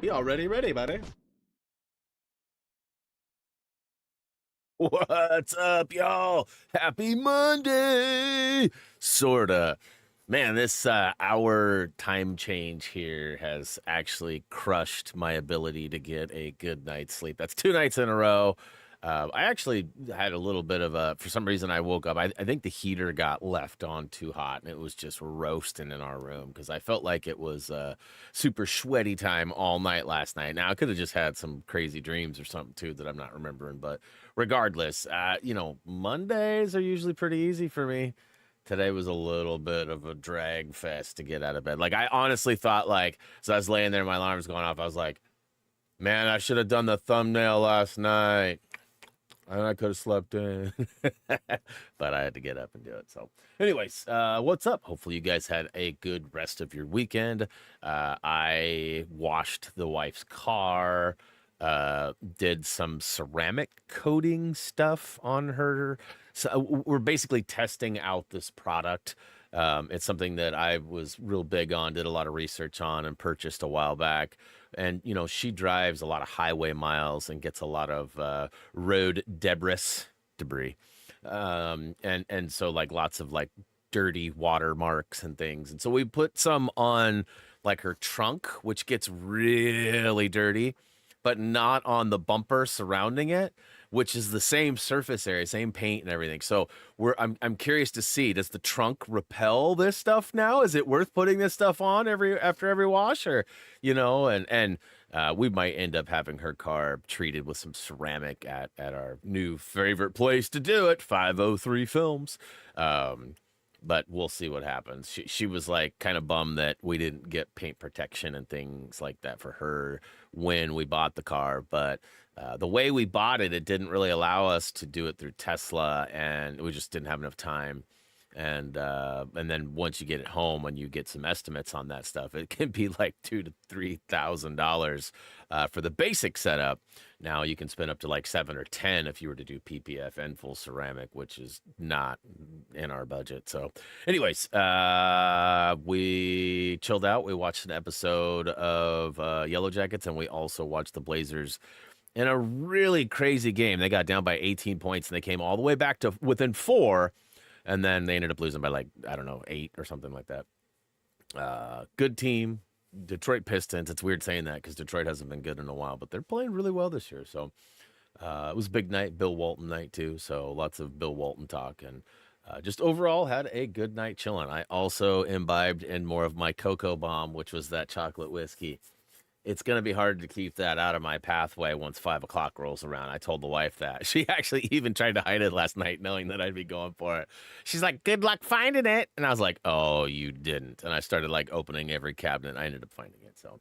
We already ready, buddy. What's up, y'all? Happy Monday! Sorta. Man, this hour time change here has actually crushed my ability to get a good night's sleep. That's 2 nights in a row. I actually had a little bit of a, for some reason, I woke up. I think the heater got left on too hot and it was just roasting in our room because I felt like it was super sweaty time all night last night. Now, I could have just had some crazy dreams or something too that I'm not remembering. But regardless, Mondays are usually pretty easy for me. Today was a little bit of a drag fest to get out of bed. Like, I honestly thought, like, so I was laying there, my alarm was going off. I was like, man, I should have done the thumbnail last night. And I could have slept in. But I had to get up and do it. So, anyways, what's up? Hopefully, you guys had a good rest of your weekend. I washed the wife's car. Did some ceramic coating stuff on her. So we're basically testing out this product. It's something that I was real big on, did a lot of research on, and purchased a while back. And, she drives a lot of highway miles and gets a lot of road debris. And so, like, lots of, like, dirty water marks and things. And so we put some on, like, her trunk, which gets really dirty, but not on the bumper surrounding it, which is the same surface area, same paint and everything. So I'm curious to see, does the trunk repel this stuff now? Is it worth putting this stuff on after every wash, or and we might end up having her car treated with some ceramic at our new favorite place to do it, 503 Films. But we'll see what happens. She was like kind of bummed that we didn't get paint protection and things like that for her when we bought the car. But the way we bought it, it didn't really allow us to do it through Tesla, and we just didn't have enough time. And then once you get it home and you get some estimates on that stuff, it can be like $2,000 to $3,000 for the basic setup. Now you can spend up to like 7 or 10 if you were to do PPF and full ceramic, which is not in our budget. So, anyways, we chilled out. We watched an episode of Yellow Jackets, and we also watched the Blazers in a really crazy game. They got down by 18 points and they came all the way back to within 4. And then they ended up losing by, like, I don't know, 8 or something like that. Good team. Detroit Pistons. It's weird saying that because Detroit hasn't been good in a while, but they're playing really well this year. So it was a big night, Bill Walton night too. So lots of Bill Walton talk, and just overall had a good night chilling. I also imbibed in more of my Cocoa Bomb, which was that chocolate whiskey. It's going to be hard to keep that out of my pathway once 5 o'clock rolls around. I told the wife that. She actually even tried to hide it last night, knowing that I'd be going for it. She's like, good luck finding it. And I was like, oh, you didn't. And I started, like, opening every cabinet. I ended up finding it. So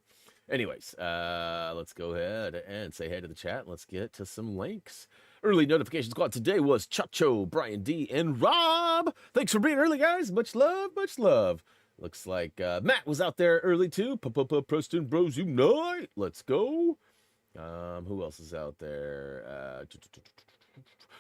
anyways, let's go ahead and say hey to the chat. And let's get to some links. Early notification squad today was Chacho, Brian D, and Rob. Thanks for being early, guys. Much love, much love. Looks like Matt was out there early too. Preston Bros Unite. Let's go. Who else is out there?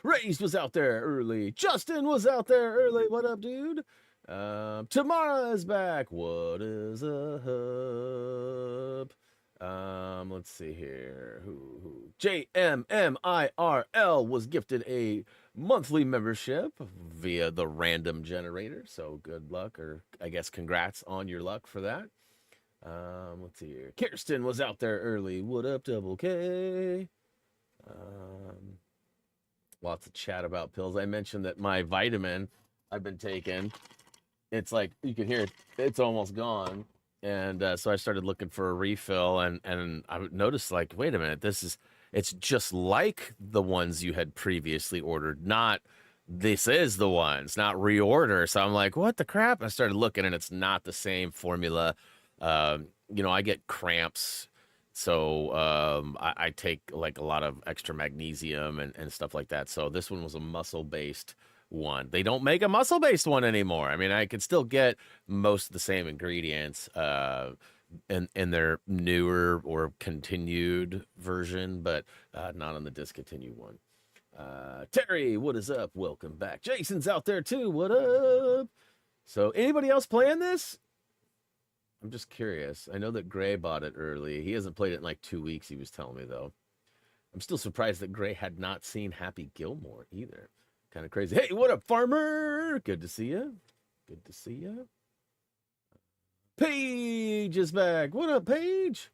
Raised was out there early. Justin was out there early. What up, dude? Tamara is back. What is up? Let's see here. Who? JMMIRL was gifted a monthly membership via the random generator. So good luck, or I guess congrats on your luck for that. Let's see here. Kirsten was out there early. What up, Double K? Lots of chat about pills. I mentioned that my vitamin I've been taking, it's like, you can hear it, it's almost gone. And so I started looking for a refill, and I noticed, like, wait a minute, it's just like the ones you had previously ordered, not this is the ones, not reorder. So I'm like, what the crap? I started looking, and it's not the same formula. I get cramps, so I take, like, a lot of extra magnesium and stuff like that. So this one was a muscle-based one. They don't make a muscle-based one anymore. I mean, I could still get most of the same ingredients in their newer or continued version, but not on the discontinued one. Terry, what is up? Welcome back. Jason's out there too. What up? So anybody else playing this? I'm just curious. I know that Gray bought it early. He hasn't played it in like 2 weeks, he was telling me, though. I'm still surprised that Gray had not seen Happy Gilmore either. Kind of crazy. Hey, what up, Farmer? Good to see you. Good to see you. Paige is back. What up, Paige?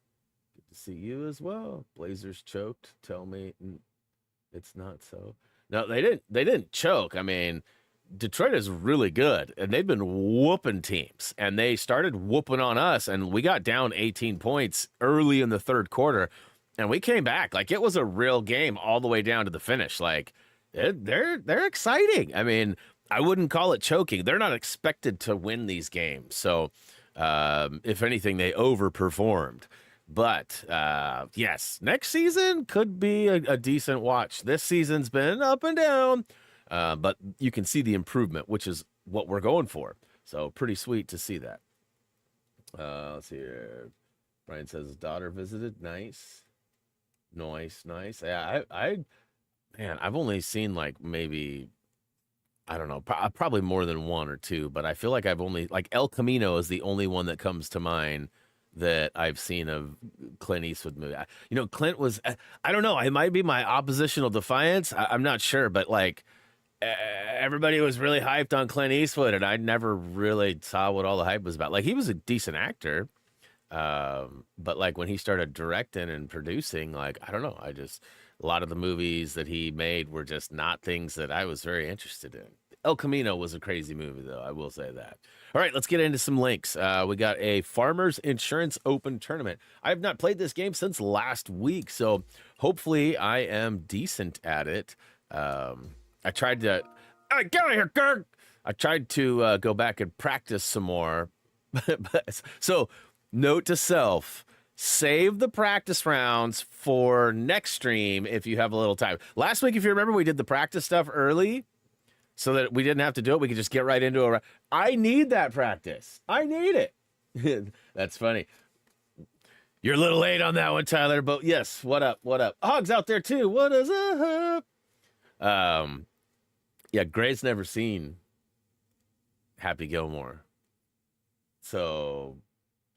Good to see you as well. Blazers choked. Tell me it's not so. No, they didn't. They didn't choke. I mean, Detroit is really good, and they've been whooping teams, and they started whooping on us, and we got down 18 points early in the third quarter, and we came back. Like, it was a real game all the way down to the finish. Like, they're exciting. I mean, I wouldn't call it choking. They're not expected to win these games, so if anything, they overperformed. But yes, next season could be a decent watch. This season's been up and down, but you can see the improvement, which is what we're going for. So pretty sweet to see that. Let's see here. Brian says his daughter visited. Nice. Nice. Yeah, I've only seen like maybe, I don't know, probably more than one or two, but I feel like I've only, like El Camino is the only one that comes to mind that I've seen of Clint Eastwood movie. You know, Clint was, I don't know, it might be my oppositional defiance. I'm not sure, but like everybody was really hyped on Clint Eastwood, and I never really saw what all the hype was about. Like, he was a decent actor. But like when he started directing and producing, like, I don't know, a lot of the movies that he made were just not things that I was very interested in. El Camino was a crazy movie, though, I will say that. All right, let's get into some links. We got a Farmers Insurance Open tournament. I have not played this game since last week, so hopefully I am decent at it. I tried to, hey, get out of here, Kirk! I tried to go back and practice some more. So, note to self, save the practice rounds for next stream if you have a little time. Last week, if you remember, we did the practice stuff early so that we didn't have to do it. We could just get right into it. I need that practice. I need it. That's funny. You're a little late on that one, Tyler, but yes, what up? Hog's out there too. What is up? Yeah, Gray's never seen Happy Gilmore. So,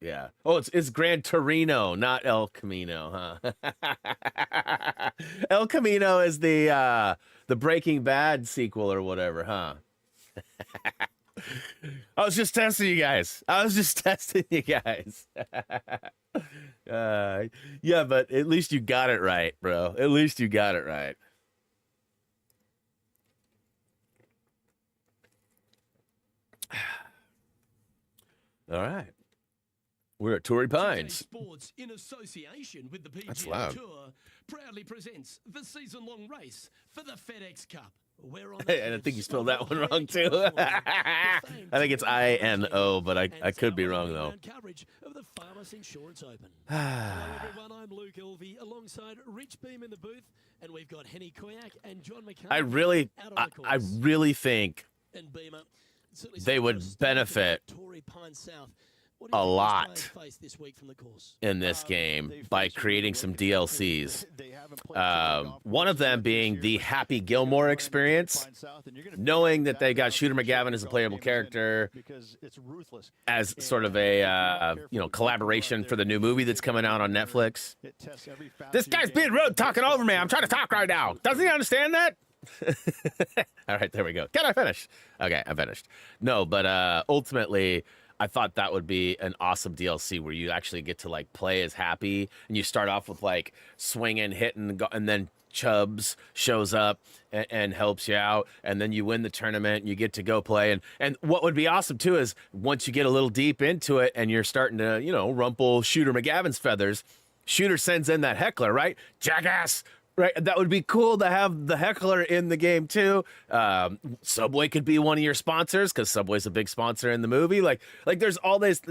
yeah. Oh, it's Gran Torino, not El Camino, huh? El Camino is the Breaking Bad sequel or whatever, huh? I was just testing you guys. Yeah, but at least you got it right, bro. At least you got it right. All right. We're at Torrey Pines. Sports in association with the PGA Tour proudly presents the season-long race for the FedEx Cup. And I think you spelled that one wrong too. I think it's I-N-O, but I could be wrong though. Coverage of the Farmers Insurance Open. Hello everyone, I'm Luke Elvey alongside Rich Beam in the booth, and we've got Henny Koyak and John McCann. I really think they would benefit a lot in this game by creating some DLCs. One of them being the Happy Gilmore experience, knowing that they got Shooter McGavin as a playable character as sort of a collaboration for the new movie that's coming out on Netflix. This guy's being rude, talking over me. I'm trying to talk right now. Doesn't he understand that? All right, there we go. Can I finish? Okay, I finished. No, but ultimately, I thought that would be an awesome DLC where you actually get to like play as Happy, and you start off with like swinging, hitting, and then Chubbs shows up and helps you out, and then you win the tournament and you get to go play. And what would be awesome too is once you get a little deep into it and you're starting to, rumple Shooter McGavin's feathers, Shooter sends in that heckler, right? Jackass! Right, that would be cool to have the heckler in the game too. Subway could be one of your sponsors because Subway's a big sponsor in the movie. Like there's all this.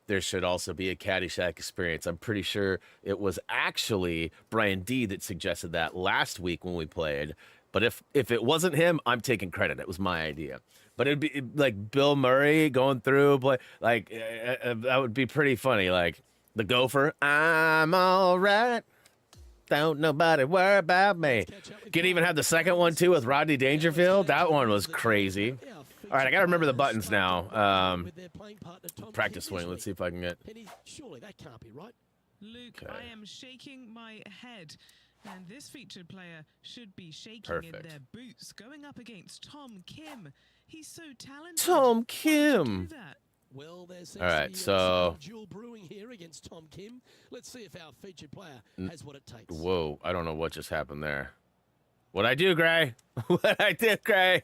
There should also be a Caddyshack experience. I'm pretty sure it was actually Brian D that suggested that last week when we played. But if it wasn't him, I'm taking credit. It was my idea. But it'd be like Bill Murray going through, that would be pretty funny. Like the Gopher, I'm all right. Don't nobody worry about me. Could even have the second one too with Rodney Dangerfield. That one was crazy. All right, I gotta remember the buttons now. With their playing partner, Tom Practice Kim this swing. Let's week. see if I can get. Penny, surely that can't be right. Luke, Okay. I am shaking my head. And this featured player should be shaking Perfect. in their boots, going up against Tom Kim. He's so talented. Tom Why would you Kim. do that? Well, there's All right, so dual brewing here against Tom Kim. Let's see if our featured player has what it takes. whoa, I don't know what just happened there. What I do, Gray? What I did, Gray?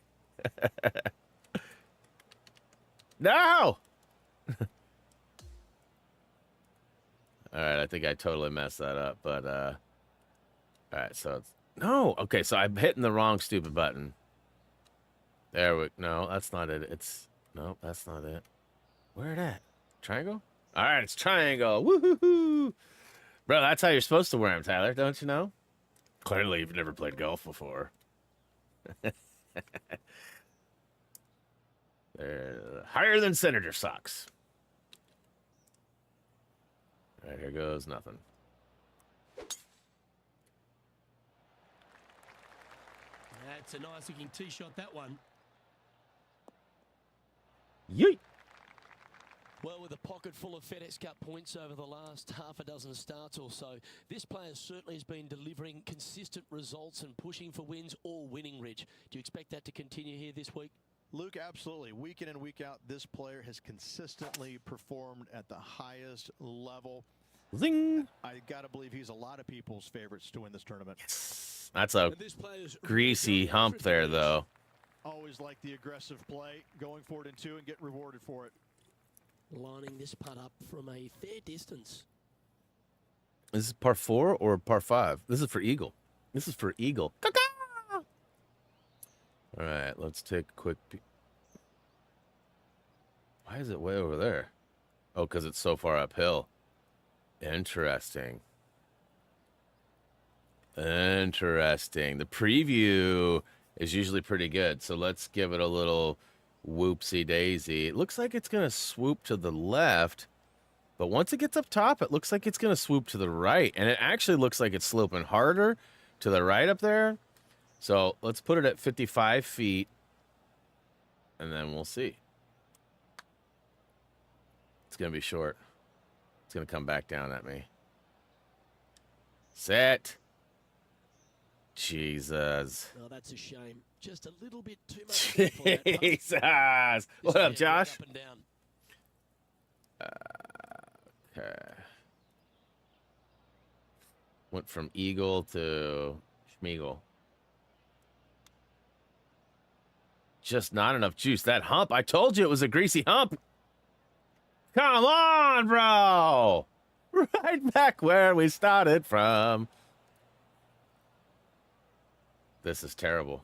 No. All right, I think I totally messed that up, but all right, so it's no. Okay, so I'm hitting the wrong stupid button. There we no, that's not it. It's no, that's not it. Where it at? Triangle? All right, it's triangle. Woohoo! Bro, that's how you're supposed to wear them, Tyler. Don't you know? Clearly, you've never played golf before. They're higher than senator socks. All right, here goes nothing. That's a nice looking tee shot, that one. Yeet. Well, with a pocket full of FedEx Cup points over the last half a dozen starts or so, this player certainly has been delivering consistent results and pushing for wins or winning, Rich. Do you expect that to continue here this week? Luke, absolutely. Week in and week out, this player has consistently performed at the highest level. Zing. I got to believe he's a lot of people's favorites to win this tournament. That's a And this player's greasy hump there, though. Always like the aggressive play, going for it in two and get rewarded for it. lining this putt up from a fair distance. Is this par 4 or par 5? This is for eagle. This is for eagle. Caw-caw! All right, let's take a quick peek. Why is it way over there? Oh, because it's so far uphill. Interesting. Interesting. The preview is usually pretty good, so let's give it a little whoopsie daisy. It looks like it's going to swoop to the left, but once it gets up top, it looks like it's going to swoop to the right, and it actually looks like it's sloping harder to the right up there. So let's put it at 55 feet, and then we'll see. It's going to be short. It's going to come back down at me. Set. Jesus. Oh, that's a shame. Just a little bit too much. for that putt. Jesus. What up, Josh? Up and down. Okay. Went from eagle to schmeagle. Just not enough juice. That hump, I told you it was a greasy hump. Come on, bro. Right back where we started from. This is terrible.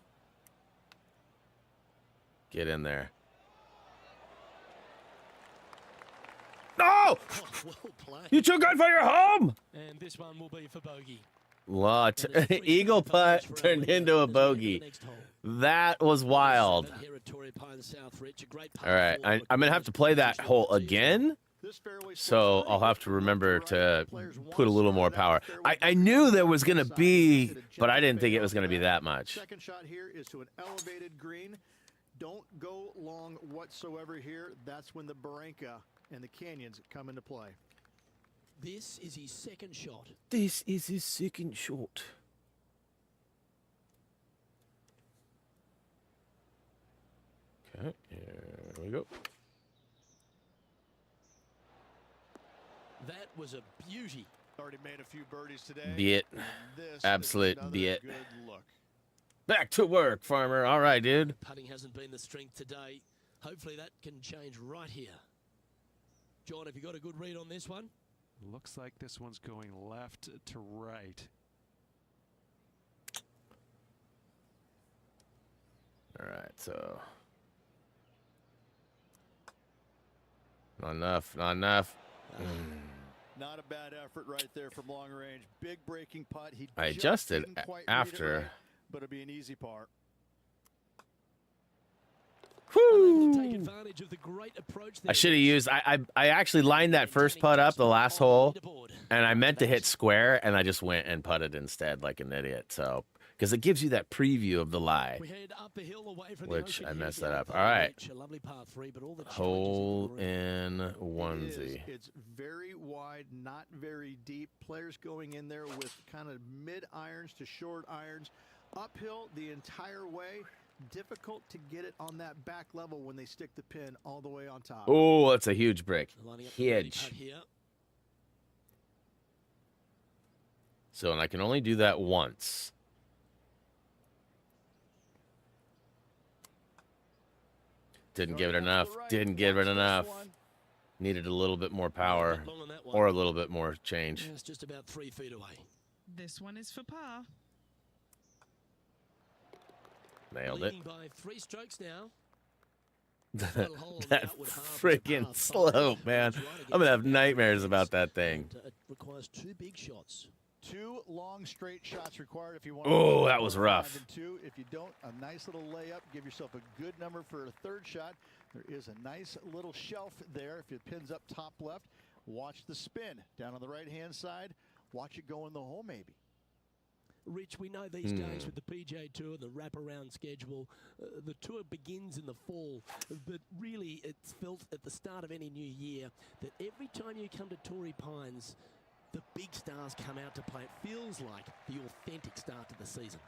Get in there. No! Oh, well played. You too good for your home? And this one will be for bogey. Lot. Eagle putt turned into a bogey. That was wild. All right, I'm going to have to play that hole again. So I'll have to remember to put a little more power. I knew there was going to be, but I didn't think it was going to be that much. Second shot here is to an elevated green. Don't go long whatsoever here. That's when the Barranca and the canyons come into play. This is his second shot. This is his second shot. Okay, here we go. That was a beauty. Already made a few birdies today. Be it. This Absolute is another be it. good look. Back to work, farmer. All right, dude. Putting hasn't been the strength today. Hopefully that can change right here. John, have you got a good read on this one? Looks like this one's going left to right. All right, so. Not enough, not enough. Not a bad effort right there from long range. Big breaking putt. He I just adjusted didn't quite read it after. right, but it'll be an easy par. Unable to take advantage of the great approach I there. should have used. I actually lined that first putt up, the last hole, and I meant to hit square, and I just went and putted instead like an idiot. So, because it gives you that preview of the lie. We head up the hill away from Which the ocean I here messed down that up. Farm All right. Beach, a lovely par 3, but all the Hole challenges in onesie. It's very wide, not very deep. Players going in there with kind of mid irons to short irons. Uphill the entire way. Difficult to get it on that back level when they stick the pin all the way on top. Oh, that's a huge break. Lining up the birdie Huge. putt here. So, and I can only do that once. Didn't give it enough. Didn't give it enough. Needed a little bit more power Long on that one. or a little bit more change. Yeah, it's just about 3 feet away. This one is for par. Nailed it. Leading by 3 strokes now. Little hole on the That outward half is a freaking par 5. slope, man. It's right I'm going to have against the nightmares fence, about that thing. and, it requires 2 big shots. 2 long straight shots required if you want. Oh, to that was rough. 5 and 2. If you don't, a nice little layup. Give yourself a good number for a 3rd shot. There is a nice little shelf there. If it pins up top left, watch the spin down on the right-hand side. Watch it go in the hole, maybe. Rich, we know these days with the PGA Tour, the wraparound schedule, the tour begins in the fall, but really it's felt at the start of any new year that every time you come to Torrey Pines, the big stars come out to play. It feels like the authentic start to the season.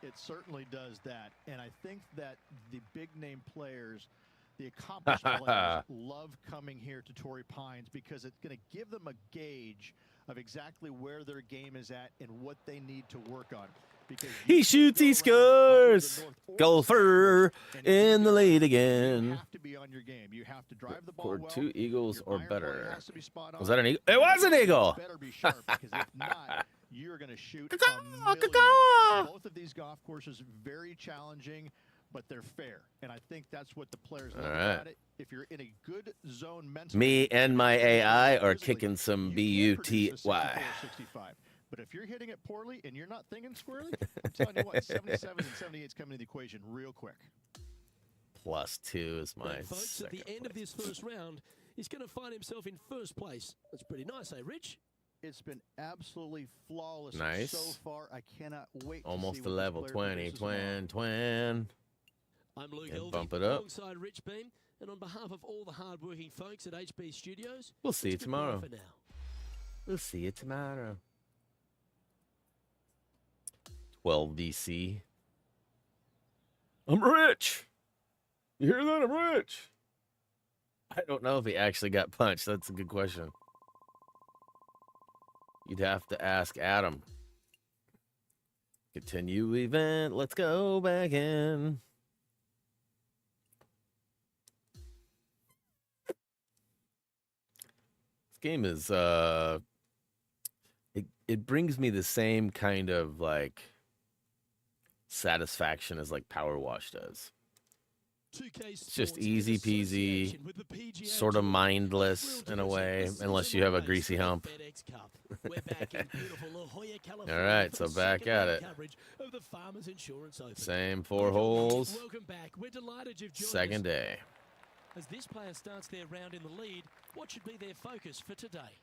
It certainly does that. And I think that the big-name players, the accomplished players, love coming here to Torrey Pines because it's going to give them a gauge of exactly where their game is at and what they need to work on. Because He shoots, he scores. Golfer in the lead you again. have to be on your game. You have to drive the ball Scored well. 2 eagles Your or iron play better. has to be spot Was on. that an eagle? It was an eagle. Better be sharp because if not, you're going to shoot a Caw-caw, million. caw-caw. Both of these golf courses very challenging, but they're fair, and I think that's what the players love All right. about it. If you're in a good zone mentally, Me and my AI are physically, kicking some you can produce a 64, BUTY. 65. But if you're hitting it poorly and you're not thinking squarely, I'm telling you what, 77 and 78 come into the equation real quick. +2 is my And folks, at the second end of place. this first round, he's going to find himself in first place. That's pretty nice, eh, Rich? It's been absolutely flawless Nice. so far. I cannot wait to Almost see a what this level. player 20, produces tomorrow. twin. I'm Luke And Elvey, bump it up. alongside Rich Beam, and on behalf of all the hard-working folks at HB Studios, We'll see you it's goodbye tomorrow. for now. We'll see you tomorrow. 12 VC. I'm rich. You hear that? I'm rich. I don't know if he actually got punched. That's a good question. You'd have to ask Adam. Continue event. Let's go back in. This game is it brings me the same kind of like satisfaction as like Power Wash does. It's just easy peasy, sort of mindless in a way, unless you have a greasy hump. All right, so back at it. Same 4 holes. Welcome back. We're delighted you've joined Second us. day. As this player starts their round in the lead, what should be their focus for today?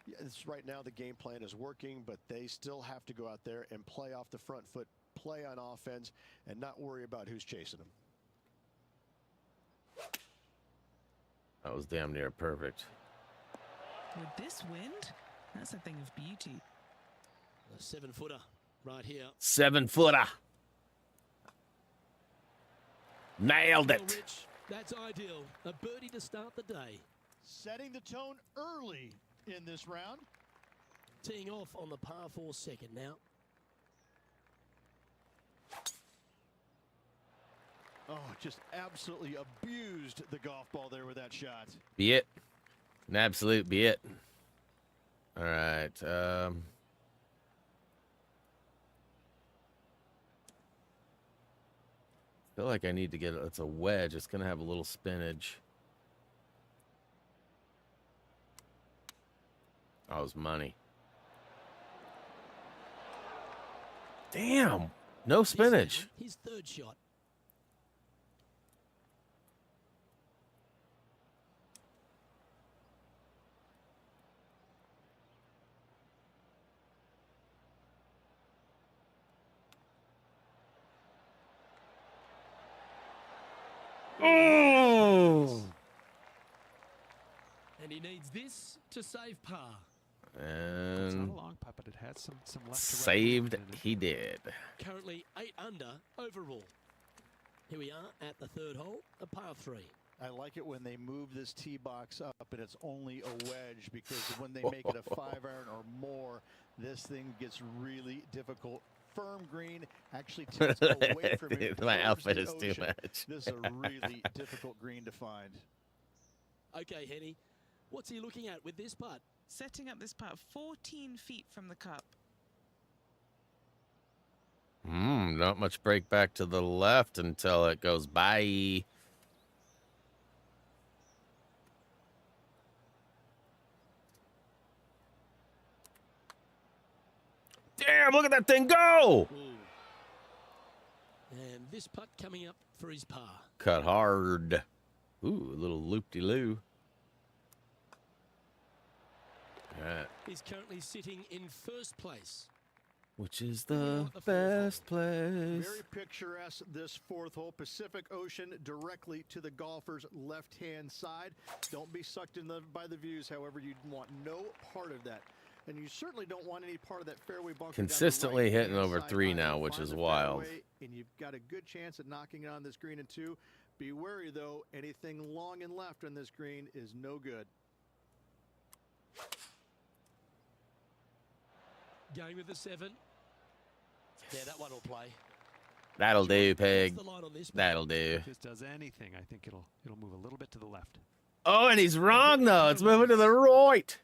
Yeah, right now the game plan is working, but they still have to go out there and play off the front foot, play on offense, and not worry about who's chasing them. That was damn near perfect. With this wind, that's a thing of beauty. A 7-footer right here. 7-footer. Nailed Well, it. Rich, that's ideal. A birdie to start the day. Setting the tone early in this round. Teeing off on the par 4 second now. Oh, just absolutely abused the golf ball there with that shot. Be it. An absolute be it. All right. Feel like I need to get it. It's a wedge. It's going to have a little spinach. Oh, it was money. Damn. No spinach. His 3rd shot. Oh! And he needs this to save par. It's not And a long putt, but it had some left to right saved movement in it. he did. Currently 8 under overall. Here we are at the third hole, a par 3. I like it when they move this tee box up and it's only a wedge, because when they make it a 5-iron or more, this thing gets really difficult. Firm green actually tilts away from it. My towards outfit the is too ocean. much. This is a really difficult green to find. Okay, Henny, what's he looking at with this putt? Setting up this putt 14 feet from the cup. Not much break back to the left until it goes by. Damn, look at that thing go! Ooh. And this putt coming up for his par. Cut hard. Ooh, a little loop-de-loo. Alright. He's currently sitting in first place. Which is the best place. Very picturesque, this fourth hole. Pacific Ocean directly to the golfer's left-hand side. Don't be sucked in by the views, however. You want no part of that. And you certainly don't want any part of that fairway bunker. Consistently down the hitting over right-hand 3 side. now, which Find is the wild. fairway, and you've got a good chance at knocking it on this green in 2. Be wary, though. Anything long and left on this green is no good. Going with the 7. Yeah, that one will play. That'll do, Peg. What's the line on this one? That'll do. If this does anything, I think it'll move a little bit to the left. Oh, and he's wrong, though. It's moving to the right.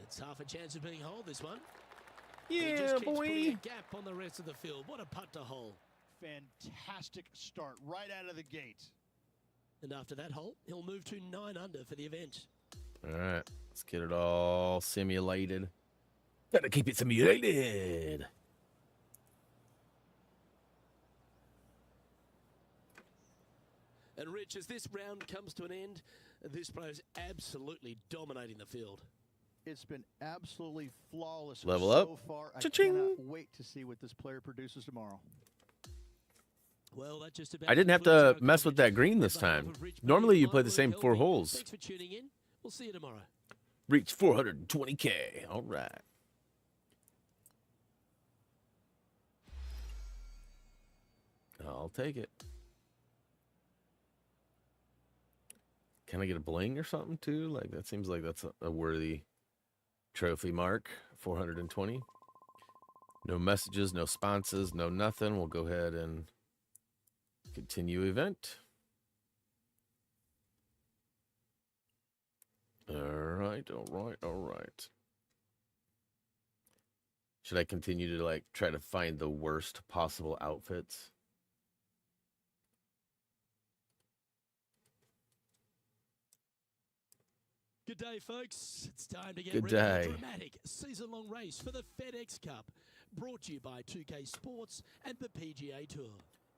It's half a chance of being holed, this one. He Yeah, just keeps putting boy. a gap on the rest of the field. What a putt to hole. Fantastic start right out of the gate. And after that hole, he'll move to 9 under for the event. All right, let's get it all simulated. Gotta keep it simulated. And Rich, as this round comes to an end, this player's absolutely dominating the field. It's been absolutely flawless Level so up. far. I Cha-ching. cannot wait to see what this player produces tomorrow. Well, that just about I didn't have concludes to our mess with coverage. that green this On behalf time. of Rich, Normally Billy, you play I'm the Luke same 4 Helvey. holes. Thanks for tuning in. We'll see you tomorrow. Reach 420K. All right. I'll take it. Can I get a bling or something too? Like that seems like that's a worthy trophy mark. 420. No messages, no sponsors, no nothing. We'll go ahead and continue event. All right. Should I continue to like try to find the worst possible outfits? Good day, folks. It's time to get Good ready day. for a dramatic season-long race for the FedEx Cup, brought to you by 2K Sports and the PGA Tour.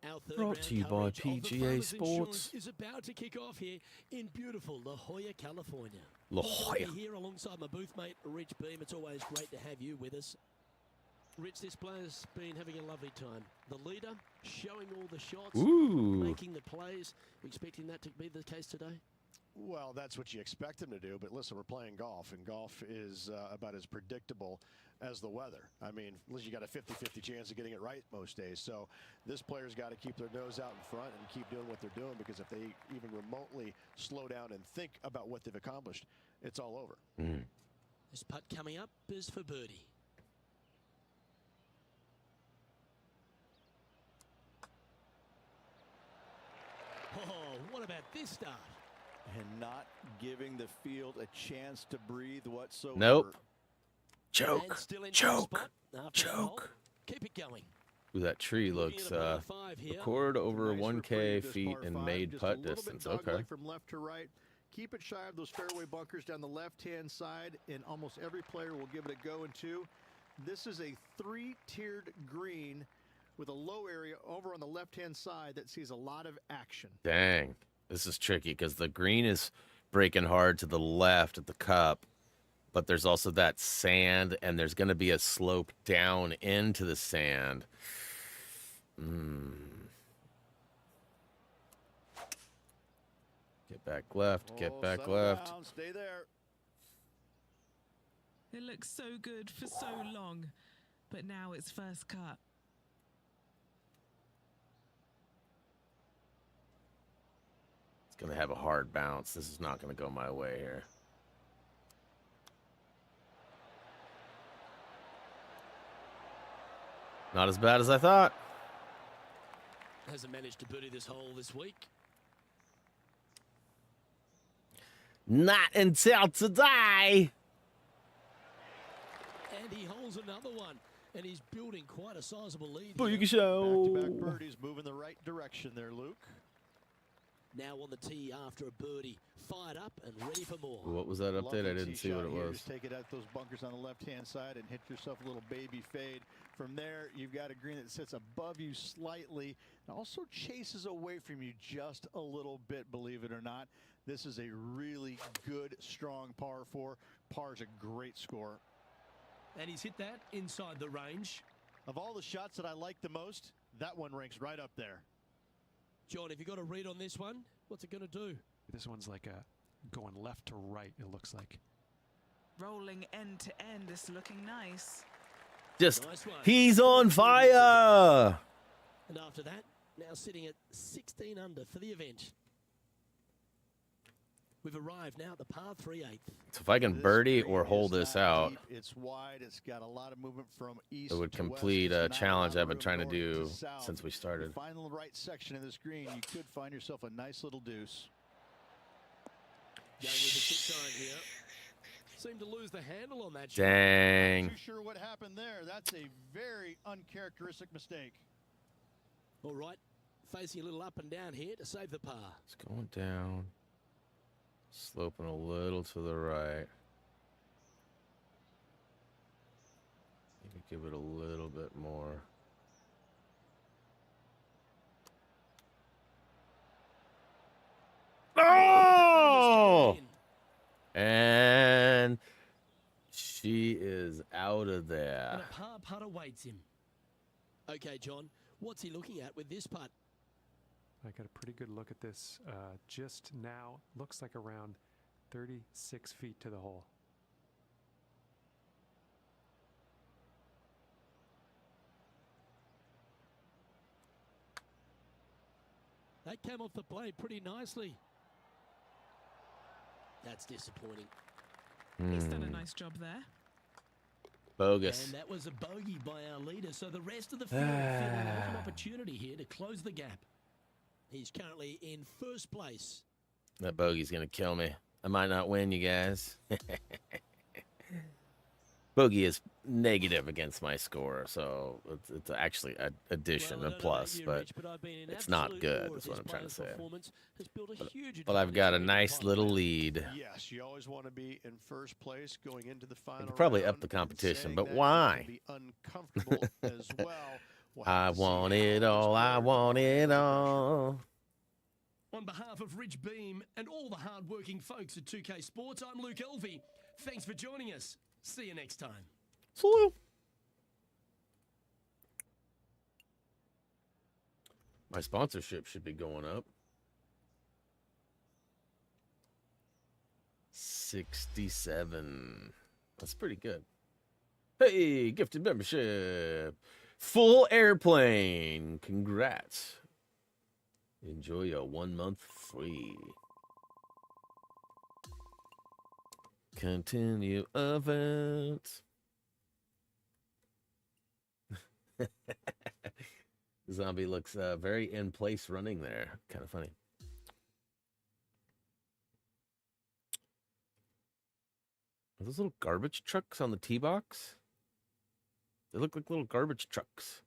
Our third Brought round to you by coverage of the PGA Farmers Sports. Insurance is about to kick off here in beautiful La Jolla, California. La I'm Jolla. gonna be here alongside my booth mate, Rich Beam. It's always great to have you with us. Rich, this player's been having a lovely time. The leader, showing all the shots, Ooh. making the plays. We expecting that to be the case today? Well, that's what you expect him to do, but listen, we're playing golf, and golf is about as predictable as the weather. I mean, you got a 50-50 chance of getting it right most days, so this player's got to keep their nose out in front and keep doing what they're doing, because if they even remotely slow down and think about what they've accomplished, it's all over. This putt coming up is for birdie. Oh, what about this start? And not giving the field a chance to breathe whatsoever. Nope. And Choke. still in Choke. spot after that hole. Choke. Keep it going. Ooh, that tree Looking looks at a par 5 here. record over Nice 1K reprieve, this feet par in five. made Just putt a little distance. bit Okay. dog-leg from left to right. Keep it shy of those fairway bunkers down the left-hand side, and almost every player will give it a go in 2. This is a 3-tiered green with a low area over on the left-hand side that sees a lot of action. Dang. This is tricky because the green is breaking hard to the left at the cup. but there's also that sand, and there's going to be a slope down into the sand. Get back left, get back settle left. down, stay there. It looks so good for so long, but now it's first cut. It's going to have a hard bounce. This is not going to go my way here. Not as bad as I thought. Hasn't managed to birdie this hole this week. Not until today. And he holds another one. And he's building quite a sizable lead. Boogie show. Back-to-back birdies moving the right direction there, Luke. Now on the tee after a birdie. Fired up and ready for more. What was that update? I didn't see what it was. Just take it out those bunkers on the left-hand side and hit yourself a little baby fade. From there, you've got a green that sits above you slightly and also chases away from you just a little bit, believe it or not. This is a really good, strong par 4. Par's a great score. And he's hit that inside the range. Of all the shots that I like the most, that one ranks right up there. John, have you got a read on this one? What's it going to do? This one's like going left to right, it looks like. Rolling end to end, this looking nice. Just, Nice one. he's on fire. And after that, now sitting at 16 under for the event. We've arrived now at the par 3/8. So if I can This birdie green or is hold this not out, deep. It's wide. It's got a lot of movement from east it would to west. complete There's a not challenge lot I've been of trying to room north do south. since we started. Find the right section of this green, you could find yourself a nice little deuce. Going with the 6-iron here. Seemed to lose the handle on that shot. Dang. Not too sure what happened there. That's a very uncharacteristic mistake. All right, facing a little up and down here to save the par. It's going down. Sloping a little to the right. Maybe give it a little bit more. Oh! And she is out of And there. a par putt awaits him. Okay, John, what's he looking at with this putt? I got a pretty good look at this just now. Looks like around 36 feet to the hole. That came off the blade pretty nicely. That's disappointing. He's done a nice job there. Bogus. And that was a bogey by our leader. So the rest of the field feeling an opportunity here to close the gap. He's currently in first place. That bogey's going to kill me. I might not win, you guys. Bogey is negative against my score, so it's actually an addition, Well, I a don't know plus, about you, but Rich, I've been in it's not absolute good, awe is of what this I'm trying to player's say. performance. Has built a huge But I've got a advantage nice over little the lead. Yes, you always want to be in first place going into the final. could probably round, up the and competition, saying but that, why? Be uncomfortable as well. We'll I have to see want how it this all, I player want responds it under pressure. all. On behalf of Rich Beam and all the hard-working folks at 2K Sports, I'm Luke Elvey. Thanks for joining us. See you next time. Salute. My sponsorship should be going up. 67. That's pretty good. Hey, gifted membership. Full airplane. Congrats. Enjoy your 1 month free. Continue event. Zombie looks very in place running there. Kind of funny. Are those little garbage trucks on the tee box? They look like little garbage trucks.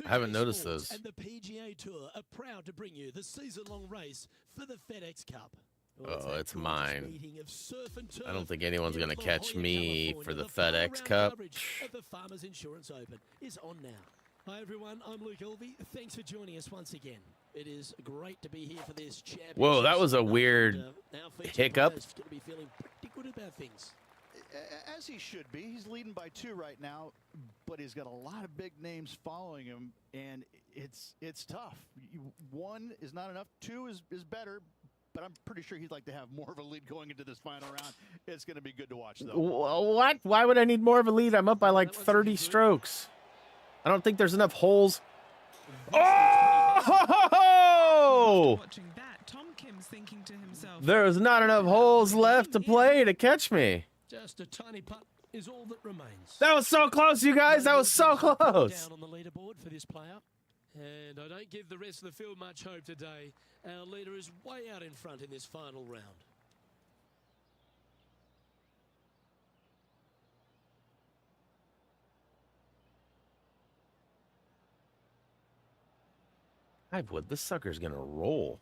I haven't 2K noticed Sports those. And the PGA Tour are proud to bring you the season-long race for the FedEx Cup. Well, Oh, that it's gorgeous mine. meeting of surf and I don't turf think anyone's in going to La catch Jolla, me California. for the The final FedEx round Cup. coverage of the Farmers Insurance Open is on now. Hi everyone, I'm Luke Elvey. Thanks for joining us once again. It is great to be here for this championship. Whoa, that was a weird our featured hiccup. players gonna be feeling pretty good about things. As he should be. He's leading by 2 right now, but he's got a lot of big names following him, and it's tough. 1 is not enough. 2 is better, but I'm pretty sure he'd like to have more of a lead going into this final round. It's going to be good to watch, though. What? Why would I need more of a lead? I'm up by like 30 strokes. I don't think there's enough holes. Oh! Watching that, Tom Kim's thinking to himself, There's not enough holes left to play to catch me. Just a tiny putt is all that remains. That was so close, you guys. That was so close. Down on the leaderboard for this player. And I don't give the rest of the field much hope today. Our leader is way out in front in this final round. Hivewood, this sucker's gonna roll.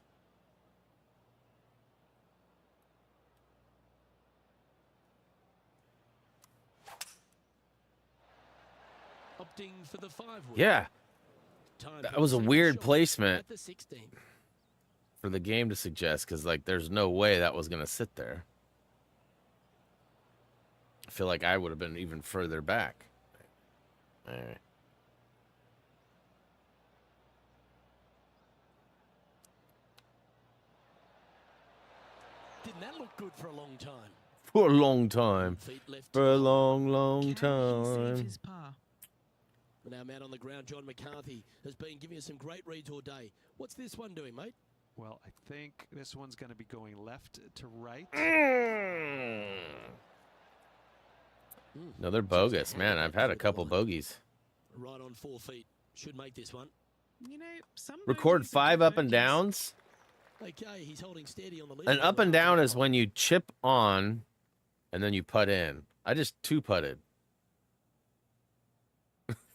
Opting for the 5-wood. Yeah, Time that for was the a second weird shot placement at the 16. for the game to suggest, because like there's no way that was gonna sit there. I feel like I would have been even further back. All right. Didn't that look good for a long time? For a long time. Feet left. For a long, long can he time. save his par? Now, man on the ground, John McCarthy has been giving us some great reads all day. What's this one doing, mate? Well, I think this one's going to be going left to right. No, they're bogus, man. I've had a couple bogeys. Right on 4 feet. Should make this one. You know, some Record bogeys are 5 good up and bogeys. downs. Okay, he's holding steady on the lead. An up and down is when you chip on and then you putt in. I just 2-putted.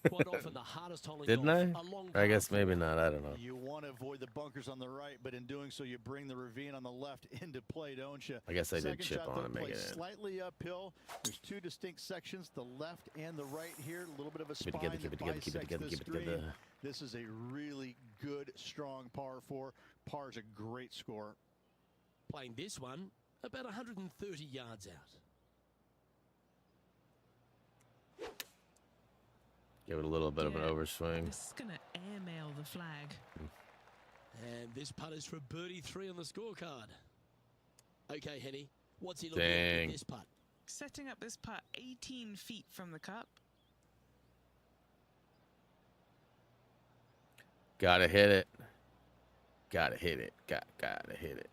Quite often the hardest hole in Didn't golf, I? a long I guess par maybe four. not. I don't know. You want to avoid the bunkers on the right, but in doing so, you bring the ravine on the left into play, don't you? I guess I did Second chip shot, on though, and make plays it in. slightly uphill. There's 2 distinct sections, the left and the right here. A little bit of a Keep it spine together, keep it that together, keep it bisects together, this keep it green. together. This is a really good, strong par 4. Par is a great score. Playing this one about 130 yards out. Give it a little bit of an Yeah. overswing. This is going to airmail the flag. And this putt is for a birdie 3 on the scorecard. Okay, Henny, what's he looking at Dang. with this putt? Setting up this putt 18 feet from the cup. Gotta hit it. Gotta hit it. Gotta hit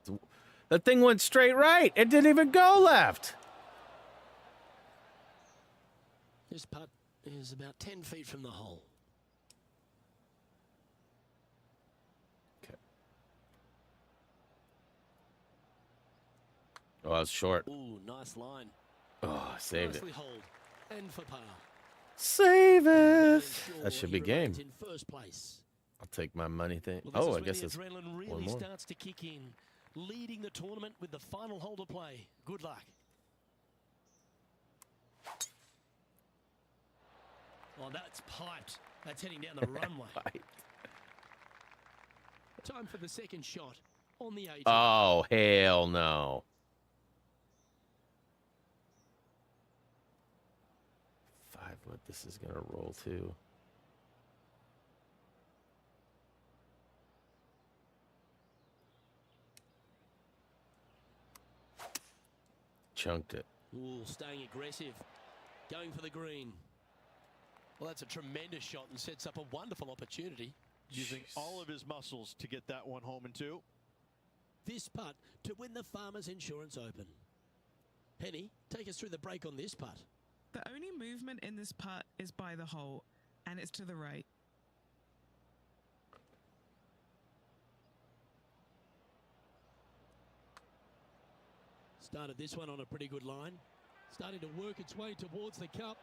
it. That thing went straight right. It didn't even go left. This putt is about 10 feet from the hole. Okay. Oh, I was short. Ooh, nice line. Oh, I saved it. Nicely hold. And for par. Save it. Ensure That should he be game. remains in first place. I'll take my money thing. Well, this Oh, is I where guess the it's adrenaline one really more. starts to kick in. Leading the tournament with the final hole to play. Good luck. Oh, that's piped. That's heading down the runway. Time for the second shot on the 18. Oh, hell no. What this is gonna roll to. Chunked it. Ooh, staying aggressive. Going for the green. Well, that's a tremendous shot and sets up a wonderful opportunity. Using all of his muscles to get that one home in 2. This putt to win the Farmers Insurance Open. Penny, take us through the break on this putt. The only movement in this putt is by the hole, and it's to the right. Started this one on a pretty good line. Starting to work its way towards the cup.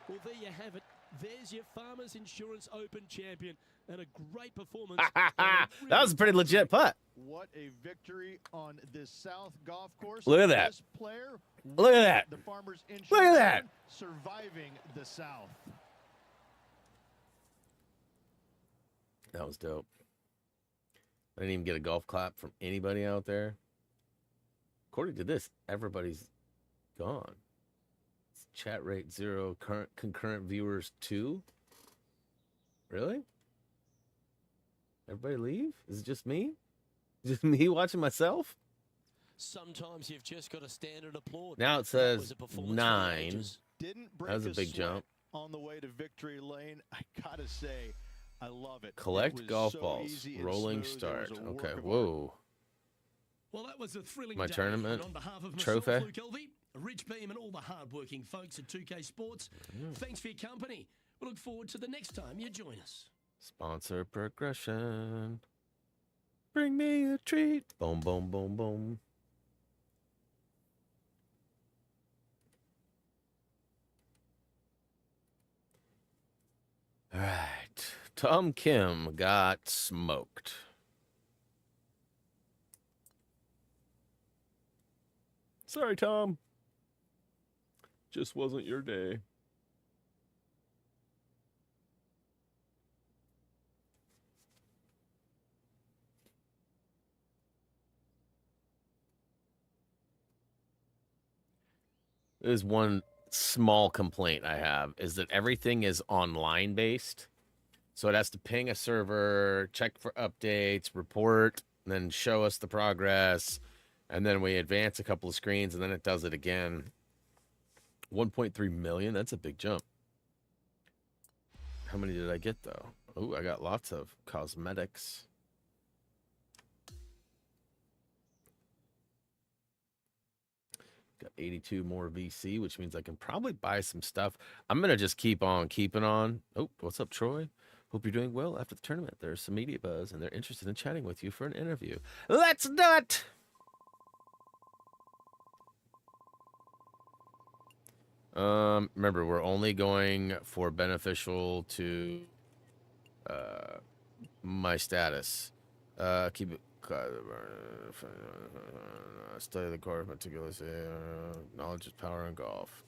Well, there you have it. There's your Farmers Insurance Open champion. And a great performance. That was a pretty legit putt. What a victory on this South golf course. Look at that. This player, Look at that. The Farmers Insurance Look at that. Open, surviving the South. That was dope. I didn't even get a golf clap from anybody out there. According to this, everybody's gone. Chat rate 0, current concurrent viewers 2. Really? Everybody leave? Is it just me? Just me watching myself? Sometimes you've just got to stand and applaud. Now it That was says a performance for the 9. ages. Didn't break That was a big sweat jump. on the way to victory lane. I gotta say, I love it. Collect It was golf so balls. easy and Rolling smooth. It start. was a work Okay, of art. whoa. Well, that was a thrilling My day. tournament And on behalf of trophy. myself, Luke Elvey, Rich Beam, and all the hard-working folks at 2K Sports, thanks for your company. We look forward to the next time you join us. Sponsor progression. Bring me a treat. Boom, boom, boom, boom. All right. Tom Kim got smoked. Sorry, Tom. Just wasn't your day. There's one small complaint I have is that everything is online based. So it has to ping a server, check for updates, report, and then show us the progress. And then we advance a couple of screens and then it does it again. 1.3 million, that's a big jump. How many did I get though? Oh, I got lots of cosmetics. Got 82 more VC, which means I can probably buy some stuff. I'm going to just keep on keeping on. Oh, what's up, Troy? Hope you're doing well after the tournament. There's some media buzz, and they're interested in chatting with you for an interview. Let's do it! Remember, we're only going for beneficial to my status. Keep it. Study the course meticulously. Knowledge is power in golf.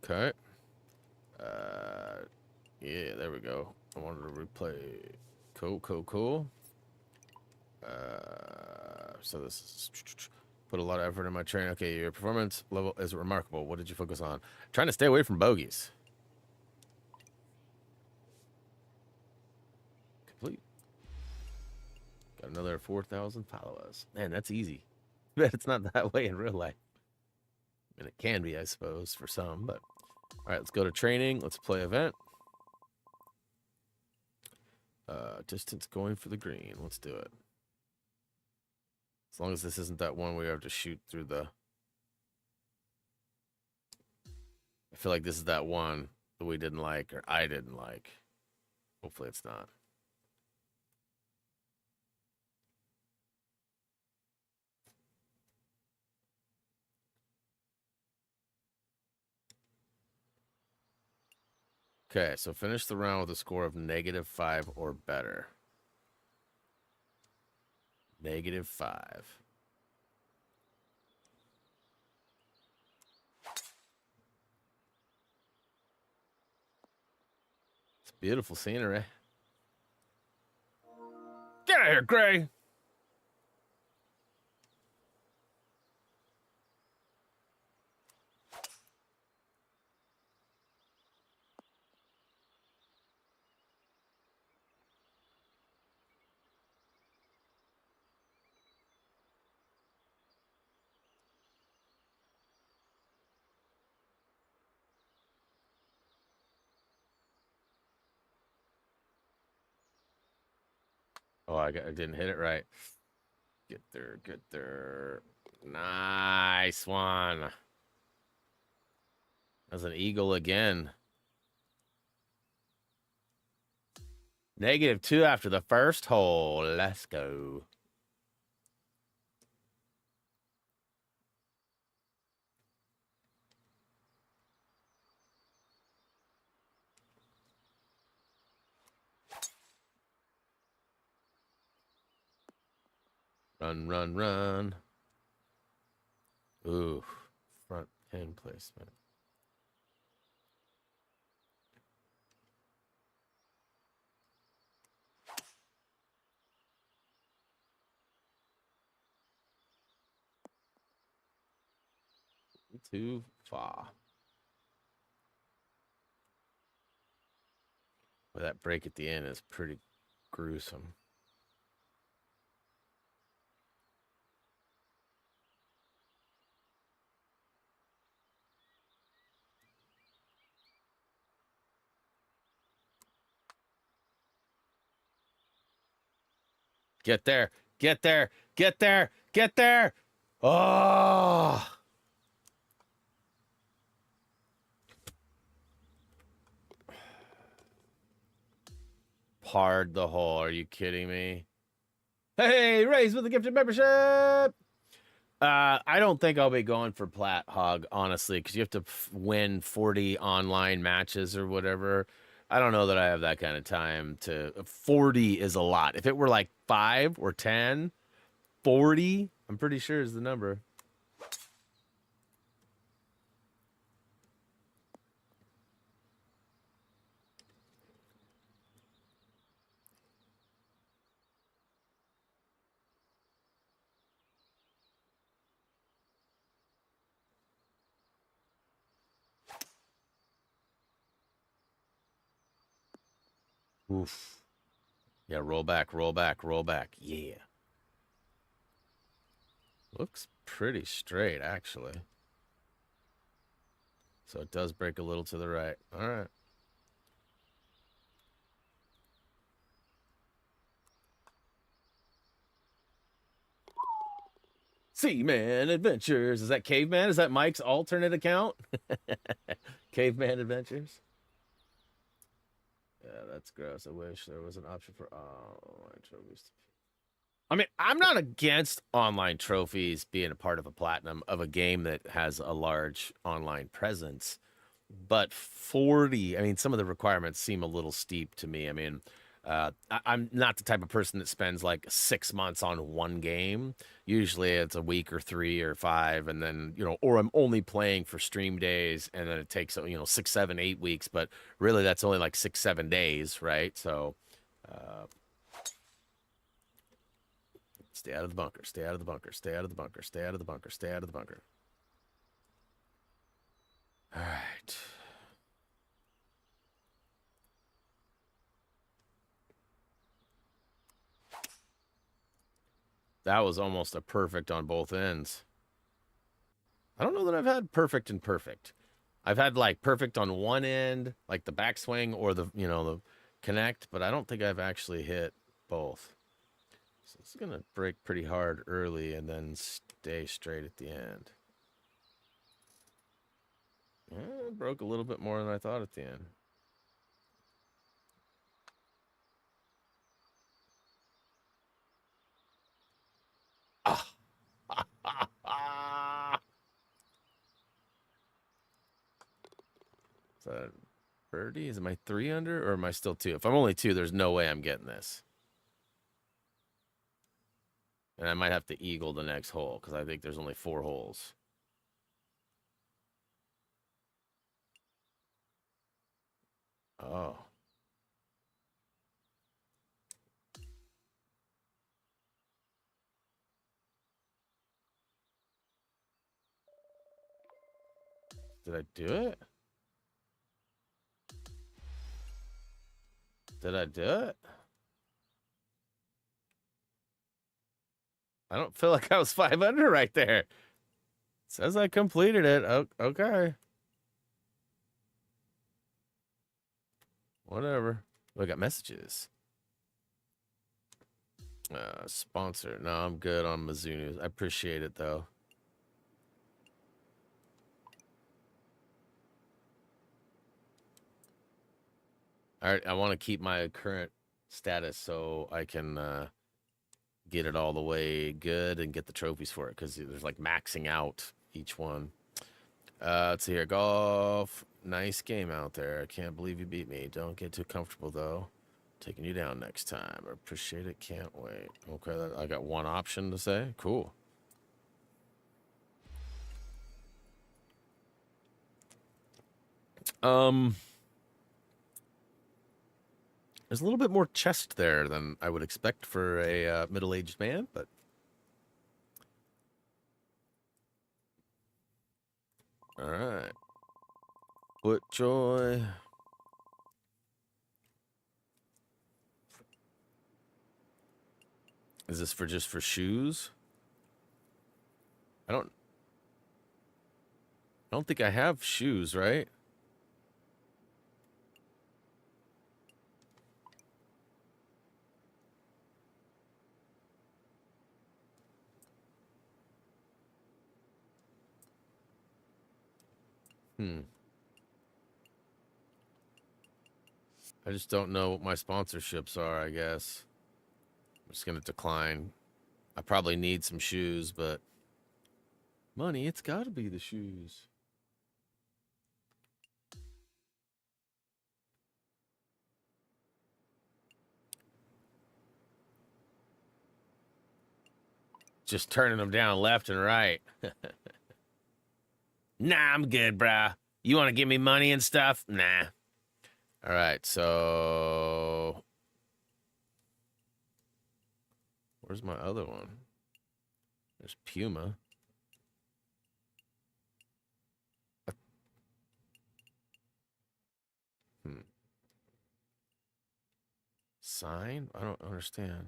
Okay. Yeah, there we go. I wanted to replay. Cool. So this is put a lot of effort in my training. Okay, your performance level is remarkable. What did you focus on? Trying to stay away from bogeys. Complete. Got another 4,000 followers. Man, that's easy. But it's not that way in real life. I mean, it can be, I suppose, for some. But all right, let's go to training. Let's play event. Distance going for the green. Let's do it. As long as this isn't that one where you have to shoot through the... I feel like this is that one that we didn't like, or I didn't like. Hopefully it's not. Okay, so finish the round with a score of -5 or better. -5. It's beautiful scenery. Get out of here, Gray! Oh, I didn't hit it right. Get there. Nice one. That's an eagle again. -2 after the first hole. Let's go. Run. Ooh, front pin placement. too far. Well, that break at the end is pretty gruesome. Get there. Get there. Get there. Get there. Oh. Parred the hole. Are you kidding me? Hey, Raise with the gifted membership. I don't think I'll be going for Plat Hog, honestly, because you have to win 40 online matches or whatever. I don't know that I have that kind of time to. 40 is a lot. If it were like 5 or 10, 40, I'm pretty sure is the number. Oof. Yeah, roll back, roll back, roll back. Yeah. Looks pretty straight, actually. So it does break a little to the right. All right. Seaman Adventures. Is that Caveman? Is that Mike's alternate account? Caveman Adventures. Yeah, that's gross. I wish there was an option for online trophies. I mean, I'm not against online trophies being a part of a platinum of a game that has a large online presence, but 40, I mean, some of the requirements seem a little steep to me. I mean, I'm not the type of person that spends like 6 months on one game. Usually it's a week or 3 or 5, and then, you know, or I'm only playing for stream days, and then it takes, you know, 6, 7, 8 weeks, but really that's only like 6, 7 days, right? So, stay out of the bunker, stay out of the bunker, stay out of the bunker, stay out of the bunker, stay out of the bunker. All right. That was almost a perfect on both ends. I don't know that I've had perfect and perfect. I've had like perfect on one end, like the backswing or the, you know, the connect, but I don't think I've actually hit both. So it's going to break pretty hard early and then stay straight at the end. Yeah, it broke a little bit more than I thought at the end. Is that birdie? Is it my 3 under or am I still 2? If I'm only 2, there's no way I'm getting this. And I might have to eagle the next hole because I think there's only 4 holes. Oh. Did I do it? Did I do it? I don't feel like I was 5 under right there. It says I completed it. Oh, okay. Whatever. Oh, I got messages. Sponsor. No, I'm good on Mizuno. I appreciate it, though. All right, I want to keep my current status so I can get it all the way good and get the trophies for it because there's like maxing out each one. Let's see here. Golf. Nice game out there. I can't believe you beat me. Don't get too comfortable, though. Taking you down next time. I appreciate it. Can't wait. Okay, I got one option to say. Cool. There's a little bit more chest there than I would expect for a middle-aged man, but All right. FootJoy. Is this for just for shoes? I don't think I have shoes, right? I just don't know what my sponsorships are, I guess. I'm just going to decline. I probably need some shoes, but money, it's got to be the shoes. Just turning them down left and right. Nah, I'm good, bruh. You want to give me money and stuff? Nah. All right, so where's my other one? There's Puma. Sign? I don't understand.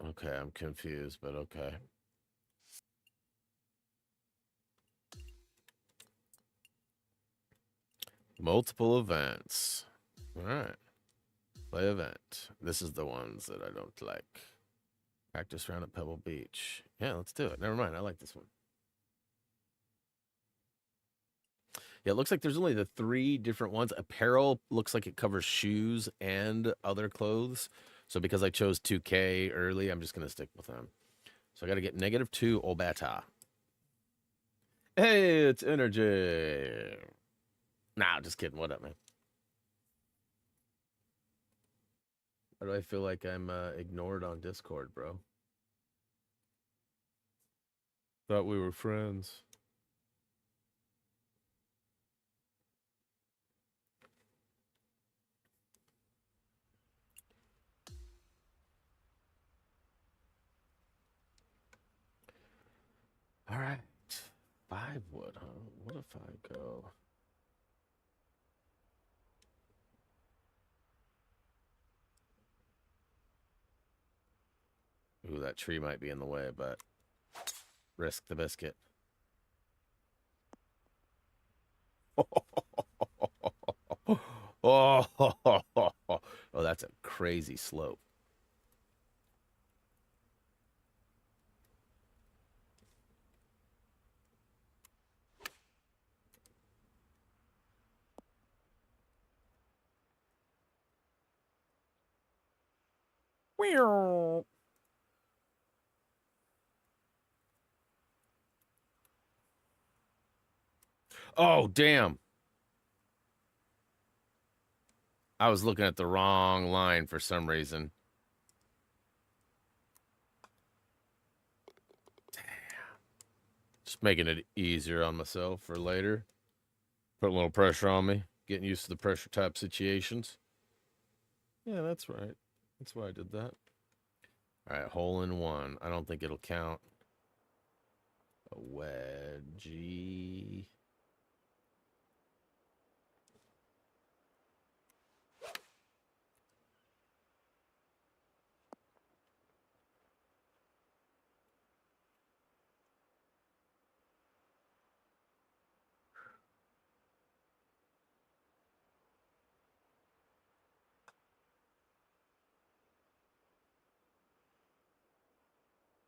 Okay, I'm confused, but okay. Multiple events. All right. Play event. This is the ones that I don't like. Practice round at Pebble Beach. Yeah, let's do it. Never mind. I like this one. Yeah, it looks like there's only the 3 different ones. Apparel looks like it covers shoes and other clothes. So because I chose 2K early, I'm just going to stick with them. So I got to get -2 Obata. Hey, it's Energy. Nah, just kidding. What up, man? Why do I feel like I'm ignored on Discord, bro? Thought we were friends. All right. 5 wood, huh? What if I go... Ooh, that tree might be in the way, but risk the biscuit. Oh, that's a crazy slope. Oh, damn. I was looking at the wrong line for some reason. Damn. Just making it easier on myself for later. Put a little pressure on me. Getting used to the pressure type situations. Yeah, that's right. That's why I did that. All right, hole in one. I don't think it'll count. A wedgie.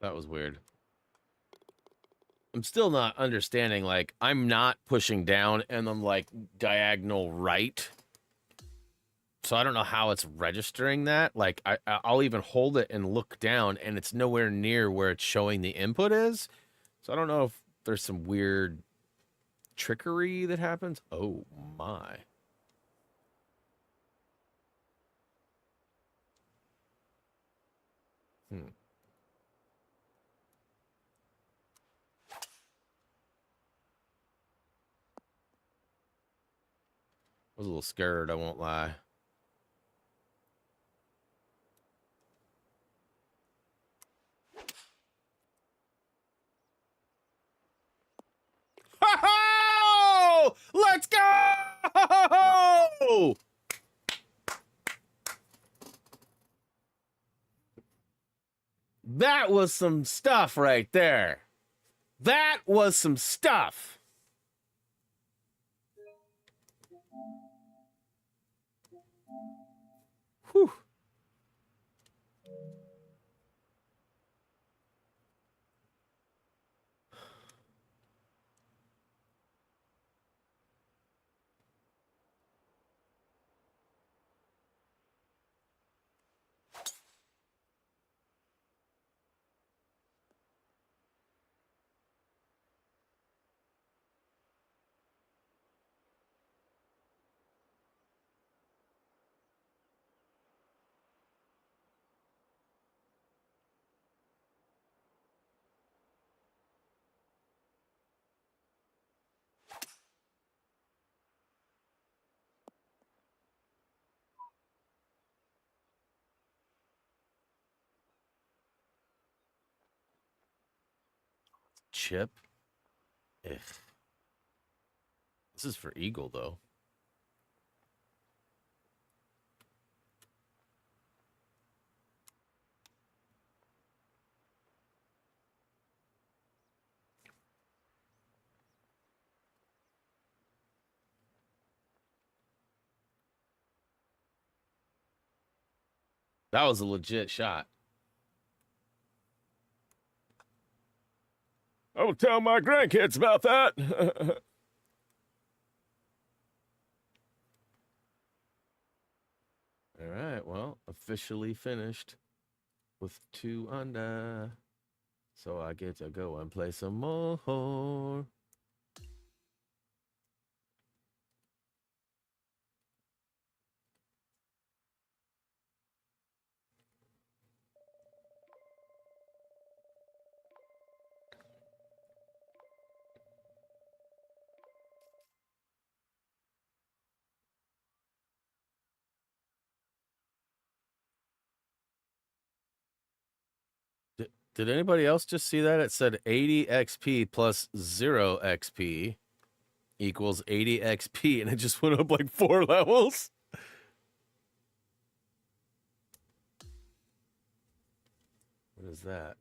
That was weird. I'm still not understanding, like, I'm not pushing down and I'm like diagonal right. So I don't know how it's registering that. Like, I'll even hold it and look down and it's nowhere near where it's showing the input is. So I don't know if there's some weird trickery that happens. Oh my. was a little scared, I won't lie. Oh, let's go! That was some stuff right there. That was some stuff. Whew. Chip. Ugh. This is for Eagle, though. That was a legit shot. I will tell my grandkids about that. All right, well, officially finished with 2 under. So I get to go and play some more. Did anybody else just see that? It said 80 XP plus 0 XP equals 80 XP, and it just went up like 4 levels. What is that?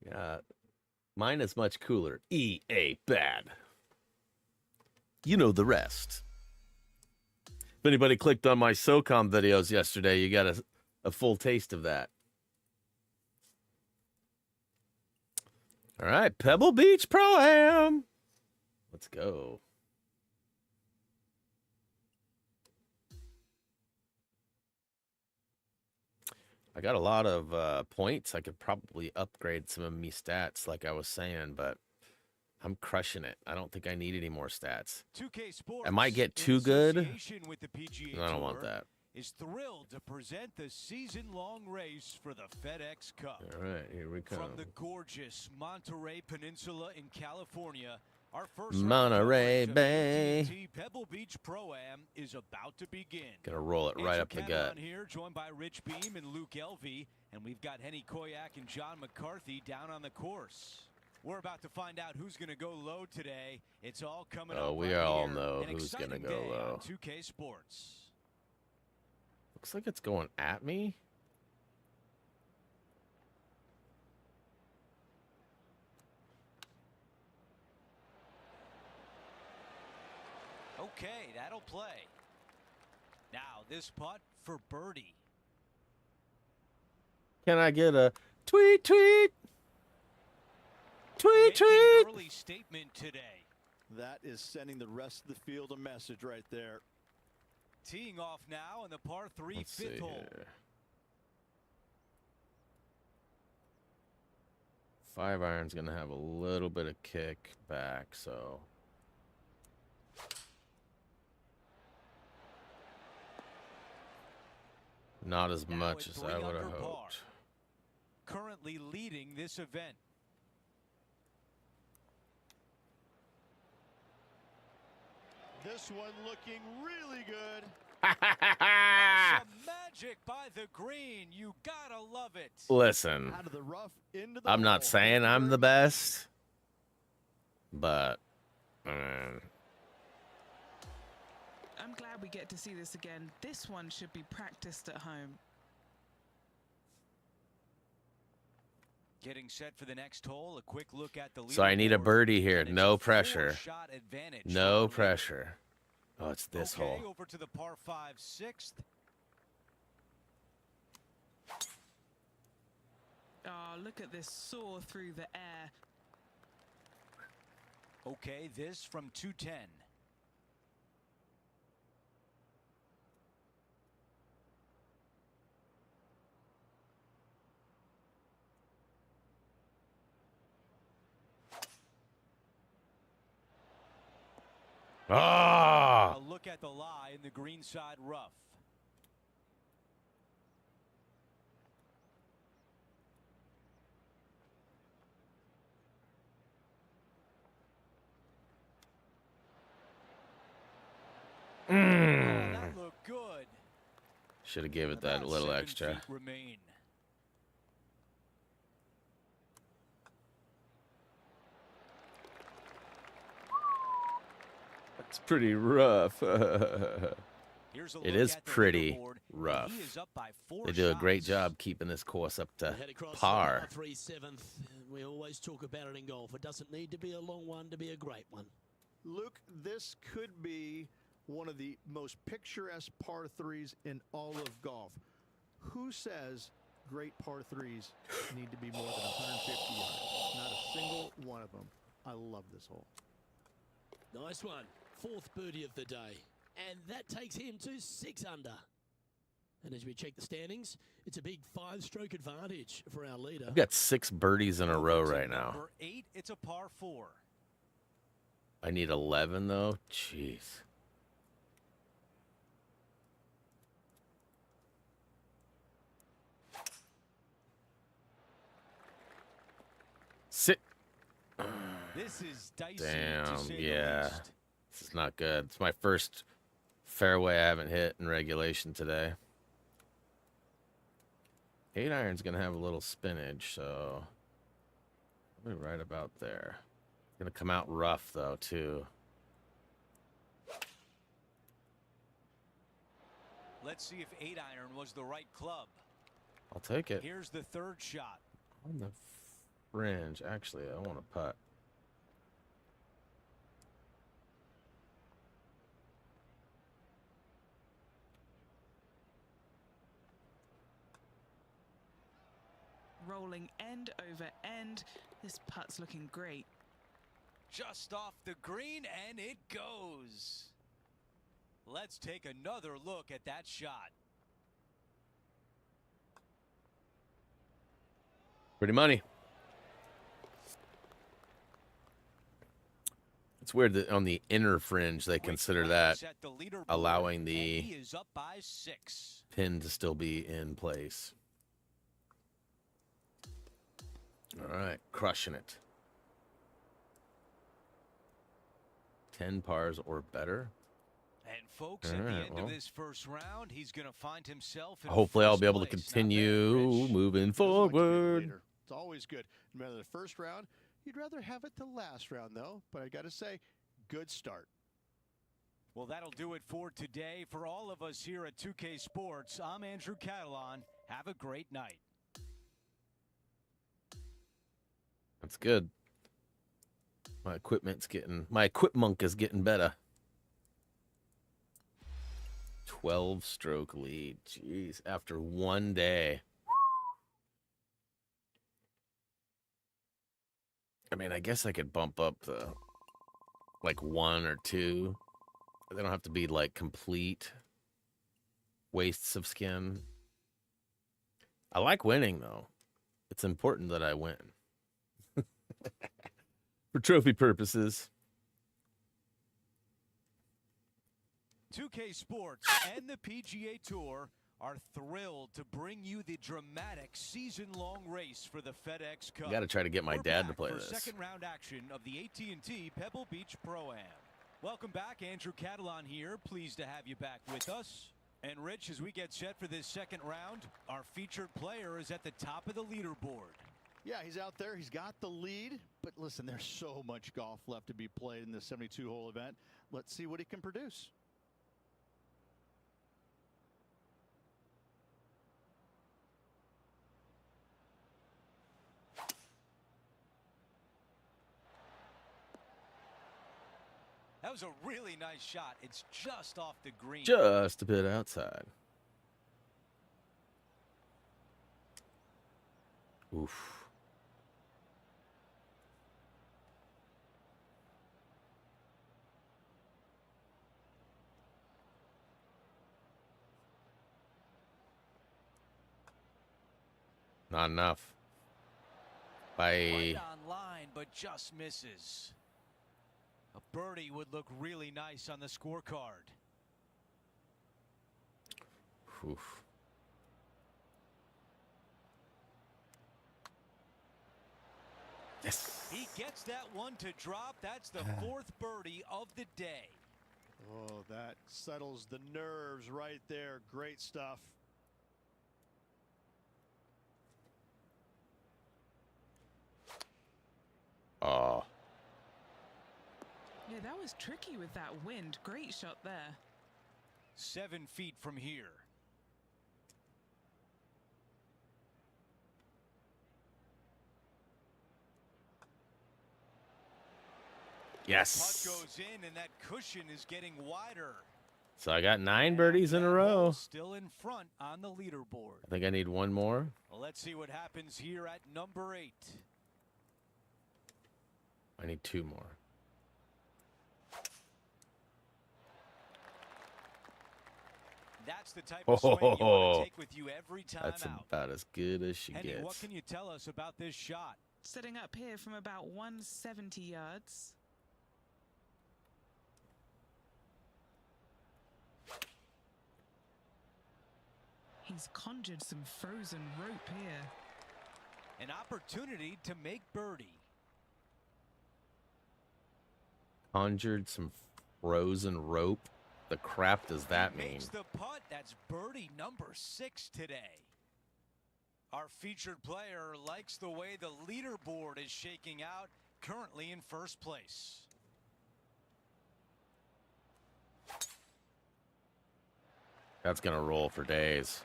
Yeah, mine is much cooler. EA bad. You know the rest. If anybody clicked on my SOCOM videos yesterday, you got a full taste of that. All right, Pebble Beach Pro-Am. Let's go. I got a lot of points. I could probably upgrade some of me stats like I was saying, but I'm crushing it. I don't think I need any more stats. 2K Sports, I might get too good. with the PGA I don't want Tour, that. is thrilled to present the season-long race for the FedEx Cup. All right, here we come. From the gorgeous Monterey Peninsula in California, our first Monterey round Bay. of the Pebble Beach Pro-Am is about to begin. Gonna roll it right up the gut. On here, joined by Rich Beam and Luke Elvey, and we've got Henny Koyak and John McCarthy down on the course. We're about to find out who's going to go low today. It's all coming up. Oh, we right all here. know An who's going to exciting go day low. on 2K Sports. Looks like it's going at me. Okay, that'll play. Now this putt for birdie. Can I get a tweet, tweet? Tweet, Making tweet. an early statement today. That is sending the rest of the field a message right there. Teeing off now in the par 3 Let's see fifth hole. here. 5-iron's going to have a little bit of kick back, so. Not as Now much at as 3 I would have under par. hoped. Currently leading this event. This one looking really good. Some magic by the green. You gotta love it. Listen, Out of the rough into the I'm not hole. saying I'm the Very much. best, but I'm glad we get to see this again. This one should be practiced at home. Getting set for the next hole. A quick look at the so I need a leaderboard, birdie here. and it's No a pressure. 4-shot advantage for the No leader. pressure. Oh, it's this Okay, hole. over to the par 5 6th. Oh, look at this soar through the air. Okay, this from 210. Ah, A look at the lie in the green side rough. Oh, that looked good. should have gave it that About little 7 extra. feet remain. It's pretty rough. Here's a It look is at the pretty leaderboard, and rough. he is up by 4 They do a great shots. job keeping this course up to Head across par. the par 3 7th. We always talk about it in golf. It doesn't need to be a long one to be a great one. Luke, this could be one of the most picturesque par threes in all of golf. Who says great par threes need to be more than 150 yards? Not a single one of them. I love this hole. Nice one. 4th birdie of the day. And that takes him to 6 under. And as we check the standings, it's a big 5-stroke advantage for our leader. I've got 6 birdies in a row Over to right now. Number 8, it's a par 4. I need 11 though. Jeez. Sit. This is dicey to Damn. say the Yeah. least. This is not good. It's my first fairway I haven't hit in regulation today. 8-iron's gonna have a little spinach, so I'll be right about there. It's gonna come out rough though too. Let's see if 8-iron was the right club. I'll take it. Here's the 3rd shot. On the fringe. Actually, I want to putt. Rolling end over end. This putt's looking great. Just off the green, and it goes. Let's take another look at that shot. Pretty money. It's weird that on the inner fringe they Quick consider glance that at the leaderboard, allowing and the he is up by 6. pin to still be in place. All right, crushing it. 10 pars or better. And folks, All at the right, end well. of this first round, he's going to find himself in Hopefully I'll first be able to place. Not bad, continue Rich. moving Doesn't like to be the forward. leader. It's always good. No matter the first round, you'd rather have it the last round, though. But I got to say, good start. Well, that'll do it for today. For all of us here at 2K Sports, I'm Andrew Catalan. Have a great night. That's good. My equipment is getting better. 12-stroke lead. Jeez, after one day. I mean, I guess I could bump up the like 1 or 2. They don't have to be like complete wastes of skin. I like winning though. It's important that I win. For trophy purposes. 2K Sports and the PGA Tour are thrilled to bring you the dramatic season-long race for the FedEx Cup. I got to try to get my We're dad to back play for this. second round action of the AT&T Pebble Beach Pro-Am. Welcome back. Andrew Catalan here. Pleased to have you back with us. And Rich, as we get set for this second round, our featured player is at the top of the leaderboard. Yeah, he's out there. He's got the lead. But listen, there's so much golf left to be played in this 72-hole event. Let's see what he can produce. That was a really nice shot. It's just off the green. Just a bit outside. Oof. Not enough. Right on line, but just misses. A birdie would look really nice on the scorecard. Oof. Yes. He gets that one to drop. That's the fourth birdie of the day. Oh, that settles the nerves right there. Great stuff. Oh. Yeah, that was tricky with that wind. Great shot there. 7 feet from here. Yes. Putt goes in, and that cushion is getting wider. So I got 9 birdies in a row. Still in front on the leaderboard. I think I need one more. Well, let's see what happens here at number 8. I need 2 more. That's the type of swing you want Oh, to take with you every time that's out. about as good as she Henny, gets. what can you tell us about this shot? Setting up here from about 170 yards. He's conjured some frozen rope here. An opportunity to make birdie. Conjured some frozen rope. The crap does that He mean? makes the putt. That's birdie number 6 today. Our featured player likes the way the leaderboard is shaking out, currently in first place. That's gonna roll for days.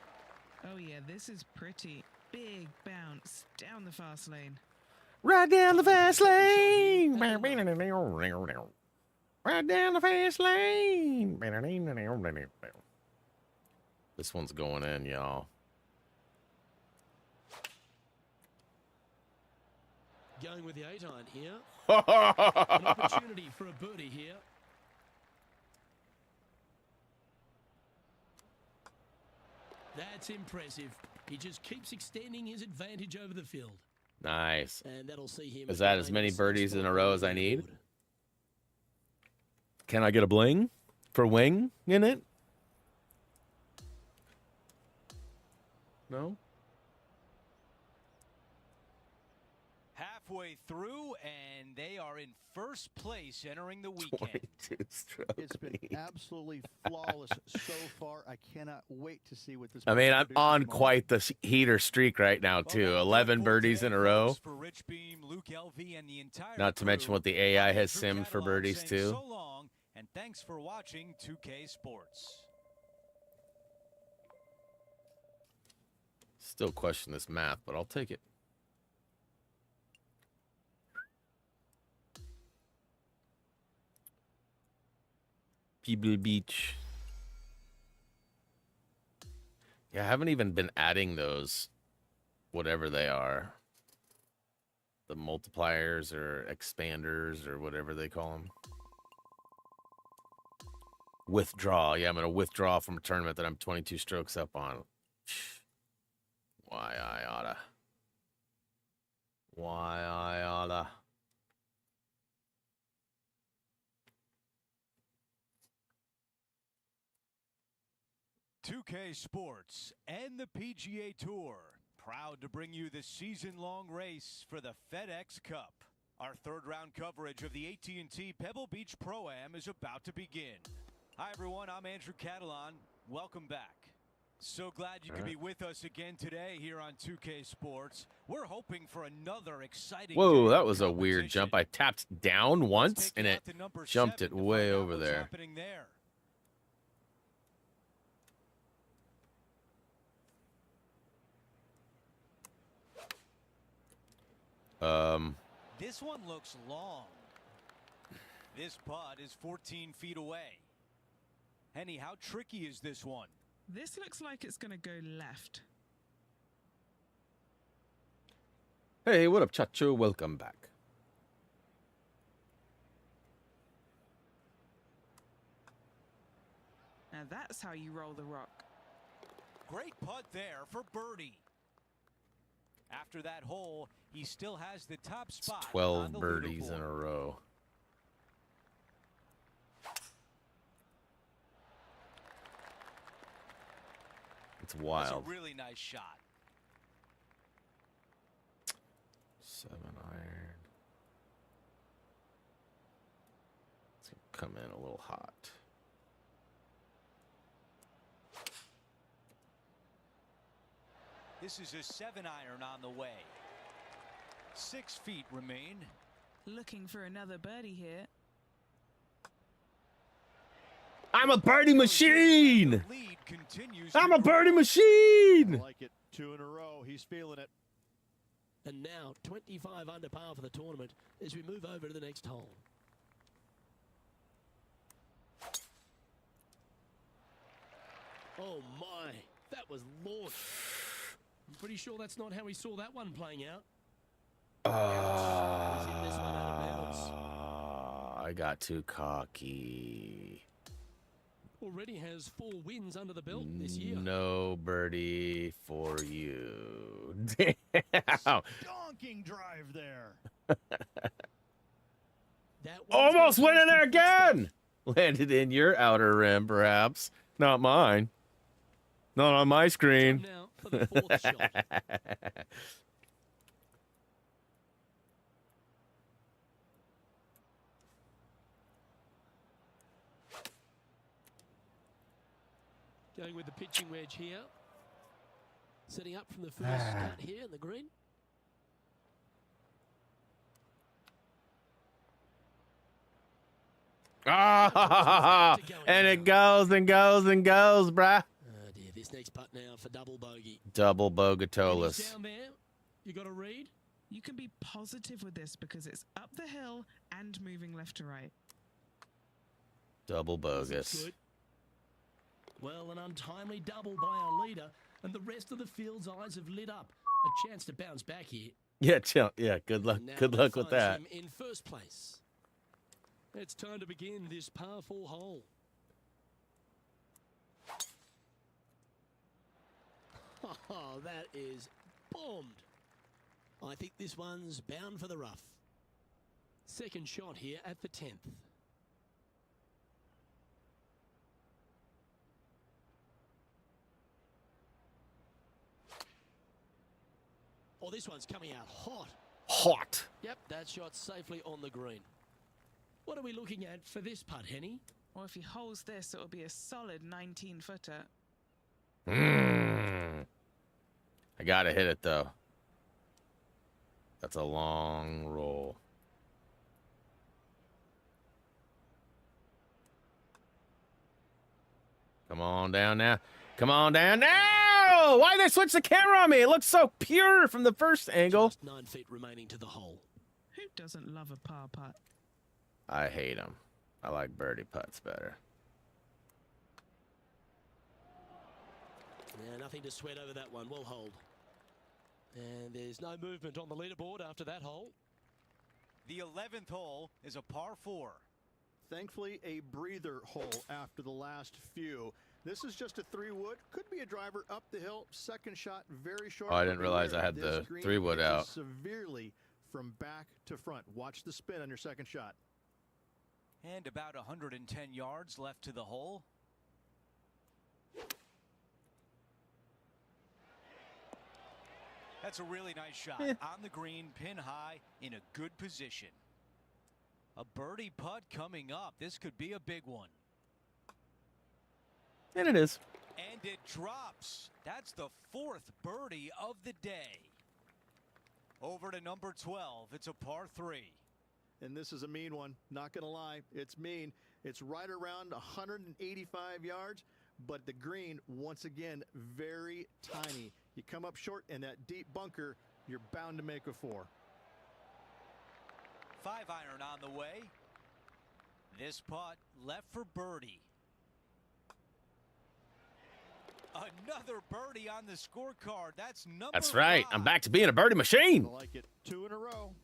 Oh yeah, this is pretty. Big bounce down the fast lane. Right down the fast lane. Right down the fast lane. This one's going in, y'all. Going with the 8-iron here. An opportunity for a birdie here. That's impressive. He just keeps extending his advantage over the field. Nice. And that'll see him. Is that as many birdies in a row as I need? Can I get a bling for wing in it? No? Halfway through, and they are in first place entering the weekend. 22 stroke It's been lead. absolutely flawless so far. I cannot wait to see what this. I mean, I'm produces on tomorrow. quite the heater streak right now, Well, too. that'll do it 11 for birdies today, in a row. folks. For Rich Beam, Luke LV, and the entire Not to mention crew, what the AI I'm has Andrew simmed for Catalan birdies, saying too. So long, and thanks for watching 2K Sports. Still question this math, but I'll take it. Pebble Beach. Yeah, I haven't even been adding those, whatever they are. The multipliers or expanders or whatever they call them. Withdraw. Yeah, I'm going to withdraw from a tournament that I'm 22 strokes up on. Why I oughta. Why I oughta. 2K Sports and the PGA Tour, proud to bring you the season-long race for the FedEx Cup. Our third round coverage of the AT&T Pebble Beach Pro-Am is about to begin. Hi, everyone. I'm Andrew Catalan. Welcome back. So glad you could be with us again today here on 2K Sports. We're hoping for another exciting Whoa, day that of was a weird competition. jump. I tapped down once Let's take and you it out to number jumped 7 it to way find out over what's there. happening there. This one looks long. This putt is 14 feet away. Henny, how tricky is this one? This looks like it's going to go left. Hey, what up, Chacho? Welcome back. Now that's how you roll the rock. Great putt there for birdie. After that hole, he still has the top It's spot. 12 on the birdies in leaderboard. a row. It's That's wild. a really nice shot. 7 iron. It's gonna come in a little hot. This is a 7-iron on the way. 6 feet remain. Looking for another birdie here. I'm a birdie machine. The lead continues I'm to a birdie grow. machine. I like it. 2 in a row. He's feeling it. And now 25 under par for the tournament as we move over to the next hole. Oh my, that was launched. I'm pretty sure that's not how we saw that one playing out. Was in this one out of bounds. I got too cocky. Already has 4 wins under the belt this year. No birdie for you. Damn. Donking drive there. That one's Almost gonna went in force there the good stuff. again. Landed in your outer rim, perhaps. Not mine. Not on my screen. Time now for the fourth shot. Going with the pitching wedge here. Setting up from the first cut here in the green. Ah, and it goes and goes and goes, bruh. Oh dear, this next putt now for double bogey. Double And Bogatolas. he's down there. You got to read. You can be positive with this because it's up the hill and moving left to right. Double This is bogus. good. Well, an untimely double by our leader, and the rest of the field's eyes have lit up. A chance to bounce back here. Yeah, chill. Yeah, good luck. And now Good luck with finds that. him in first place. It's time to begin this par 4 hole. Oh, that is bombed. I think this one's bound for the rough. Second shot here at the 10th. Oh, this one's coming out hot. Hot. Yep, that shot safely on the green. What are we looking at for this putt, Henny? Or if he holds this, it'll be a solid 19-footer. I gotta hit it though. That's a long roll. Come on down now. Come on down now! Why they switch the camera on me? It looks so pure from the first angle. Just 9 feet remaining to the hole. Who doesn't love a par putt? I hate them. I like birdie putts better. Yeah, nothing to sweat over that one. We'll hold. And there's no movement on the leaderboard after that hole. The 11th hole is a par 4. Thankfully, a breather hole after the last few. This is just a 3-wood. Could be a driver up the hill. Second shot, very short. Oh, I didn't but realize I beware, had this the green 3-wood pitches out. severely from back to front. Watch the spin on your second shot. And about 110 yards left to the hole. That's a really nice shot. On the green, pin high, in a good position. A birdie putt coming up. This could be a big one. And it is. And it drops. That's the 4th birdie of the day. Over to number 12. It's a par 3. And this is a mean one. Not going to lie. It's mean. It's right around 185 yards, but the green, once again, very tiny. You come up short in that deep bunker, you're bound to make a 4. 5-iron on the way. This putt left for birdie. Another birdie on the scorecard. That's number That's right. 5. I'm back to being a birdie machine. I like it. 2 in a row.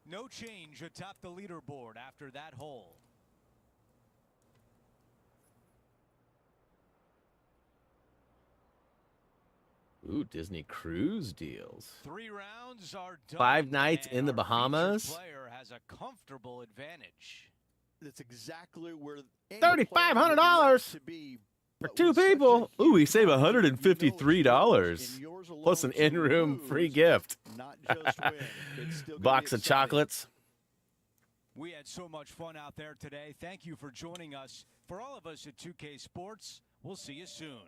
No change atop the leaderboard after that hole. Ooh, Disney cruise deals. 3 rounds are done. 5 nights and in the our Bahamas. featured player has a comfortable advantage. That's exactly where $3,500 to be. for But 2 with such a people. Ooh, we huge save margin, you know it's $153 and yours alone plus an to in-room free lose, gift. Not just win. It's still gonna Box be of exciting. chocolates. We had so much fun out there today. Thank you for joining us. For all of us at 2K Sports, we'll see you soon.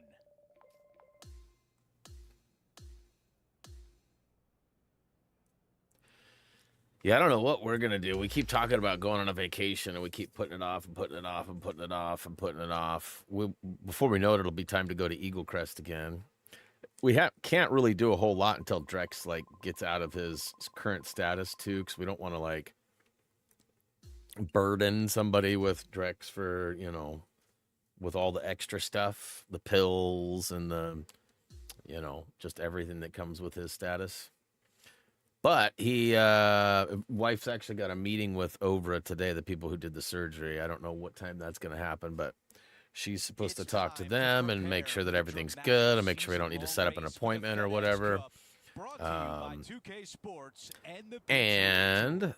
Yeah, I don't know what we're going to do. We keep talking about going on a vacation, and we keep putting it off and putting it off and putting it off and putting it off. Before we know it, it'll be time to go to Eagle Crest again. We can't really do a whole lot until Drex gets out of his current status too, because we don't want to burden somebody with Drex for, with all the extra stuff, the pills and the, just everything that comes with his status. But wife's actually got a meeting with Ovra today, the people who did the surgery. I don't know what time that's going to happen, but she's supposed to talk to them and make sure that everything's good and make sure we don't need to set up an appointment or whatever. And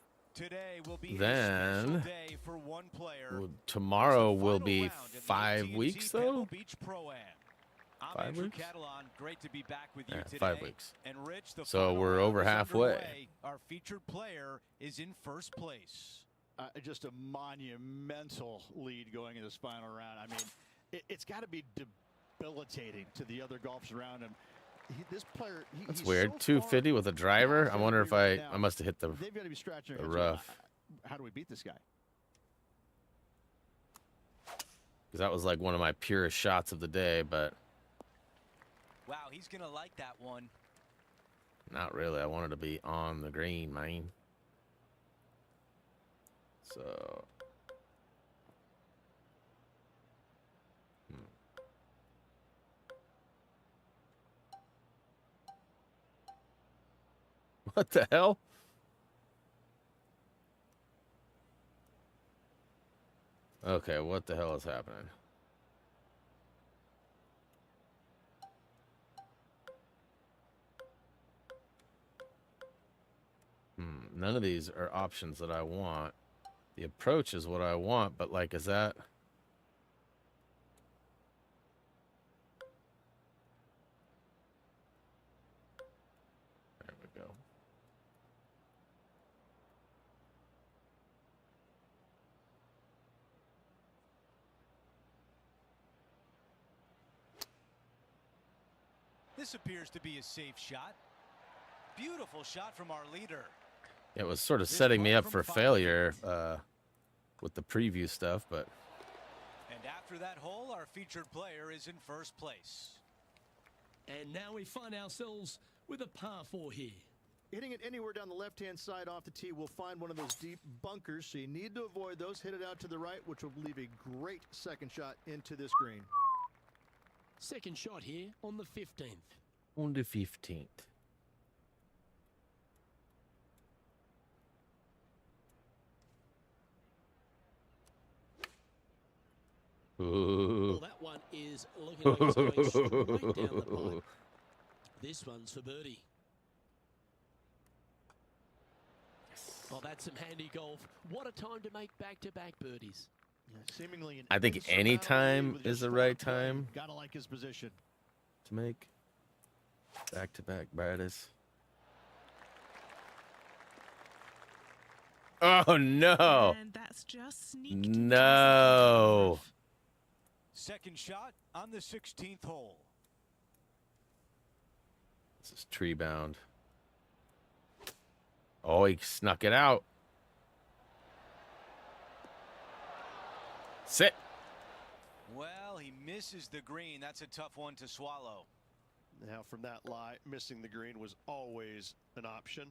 then tomorrow will be 5 weeks, though. 5 weeks? Great to be back with you today. 5 weeks. And Rich, So we're over halfway. Our featured player is in first place. Just a monumental lead going in this final round. I mean, it's got to be debilitating to the other golfers around him. This player, That's he's weird. so 250 with a driver. I wonder if I must have hit the they've got to be scratching their the heads going, rough. How do we beat this guy? Because that was one of my purest shots of the day, but Wow, he's going to like that one. not really. I wanted to be on the green, man. So. What the hell? Okay, what the hell is happening? None of these are options that I want. The approach is what I want, but is that... There we go. This appears to be a safe shot. Beautiful shot from our leader. It was sort of setting me up for failure with the preview stuff, but... And after that hole, our featured player is in first place. And now we find ourselves with a par 4 here. Hitting it anywhere down the left-hand side off the tee will find one of those deep bunkers, so you need to avoid those. Hit it out to the right, which will leave a great second shot into this green. Second shot here on the 15th. On the 15th. Well, that one is looking like it's going straight down the pipe. This one's for birdie. Oh, that's some handy golf. What a time to make back-to-back birdies. Yeah, seemingly I think any time with is just the right flat play. time Gotta like his position. to make back-to-back birdies. Oh, no. And that's just sneaked No. just Second shot on the 16th hole. This is tree bound. Oh, he snuck it out. Sit. Well, he misses the green. That's a tough one to swallow. Now, from that lie, missing the green was always an option.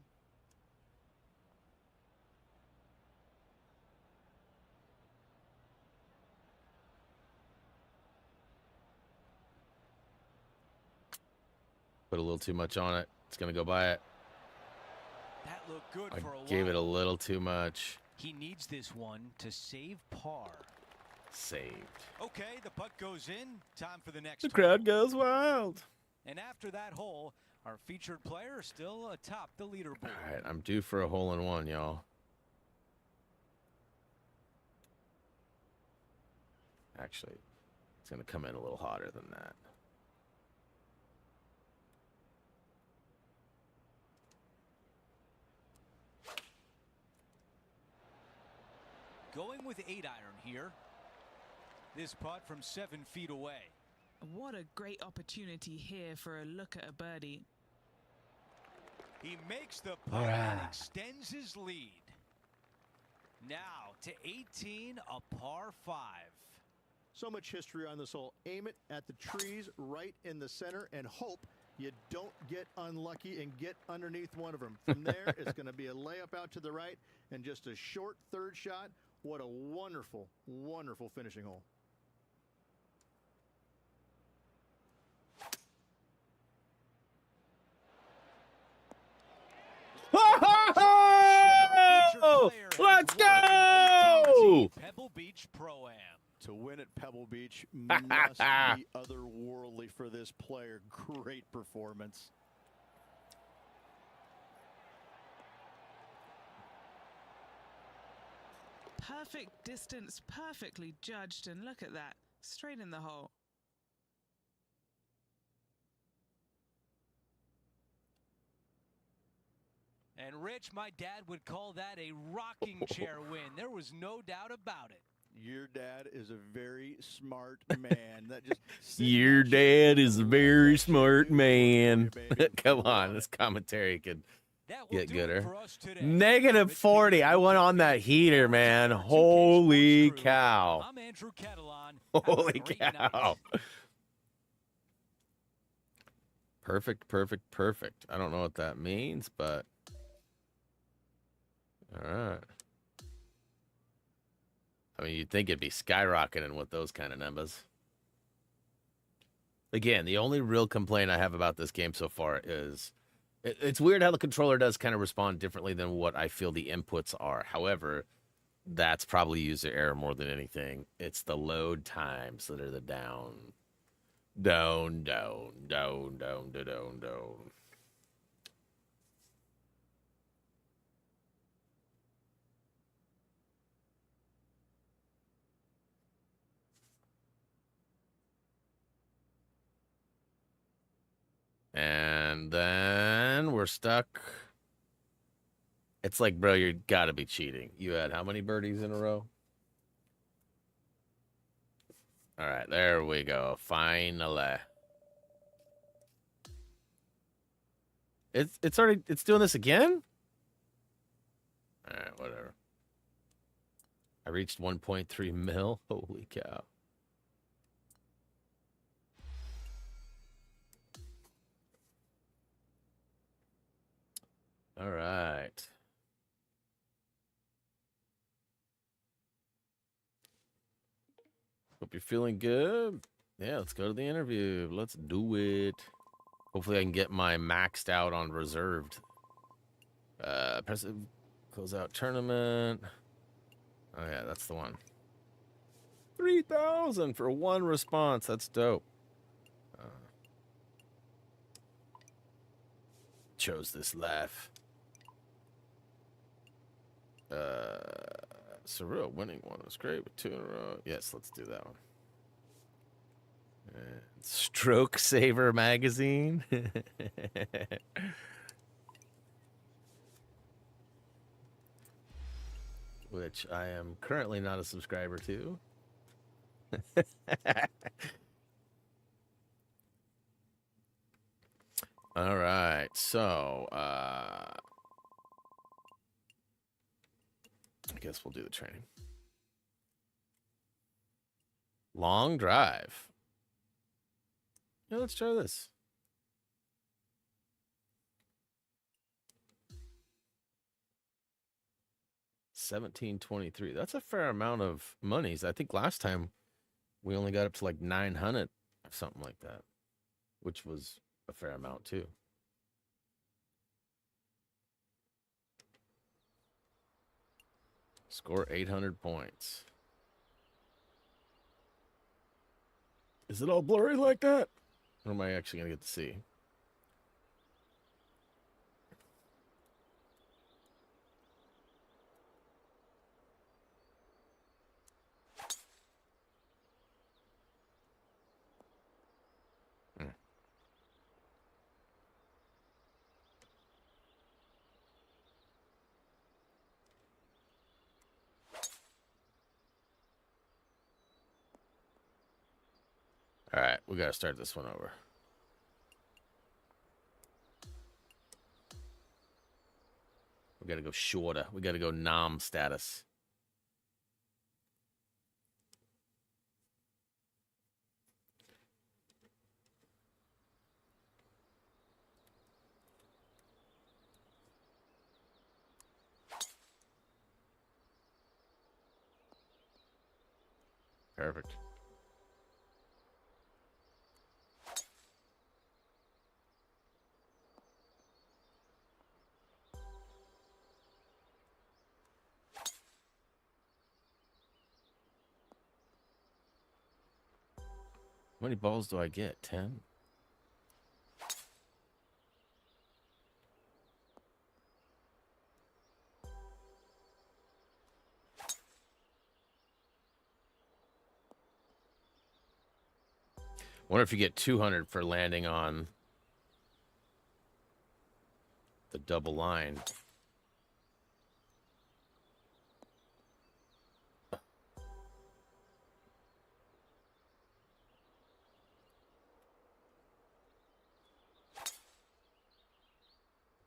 Put a little too much on it. It's going to go by it. That looked good I for a while. gave it a little too much. He needs this one to save par. Saved. Okay, the putt goes in. Time for the next The hole. crowd goes wild. And after that hole, our featured player is still atop the leaderboard. All right, I'm due for a hole-in-one, y'all. Actually, it's going to come in a little hotter than that. Going with 8-iron here. This putt from 7 feet away. What a great opportunity here for a look at a birdie. He makes the putt All and right. extends his lead. Now to 18, a par 5. So much history on this hole. Aim it at the trees right in the center and hope you don't get unlucky and get underneath one of them. From there, it's going to be a layup out to the right and just a short third shot. What a wonderful, wonderful finishing hole. Oh, let's go! Pebble Beach Pro-Am. To win at Pebble Beach must be otherworldly for this player. Great performance. Perfect distance, perfectly judged, and look at that, straight in the hole. And Rich, my dad would call that a rocking chair win. There was no doubt about it. Your dad is a very smart man. That just Your dad is a very smart man. Come on, this commentary could That will get do gooder. it for us today. Negative 40. I went on that heater, man. Holy cow. I'm Andrew Catalan. Have a Holy great cow. night. Perfect, perfect, perfect. I don't know what that means, but all right. I mean, you'd think it'd be skyrocketing with those kind of numbers. Again, the only real complaint I have about this game so far is it's weird how the controller does kind of respond differently than what I feel the inputs are. However, that's probably user error more than anything. It's the load times that are the down. Down. And then we're stuck. It's like, bro, you gotta be cheating. You had how many birdies in a row? All right, there we go. Finally. It's doing this again? All right, whatever. I reached 1.3 mil. Holy cow. All right. Hope you're feeling good. Yeah, let's go to the interview. Let's do it. Hopefully I can get my maxed out on reserved. Press it, close out tournament. Oh yeah, that's the one. 3,000 for one response. That's dope. Chose this life. Surreal winning one was great with 2 in a row. Yes, let's do that one. Stroke Saver magazine. which I am currently not a subscriber to. All right, so I guess we'll do the training. Long drive. Yeah, let's try this. $17.23. That's a fair amount of monies. I think last time we only got up to like 900 or something like that, which was a fair amount too. Score 800 points. Is it all blurry like that? Or am I actually going to get to see? All right, we got to start this one over. We got to go shorter. We got to go nom status. Perfect. How many balls do I get? 10? Wonder if you get 200 for landing on the double line.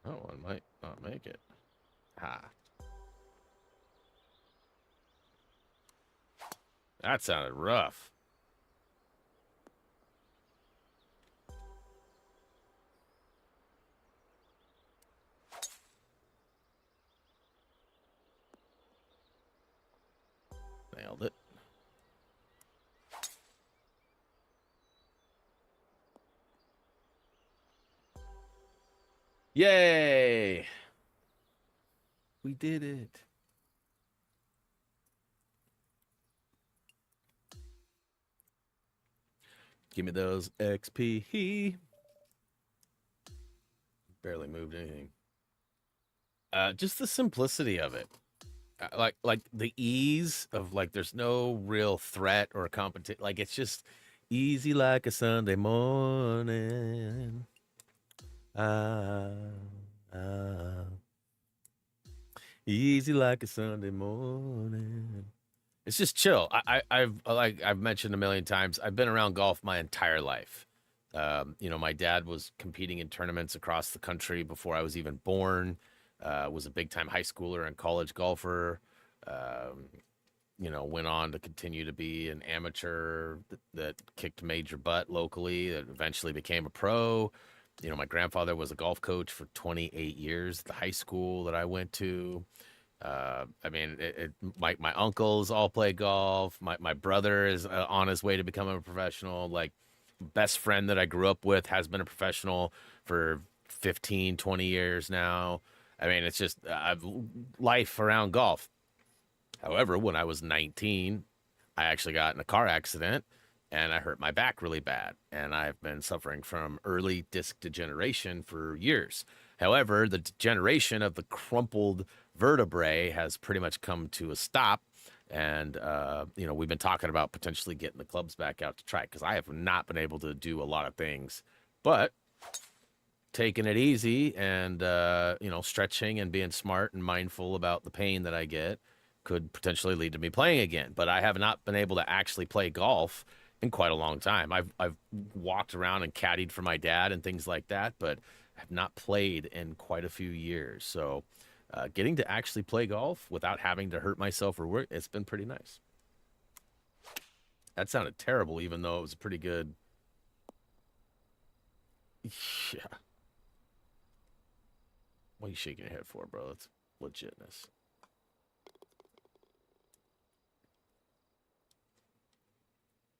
Oh, I might not make it. Ha. That sounded rough. Nailed it. Yay! We did it. Give me those XP. Barely moved anything. Just the simplicity of it. Like the ease of, like, there's no real threat or competition. Like, it's just easy like a Sunday morning. Easy like a Sunday morning. It's just chill. I've mentioned a million times, I've been around golf my entire life. You know, my dad was competing in tournaments across the country before I was even born. Was a big-time high schooler and college golfer. You know, went on to continue to be an amateur that kicked major butt locally, that eventually became a pro. You know, my grandfather was a golf coach for 28 years at the high school that I went to. I mean, my uncles all play golf. My brother is on his way to becoming a professional. Like, best friend that I grew up with has been a professional for 15, 20 years now. I mean, it's just life around golf. However, when I was 19, I actually got in a car accident and I hurt my back really bad. And I've been suffering from early disc degeneration for years. However, the degeneration of the crumpled vertebrae has pretty much come to a stop. And, you know, we've been talking about potentially getting the clubs back out to try, because I have not been able to do a lot of things. But taking it easy and, you know, stretching and being smart and mindful about the pain that I get could potentially lead to me playing again. But I have not been able to actually play golf in quite a long time. I've walked around and caddied for my dad and things like that, but have not played in quite a few years. So getting to actually play golf without having to hurt myself or work, it's been pretty nice. That sounded terrible, even though it was pretty good. Yeah. What are you shaking your head for, bro? That's legitness.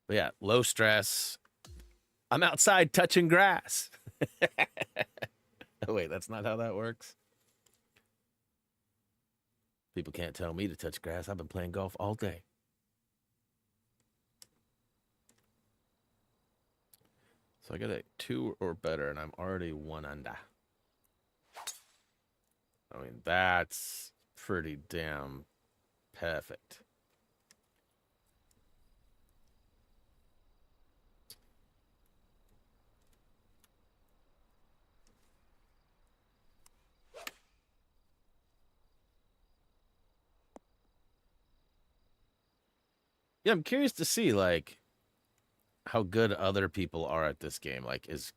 But yeah, low stress. I'm outside touching grass. Oh, wait, that's not how that works. People can't tell me to touch grass. I've been playing golf all day. So I got a 2 or better, and I'm already 1 under. I mean, that's pretty damn perfect. Yeah, I'm curious to see, like, how good other people are at this game. Like, is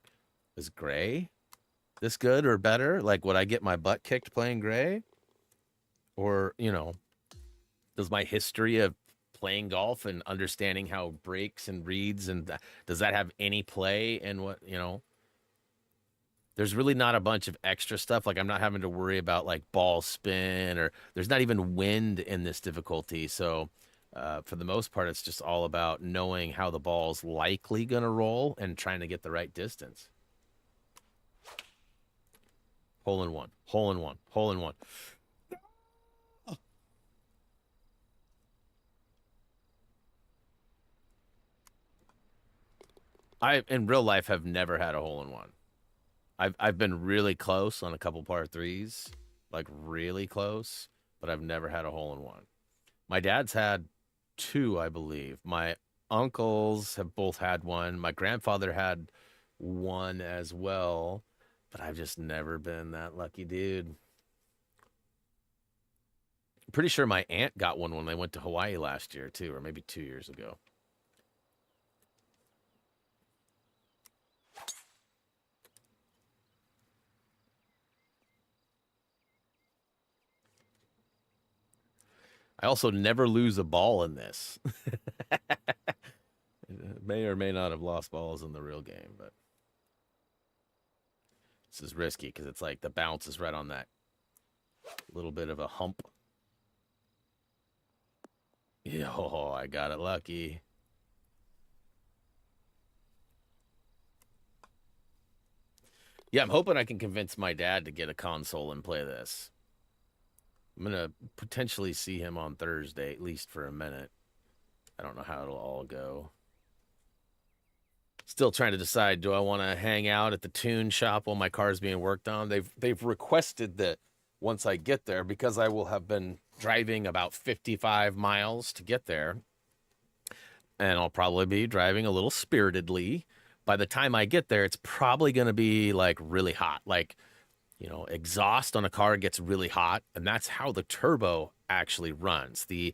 Gray this good or better? Like, would I get my butt kicked playing Gray? Or, you know, does my history of playing golf and understanding how breaks and reads and does that have any play in what, you know? There's really not a bunch of extra stuff. Like, I'm not having to worry about, like, ball spin, or there's not even wind in this difficulty. So for the most part, it's just all about knowing how the ball's likely going to roll and trying to get the right distance. Hole in one, hole in one, hole in one. I, in real life, have never had a hole in one. I've been really close on a couple par threes, like really close, but I've never had a hole in one. My dad's had 2, I believe. My uncles have both had one. My grandfather had one as well, but I've just never been that lucky dude. I'm pretty sure my aunt got one when they went to Hawaii last year too, or maybe 2 years ago. I also never lose a ball in this. May or may not have lost balls in the real game, but this is risky because it's like the bounce is right on that little bit of a hump. Oh, I got it lucky. Yeah, I'm hoping I can convince my dad to get a console and play this. I'm going to potentially see him on Thursday, at least for a minute. I don't know how it'll all go. Still trying to decide, do I want to hang out at the tune shop while my car's being worked on? They've requested that once I get there, because I will have been driving about 55 miles to get there, and I'll probably be driving a little spiritedly. By the time I get there, it's probably going to be like really hot. Like, you know, exhaust on a car gets really hot, and that's how the turbo actually runs. The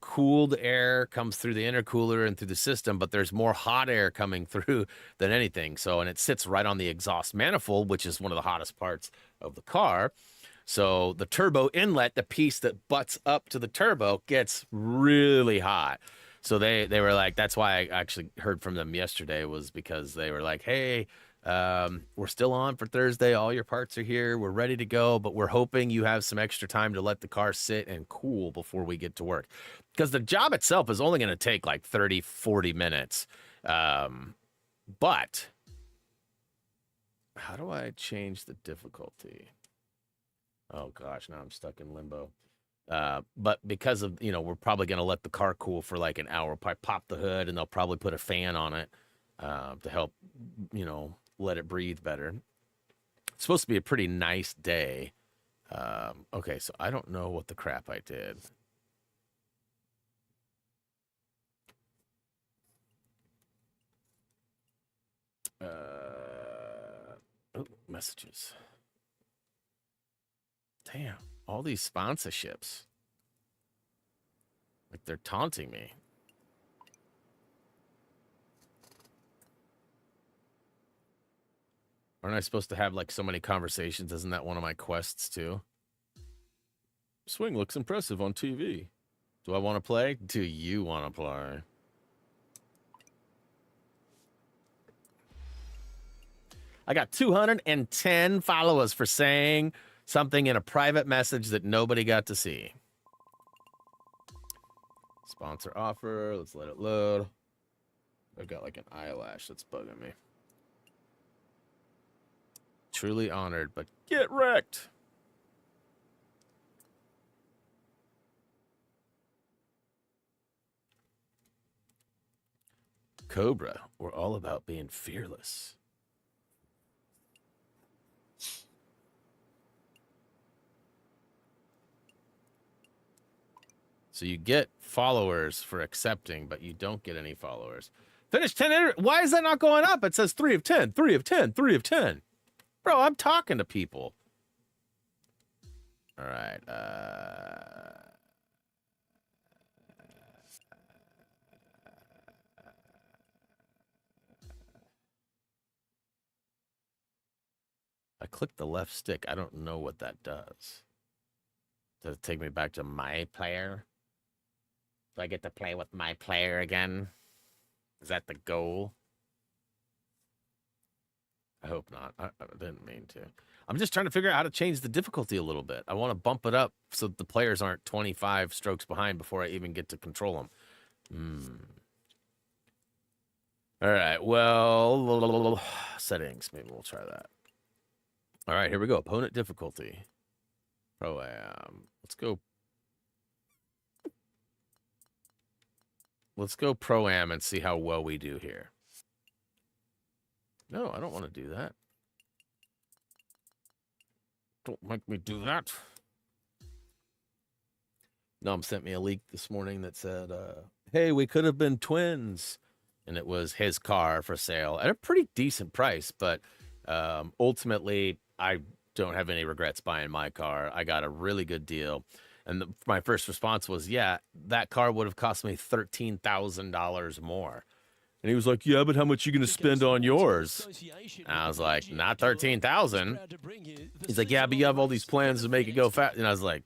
cooled air comes through the intercooler and through the system, but there's more hot air coming through than anything. So, and it sits right on the exhaust manifold, which is one of the hottest parts of the car. So the turbo inlet, the piece that butts up to the turbo, gets really hot. So they were like, that's why I actually heard from them yesterday, was because they were like, hey, we're still on for Thursday. All your parts are here. We're ready to go, but we're hoping you have some extra time to let the car sit and cool before we get to work. Because the job itself is only going to take like 30, 40 minutes. But how do I change the difficulty? Oh gosh, now I'm stuck in limbo. But because of, you know, we're probably going to let the car cool for like an hour. Probably pop the hood, and they'll probably put a fan on it to help, you know, let it breathe better. It's supposed to be a pretty nice day. Okay, so I don't know what the crap I did. Oh, messages. Damn, all these sponsorships. Like they're taunting me. Aren't I supposed to have like so many conversations? Isn't that one of my quests too? Swing looks impressive on TV. Do I want to play? Do you want to play? I got 210 followers for saying something in a private message that nobody got to see. Sponsor offer. Let's let it load. I've got like an eyelash that's bugging me. Truly honored, but get wrecked. Cobra, we're all about being fearless. So you get followers for accepting, but you don't get any followers. Finish 10. Why is that not going up? It says 3 of 10, 3 of 10, 3 of 10. Bro, I'm talking to people. All right. I clicked the left stick. I don't know what that does. Does it take me back to my player? Do I get to play with my player again? Is that the goal? I hope not. I didn't mean to. I'm just trying to figure out how to change the difficulty a little bit. I want to bump it up so the players aren't 25 strokes behind before I even get to control them. All right. Well, settings. Maybe we'll try that. All right. Here we go. Opponent difficulty. Pro-Am. Let's go. Let's go Pro-Am and see how well we do here. No, I don't want to do that. Don't make me do that. Nom sent me a leak this morning that said, hey, we could have been twins. And it was his car for sale at a pretty decent price. But ultimately, I don't have any regrets buying my car. I got a really good deal. And my first response was, yeah, that car would have cost me $13,000 more. And he was like, yeah, but how much you going to spend on yours? And I was like, not 13,000. He's like, yeah, but you have all these plans to make it go fast. And I was like,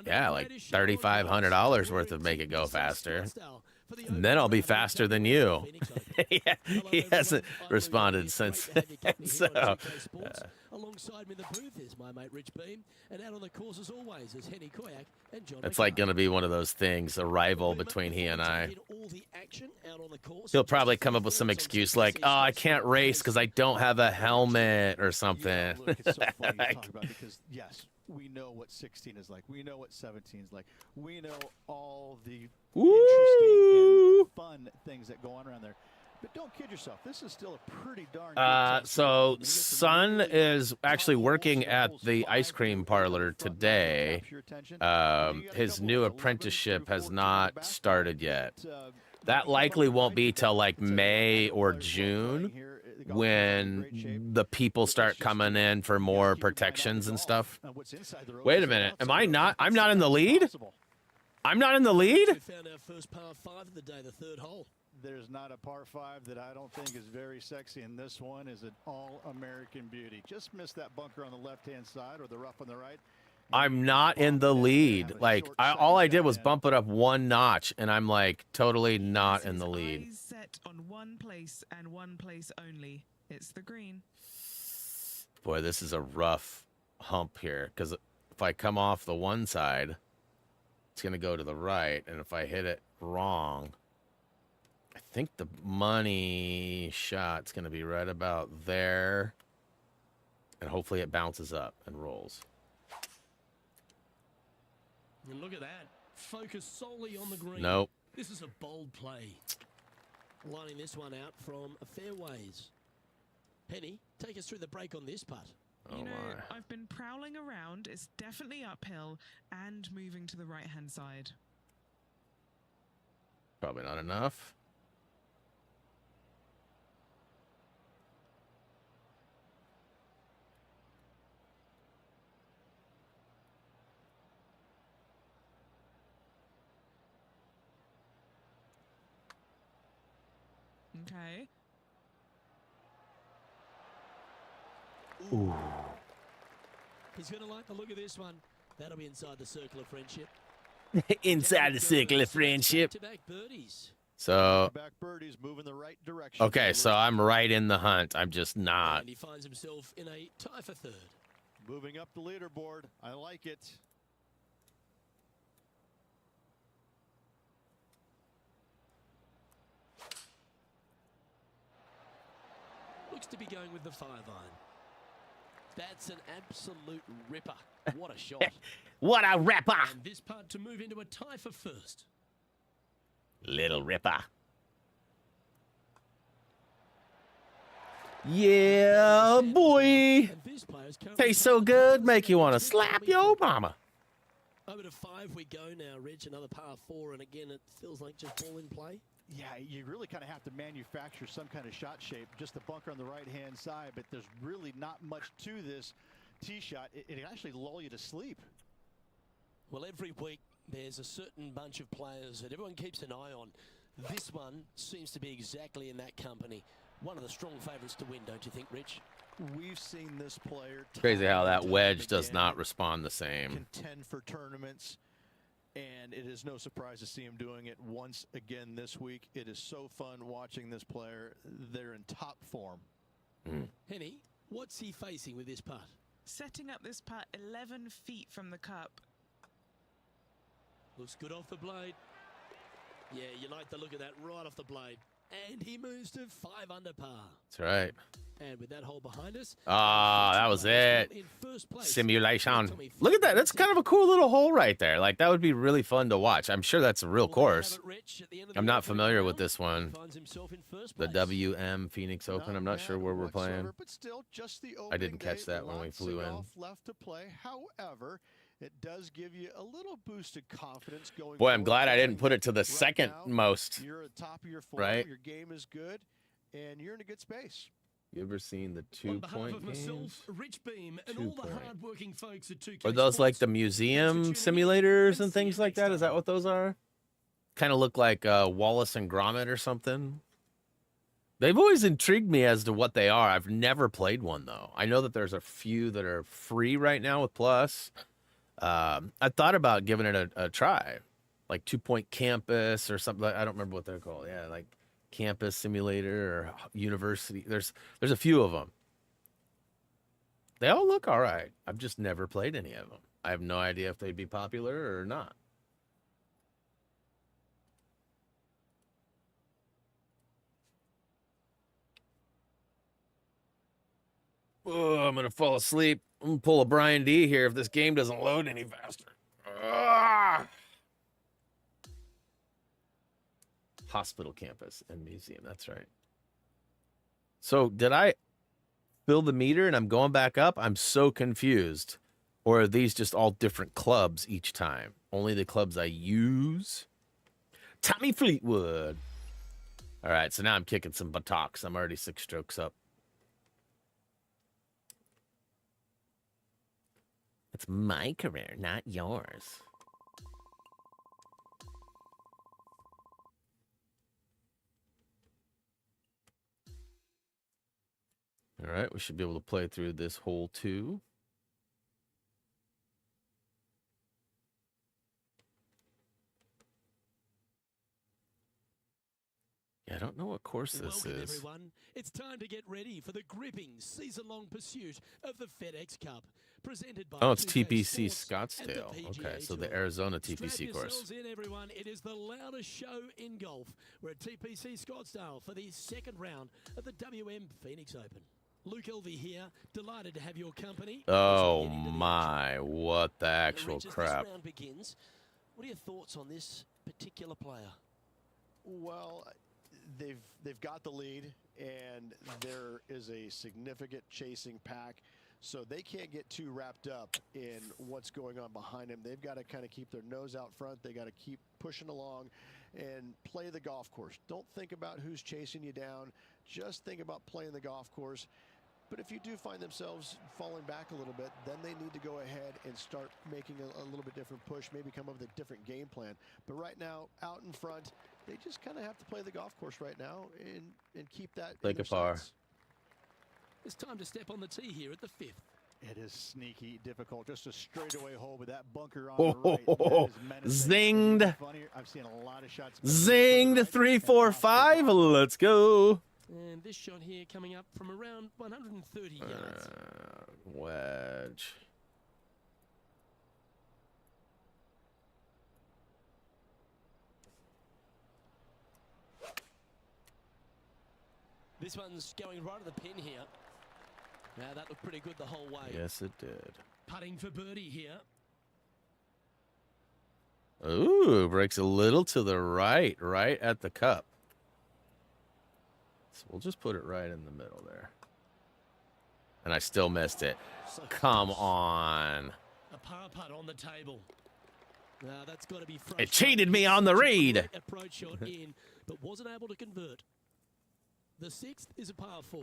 yeah, like $3,500 worth of make it go faster. And then I'll be faster than you. Yeah, he hasn't responded since. So, alongside me in the booth is my mate Rich Beam, and out on the course as always is Henny Koyak and John. It's like going to be one of those things, a rival between he and I. He'll probably come up with some excuse like, "Oh, I can't race because I don't have a helmet" or something. Look, it's so funny to talk about because yes, we know what 16 is like. We know what 17 is like. We know all the interesting and fun things that go on around there. But don't kid yourself. This is still a pretty darn good so Son is actually working at the ice cream parlor today. His new apprenticeship has not started yet. That likely won't be till like May or June when the people start coming in for more protections and stuff. Wait a minute. Am I not? I'm not in the lead? I'm not in the lead? We found our first par 5 of the day, the third hole. There's not a par 5 that I don't think is very sexy, and this one is an all-American beauty. Just missed that bunker on the left-hand side or the rough on the right. I'm not in the lead. Like, all I did was bump it up one notch, and I'm like totally not in the lead. Eyes set on one place and one place only. It's the green. Boy, this is a rough hump here, because if I come off the one side, it's going to go to the right, and if I hit it wrong, I think the money shot's going to be right about there, and hopefully it bounces up and rolls. And look at that. Focus solely on the green. Nope. This is a bold play. Lining this one out from a fairways. Henny, take us through the break on this putt. You know, I've been prowling around. It's definitely uphill and moving to the right-hand side. Probably not enough. Okay. Ooh. He's going to like the look of this one. That'll be inside the circle of friendship. Inside the circle of friendship. Back-to-back birdies. So, Back birdies moving the right direction. okay, so I'm right in the hunt. I'm just not. And he finds himself in a tie for third. Moving up the leaderboard. I like it. Looks to be going with the 5-iron. That's an absolute ripper. What a shot. What a ripper. And this putt to move into a tie for first. Little ripper. Yeah, boy. And this player's currently Tastes so good, make you want to slap your mama. Over to 5 we go now, Rich. Another par 4, and again, it feels like just ball in play. Yeah, you really kind of have to manufacture some kind of shot shape. Just the bunker on the right-hand side, but there's really not much to this tee shot. It actually lull you to sleep. Well, every week there's a certain bunch of players that everyone keeps an eye on. This one seems to be exactly in that company. One of the strong favourites to win, don't you think, Rich? We've seen this player. Crazy how that time wedge and does again not respond the same. contend for tournaments, and it is no surprise to see him doing it once again this week. It is so fun watching this player. They're in top form. Henny, what's he facing with this putt? Setting up this putt 11 feet from the cup. Looks good off the blade. Yeah, you like the look of that right off the blade. And he moves to 5 under par. That's right. And with that hole behind us. Ah, that was it. In first place. Simulation. Look at that. That's kind of a cool little hole right there. Like, that would be really fun to watch. I'm sure that's a real course. I'm not familiar with this one. The WM Phoenix Open. I'm not sure where we're playing. But still, just the I didn't opening catch day, that when we lots flew of in. golf left to play. However, it does give you a little boost of confidence going Boy, I'm forward, glad I didn't knowing put it to the right second now, most. You're at the top of your form, Right? your game is good, and you're in a good space. You ever seen the On behalf 2-point of myself, games? Rich Beam, and all the 2-point. hard-working folks at 2K Are those like Sports, the thanks museum for tuning in, simulators and and see you things like next that? Is that time. what those are? Kind of look like Wallace and Gromit or something. They've always intrigued me as to what they are. I've never played one, though. I know that there's a few that are free right now with Plus. I thought about giving it a try, like 2-point campus or something. I don't remember what they're called. Yeah, like campus simulator or university. There's a few of them. They all look all right. I've just never played any of them. I have no idea if they'd be popular or not. Oh, I'm gonna fall asleep. I'm gonna pull a Brian D here if this game doesn't load any faster. Ah! Hospital campus and museum. That's right. So did I fill the meter and I'm going back up? I'm so confused. Or are these just all different clubs each time? Only the clubs I use? Tommy Fleetwood. All right, so now I'm kicking some buttocks. I'm already 6 strokes up. It's my career, not yours. All right, we should be able to play through this hole 2. Yeah, I don't know what course this Welcome, is. everyone. It's time to get ready for the gripping season-long pursuit of the FedEx Cup, presented by Oh, it's 2K TPC Sports and the Scottsdale. PGA Okay, so the Tour. Arizona Strap TPC course. yourselves in, everyone. It is the loudest show in golf. We're at TPC Scottsdale for the second round of the WM Phoenix Open. Luke Elvey here, delighted to have your company. Oh As we get into the my, what the action. actual Rich, as crap. This round begins. What are your thoughts on this particular player? Well, they've got the lead, and there is a significant chasing pack, so they can't get too wrapped up in what's going on behind them. They've got to kind of keep their nose out front. They got to keep pushing along and play the golf course. Don't think about who's chasing you down. Just think about playing the golf course. But if you do find themselves falling back a little bit, then they need to go ahead and start making a little bit different push, maybe come up with a different game plan. But right now, out in front, they just kind of have to play the golf course right now and keep that. Take a par. It's time to step on the tee here at the 5th. It is sneaky difficult. Just a straightaway hole with that bunker on Oh, the right. That is menacing. zinged. And funny, I've seen a lot of shots. Zinged 3, 4, 5. Let's go. And this shot here coming up from around 130 yards. Wedge. This one's going right at the pin here. Now that looked pretty good the whole way. Yes, it did. Putting for birdie here. Ooh, breaks a little to the right, right at the cup. So we'll just put it right in the middle there. And I still missed it. So Come on. a par putt on the table. Now that's got to be It frustrating. cheated me on the read. Great approach shot in, but wasn't able to convert. The 6th is a par 4.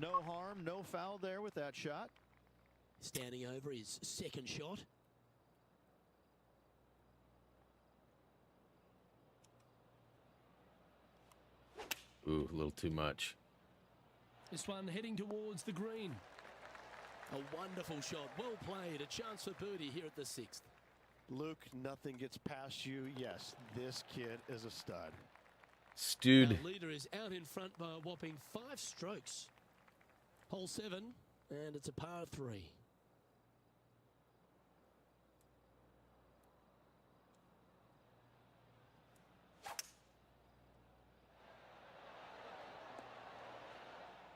No harm, no foul there with that shot. Standing over his second shot. Ooh, a little too much. This one heading towards the green. A wonderful shot. Well played. A chance for birdie here at the 6th. Luke, nothing gets past you. Yes, this kid is a stud. Stewed. Our leader is out in front by a whopping 5 strokes. Hole 7, and it's a par 3.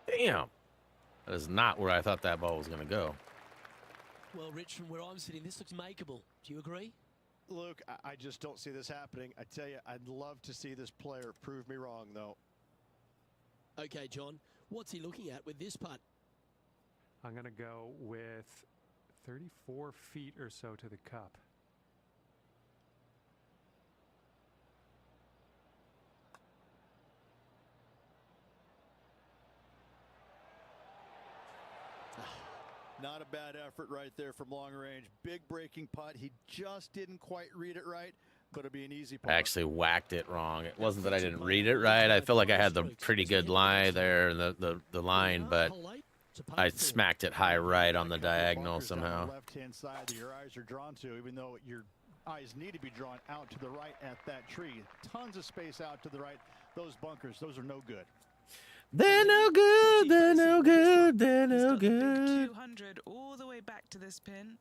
Damn. That is not where I thought that ball was going to go. Well, Rich, from where I'm sitting, this looks makeable. Do you agree? Luke, I just don't see this happening. I tell you, I'd love to see this player prove me wrong, though. Okay, John, what's he looking at with this putt? I'm going to go with 34 feet or so to the cup. Not a bad effort right there from long range. Big breaking putt. He just didn't quite read it right, but it'll be an easy putt. I actually whacked it wrong. It wasn't that I didn't read it right. I feel like I had the pretty good lie there, the line, but I smacked it high right on the diagonal somehow. Left-hand side that your eyes are drawn to, even though your eyes need to be drawn out to the right at that tree. Tons of space out to the right. Those bunkers, those are no good. They're no good, they're no good, they're no He's got the big good. 200 all the way back to this pin.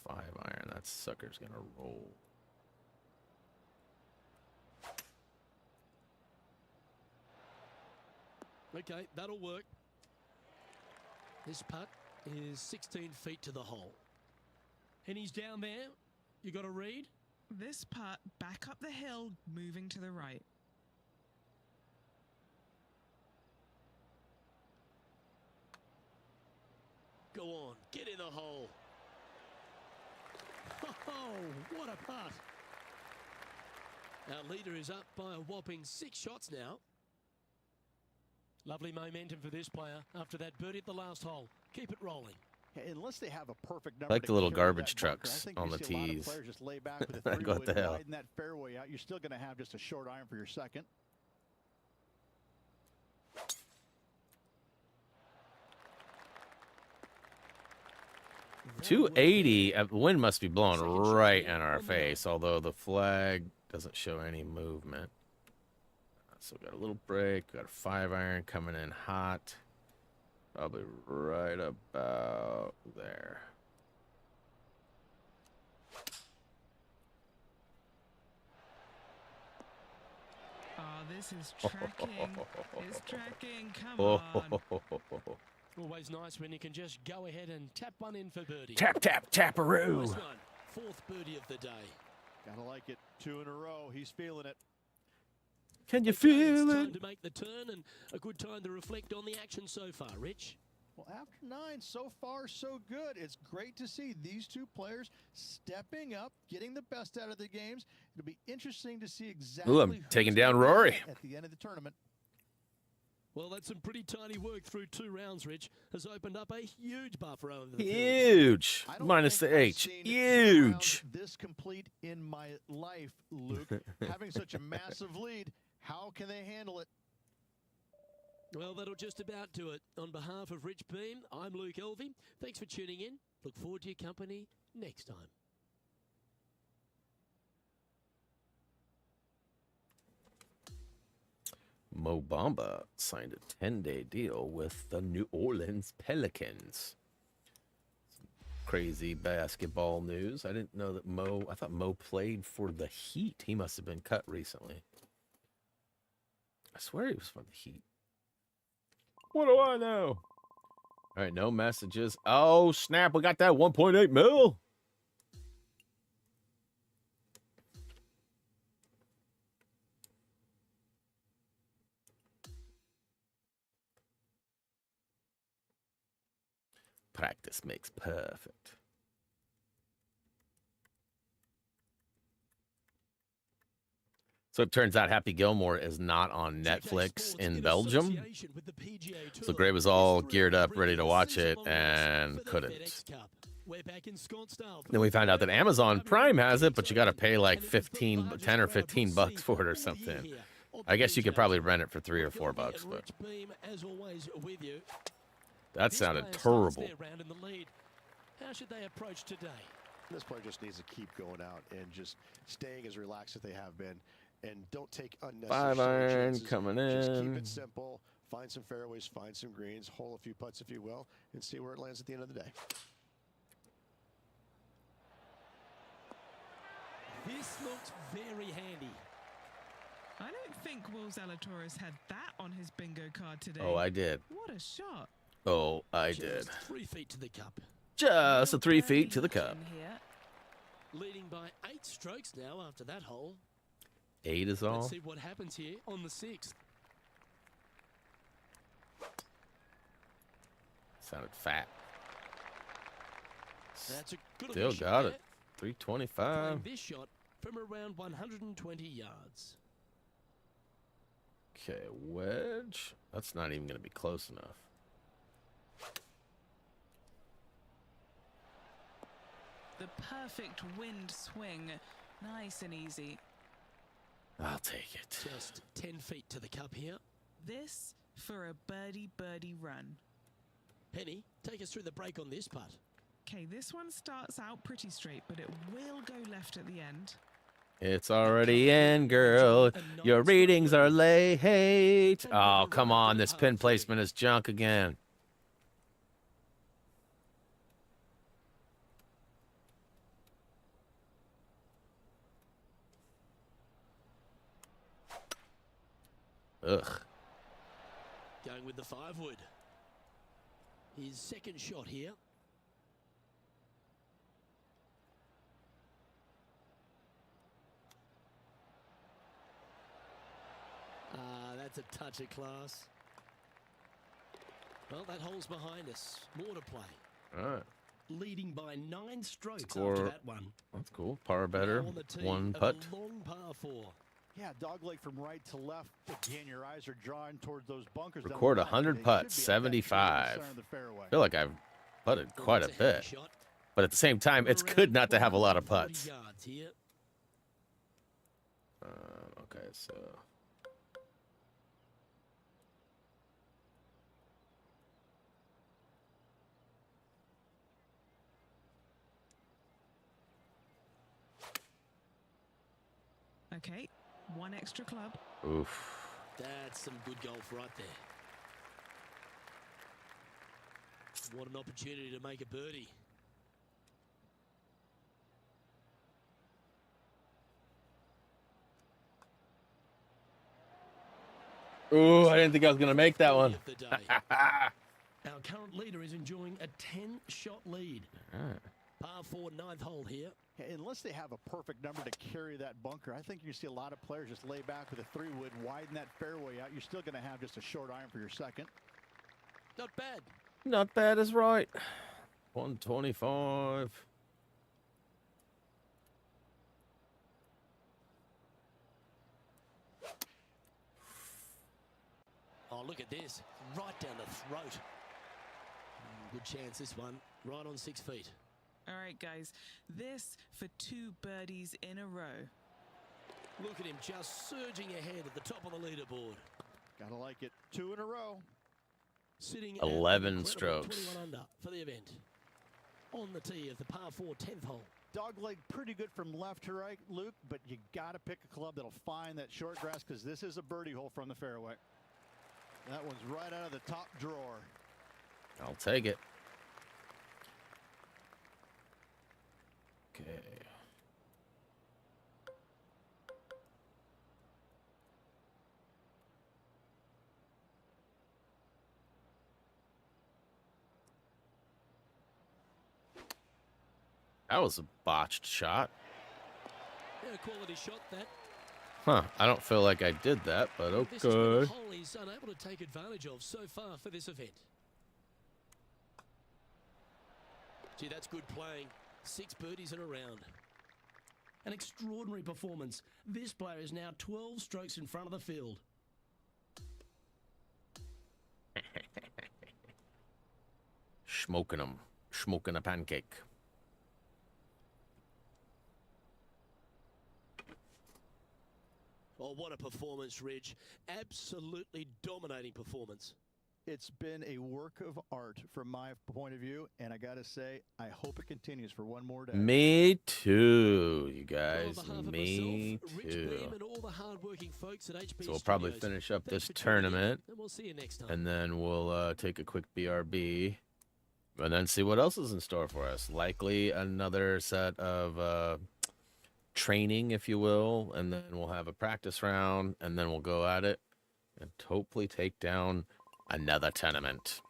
5 iron, that sucker's gonna roll. Okay, that'll work. This putt is 16 feet to the hole. And he's down there. You got a read? This putt back up the hill, moving to the right. Go on, get in the hole. Oh, what a putt. Our leader is up by a whopping 6 shots now. Lovely momentum for this player after that birdie at the last hole. Keep it rolling. Unless they have a perfect number I like to the little carry garbage that bunker, trucks I think on you the see a lot of tees. players just lay back with a Like, what the three-wood, hell? widen that fairway out. You're still going to have just a short iron for your second. .280. The wind must be blowing right in our face, although the flag doesn't show any movement. So we got a little break. Got a 5 iron coming in hot. Probably right about there. Oh, this is tracking. It's tracking. Come on. Always nice when you can just go ahead and tap one in for birdie. Tap, tap, taparoo. Nice one. 4th birdie of the day. Gotta like it. 2 in a row. He's feeling it. Can you Okay, feel it's time it? to make the turn and a good time to reflect on the action so far, Rich. Well, after 9, so far, so good. It's great to see these two players stepping up, getting the best out of the games. It'll be interesting to see exactly Ooh, I'm who's taking down gonna win Rory. at the end of the tournament. Well, that's some pretty tiny work through 2 rounds, Rich. Has opened up a huge buffer over the field. Huge. I don't Minus think the I've H. seen Huge. rounds this complete in my life, Luke. Having such a massive lead, how can they handle it? Well, that'll just about do it. On behalf of Rich Beam, I'm Luke Elvey. Thanks for tuning in. Look forward to your company next time. Mo Bamba signed a 10-day deal with the New Orleans Pelicans. Crazy basketball news. I didn't know that I thought Mo played for the Heat. He must have been cut recently. I swear he was from the Heat. What do I know? All right, no messages. Oh, snap. We got that 1.8 mil. Practice makes perfect. So it turns out Happy Gilmore is not on Netflix in Belgium. So Gray was all geared up, ready to watch it, and couldn't. Then we found out that Amazon Prime has it, but you got to pay like 10 or 15 bucks for it or something. I guess you could probably rent it for $3 or $4, but that sounded terrible. How should they approach today? This player just needs to keep going out and just staying as relaxed as they have been, and don't take unnecessary 5-iron chances. coming Just keep in. it simple. Find some fairways, find some greens, hole a few putts if you will, and see where it lands at the end of the day. This looks very handy. I don't think Will Zalatoris had that on his bingo card today. Oh, I did. What a shot. Oh, I did. Just 3 feet to the cup. Just a 3 feet to the cup. Leading by 8 strokes now after that hole. 8 is all. Let's see what happens here on the 6th. Sounded fat. That's a good Still shot got there. it. 325. Playing this shot from around 120 yards. Okay, wedge. That's not even going to be close enough. The perfect wind swing. Nice and easy. I'll take it. Just 10 feet to the cup here. This for a birdie run. Penny, take us through the break on this putt. Okay, this one starts out pretty straight, but it will go left at the end. It's already in, girl. Your readings are late. Oh, come on. This pin placement is junk again. Ugh. Going with the 5-wood. His second shot here. That's a touch of class. Well, that hole's behind us. More to play. All right. Leading by 9 strokes Score. after that one. That's cool. Par better. Now on the tee 1 of putt. a long par 4. Yeah, dogleg from right to left. Again, your eyes are drawn towards those bunkers. down the Record left, 100 and they putts, should be at that tree in the 75. center of the fairway. I feel like I've putted quite a That's heavy bit. shot. But at the same time, it's good not to have a lot of 440 putts. yards here. Okay, so... Okay, 1 extra club. Oof. That's some good golf right there. What an opportunity to make a birdie. Ooh, I didn't think I was going to make that one. Of the day. Our current leader is enjoying a 10-shot lead. Par 4, 9th hole here. Yeah, unless they have a perfect number to carry that bunker, I think you see a lot of players just lay back with a 3-wood, widen that fairway out. You're still going to have just a short iron for your second. Not bad. Not bad is right. 125. look at this. Right down the throat. Good chance, this one. Right on 6 feet. All right, guys. This for 2 birdies in a row. Look at him just surging ahead at the top of the leaderboard. Gotta like it. 2 in a row. Sitting 11 at strokes. 21 under for the event. On the tee of the par 4 10th hole. Dogleg pretty good from left to right, Luke, but you got to pick a club that'll find that short grass because this is a birdie hole from the fairway. That one's right out of the top drawer. I'll take it. Okay. That was a botched shot. Yeah, quality shot that. Huh. I don't feel like I did that, but This is where the okay. hole he's unable to take advantage of so far for this event. Gee, that's good playing. 6 birdies in a round. An extraordinary performance. This player is now 12 strokes in front of the field. Smoking them. Smoking a pancake. Oh, what a performance, Ridge. Absolutely dominating performance. It's been a work of art from my point of view, and I got to say, I hope it continues for one more day. Me too, you Well, guys. on behalf of Me myself, Rich too. Beam and all the hard-working folks at HP So we'll probably Studios, finish up thanks this for tuning in, tournament, and we'll see you next time. and then we'll take a quick BRB, and then see what else is in store for us. Likely another set of training, if you will, and then we'll have a practice round, and then we'll go at it and hopefully take down another tournament.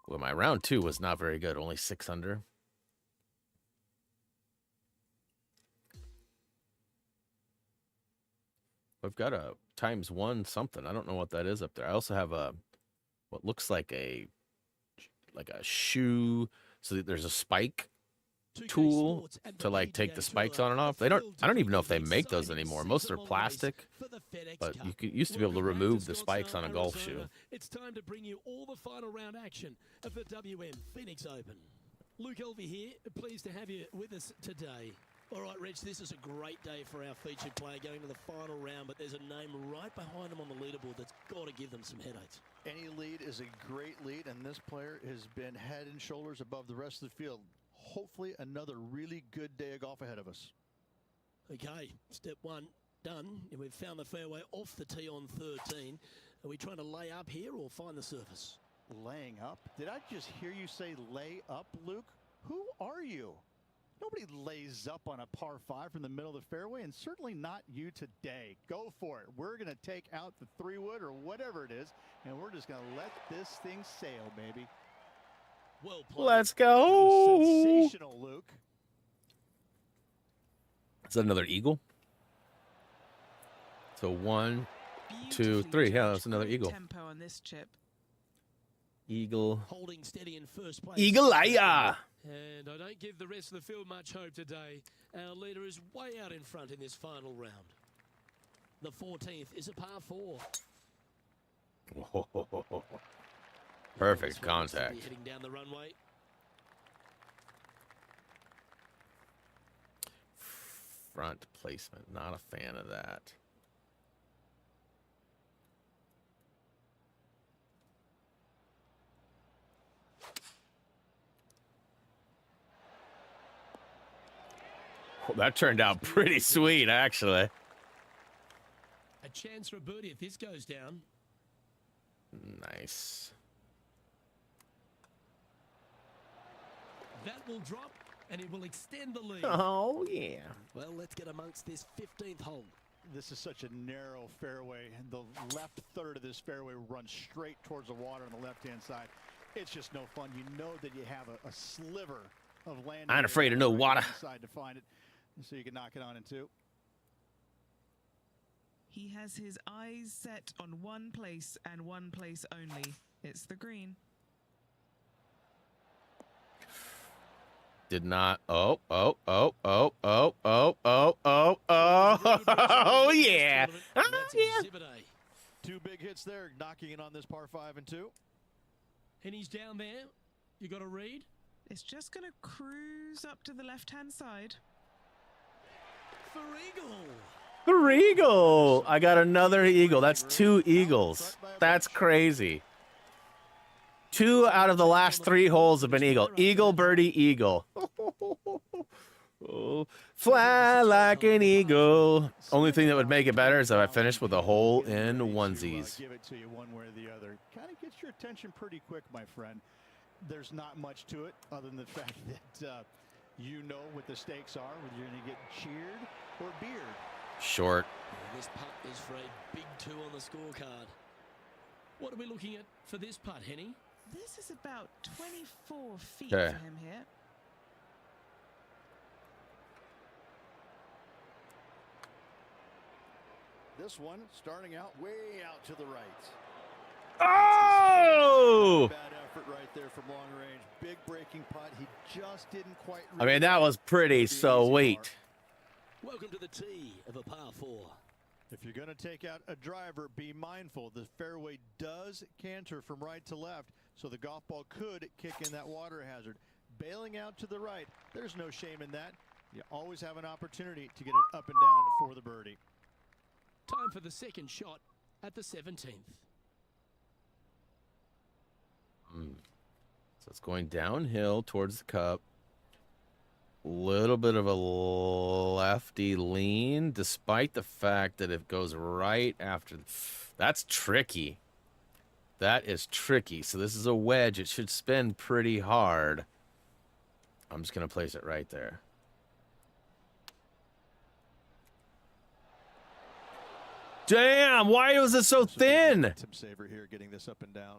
Well, my round 2 was not very good, only 6 under. I've got a ×1 something. I don't know what that is up there. I also have a what looks like a shoe. So there's a spike 2K tool Sports and to like take PGA the spikes Tour on and are off. They don't. thrilled I don't to even know if they bring make those exciting anymore. Most are season-long race plastic, for the FedEx but Cup. you used to be able to Welcome back remove the Scottsdale, spikes on a golf shoe. Arizona. It's time to bring you all the final round action of the WM Phoenix Open. Luke Elvey here, pleased to have you with us today. All right, Rich, this is a great day for our featured player going to the final round, but there's a name right behind them on the leaderboard that's got to give them some headaches. Any lead is a great lead, and this player has been head and shoulders above the rest of the field. Hopefully another really good day of golf ahead of us. Okay, step 1 done, and we've found the fairway off the tee on 13. Are we trying to lay up here or find the surface? Laying up? Did I just hear you say lay up, Luke? Who are you? Nobody lays up on a par 5 from the middle of the fairway, and certainly not you today. Go for it. We're going to take out the 3-wood or whatever it is, and we're just going to let this thing sail, baby. Well played. Let's That was go. sensational, Luke. Is that another eagle? So 1, 2, Beautifully 3. Yeah, judged. that's another Great eagle. Tempo on this chip. Eagle. Holding steady in first place. Eagle-aya. And I don't give the rest of the field much hope today. Our leader is way out in front in this final round. The 14th is a par 4. Perfect This one is to be contact. Heading down the runway. Front placement. Not a fan of that. Well, that turned out pretty sweet, actually. A chance for a birdie if this goes down. Nice. That will drop, and it will extend the lead. Oh, yeah. Well, let's get amongst this 15th hole. This is such a narrow fairway, and the left third of this fairway runs straight towards the water on the left-hand side. It's just no fun. You know that you have a sliver of land. I ain't afraid of no water. Decide to find it, so you can knock it on in 2. He has his eyes set on one place and one place only. It's the green. Did not. Oh, oh, oh, oh, oh, oh, oh, oh, oh, oh, yeah. Oh, That's yeah. Exhibit A. Two big hits there, knocking in on this par 5 and 2. And he's down there. You got a read? It's just going to cruise up to the left-hand side. For eagle. For eagle. I got another eagle. That's 2 eagles. That's crazy. 2 out of the last 3 holes have been eagle. Eagle, birdie, eagle. Oh, fly like an eagle. Only thing that would make it better is if I finished with a hole in onesies. Give it to you one way or the other. Kind of gets your attention pretty quick, my friend. There's not much to it other than the fact that you know what the stakes are, whether you're going to get cheered or beered. Short. And this putt is for a big 2 on the scorecard. What are we looking at for this putt, Henny? This is about 24 feet Okay. for him here. This one starting out way out to the right. Oh! Bad effort right there from long range. Big breaking putt. He just didn't quite. I mean, that was pretty, so wait. Welcome to the tee of a par 4. If you're going to take out a driver, be mindful. The fairway does canter from right to left, so the golf ball could kick in that water hazard. Bailing out to the right, there's no shame in that. You always have an opportunity to get it up and down for the birdie. Time for the second shot at the 17th. So it's going downhill towards the cup. Little bit of a lefty lean, despite the fact that it goes right after. That's tricky. That is tricky. So this is a wedge. It should spin pretty hard. I'm just going to place it right there. Damn, why was it so thin? Tip saver here, getting this up and down.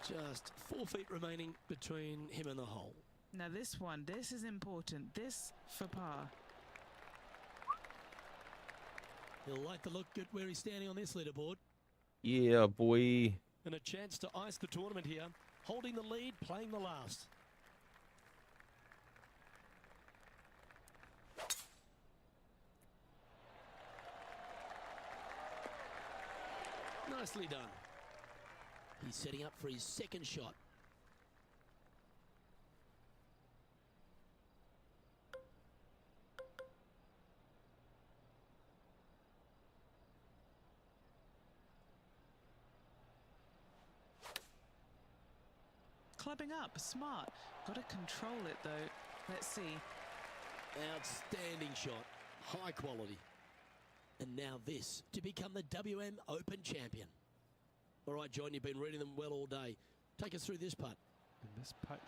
Just 4 feet remaining between him and the hole. Now this one, this is important. This for par. He'll like to look at where he's standing on this leaderboard. Yeah, boy. And a chance to ice the tournament here. Holding the lead, playing the last. Nicely done. He's setting up for his second shot. Clubbing up, smart. Got to control it though. Let's see. Outstanding shot. High quality. And now this to become the WM Open champion. All right, John, you've been reading them well all day. Take us through this putt. And this putt.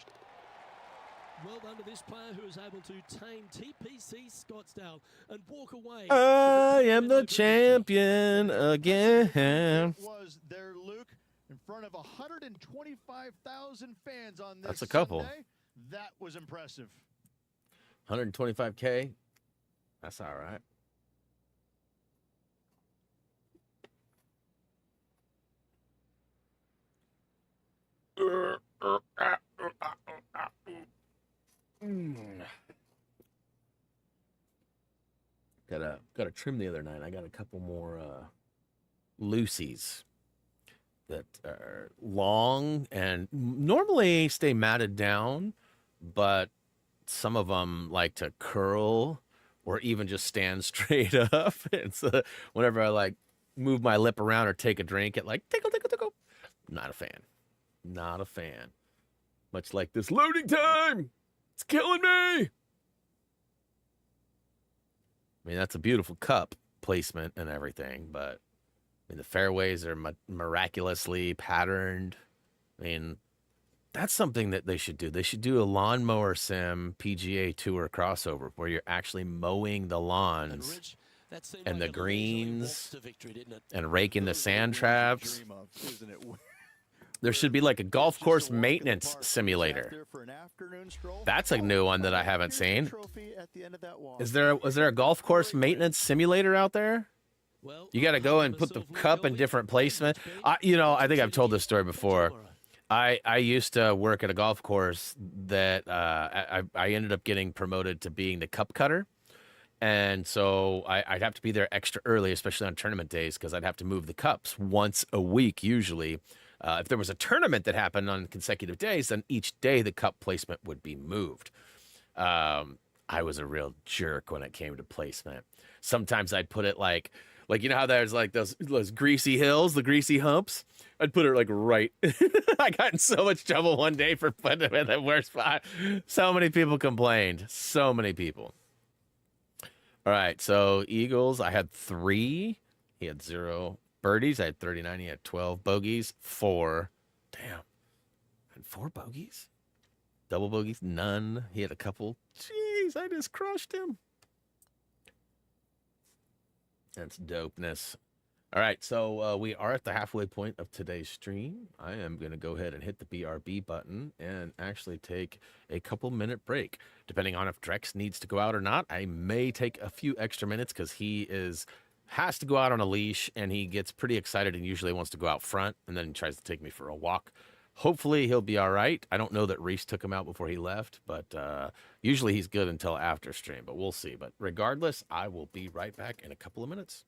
Well done to this player who is able to tame TPC Scottsdale and walk away. I am the champion again. Was there, Luke, in front of 125,000 fans on this That's a couple. Sunday. That was impressive. 125K. That's all right. Gotta trim the other night. I got a couple more loosies that are long and normally stay matted down, but some of them like to curl or even just stand straight up. And so whenever I like move my lip around or take a drink, it like tickle, tickle, tickle. Not a fan. Not a fan. Much like this loading time. It's killing me. I mean, that's a beautiful cup placement and everything, but I mean, the fairways are miraculously patterned. I mean, that's something that they should do. They should do a lawnmower sim PGA Tour crossover where you're actually mowing the lawns Rich, that seemed and like the a leisurely walk greens to victory, didn't it? and raking the sand traps. Dream of, isn't it? There should be like a golf Just course to walk in the maintenance park, simulator. out there for an afternoon stroll. That's a new one that I haven't Here's the seen. trophy at the end of that walk. Is there a golf course maintenance simulator out there? Well, You got to go and put the cup in different placement. I think I've told this story before. I used to work at a golf course that I ended up getting promoted to being the cup cutter. And so I'd have to be there extra early, especially on tournament days, because I'd have to move the cups once a week usually. If there was a tournament that happened on consecutive days, then each day the cup placement would be moved. I was a real jerk when it came to placement. Sometimes I'd put it like you know how there's like those greasy hills, the greasy humps. I'd put it like right. I got in so much trouble one day for putting it in the worst spot. So many people complained. So many people. All right, so Eagles, I had 3. He had 0 birdies. I had 39. He had 12 bogeys. 4. Damn. I had 4 bogeys? Double bogeys? None. He had a couple. Jeez, I just crushed him. That's dopeness. All right, so we are at the halfway point of today's stream. I am going to go ahead and hit the BRB button and actually take a couple-minute break. Depending on if Drex needs to go out or not, I may take a few extra minutes because he has to go out on a leash, and he gets pretty excited and usually wants to go out front, and then he tries to take me for a walk. Hopefully he'll be all right. I don't know that Reese took him out before he left, but usually he's good until after stream, but we'll see. But regardless, I will be right back in a couple of minutes.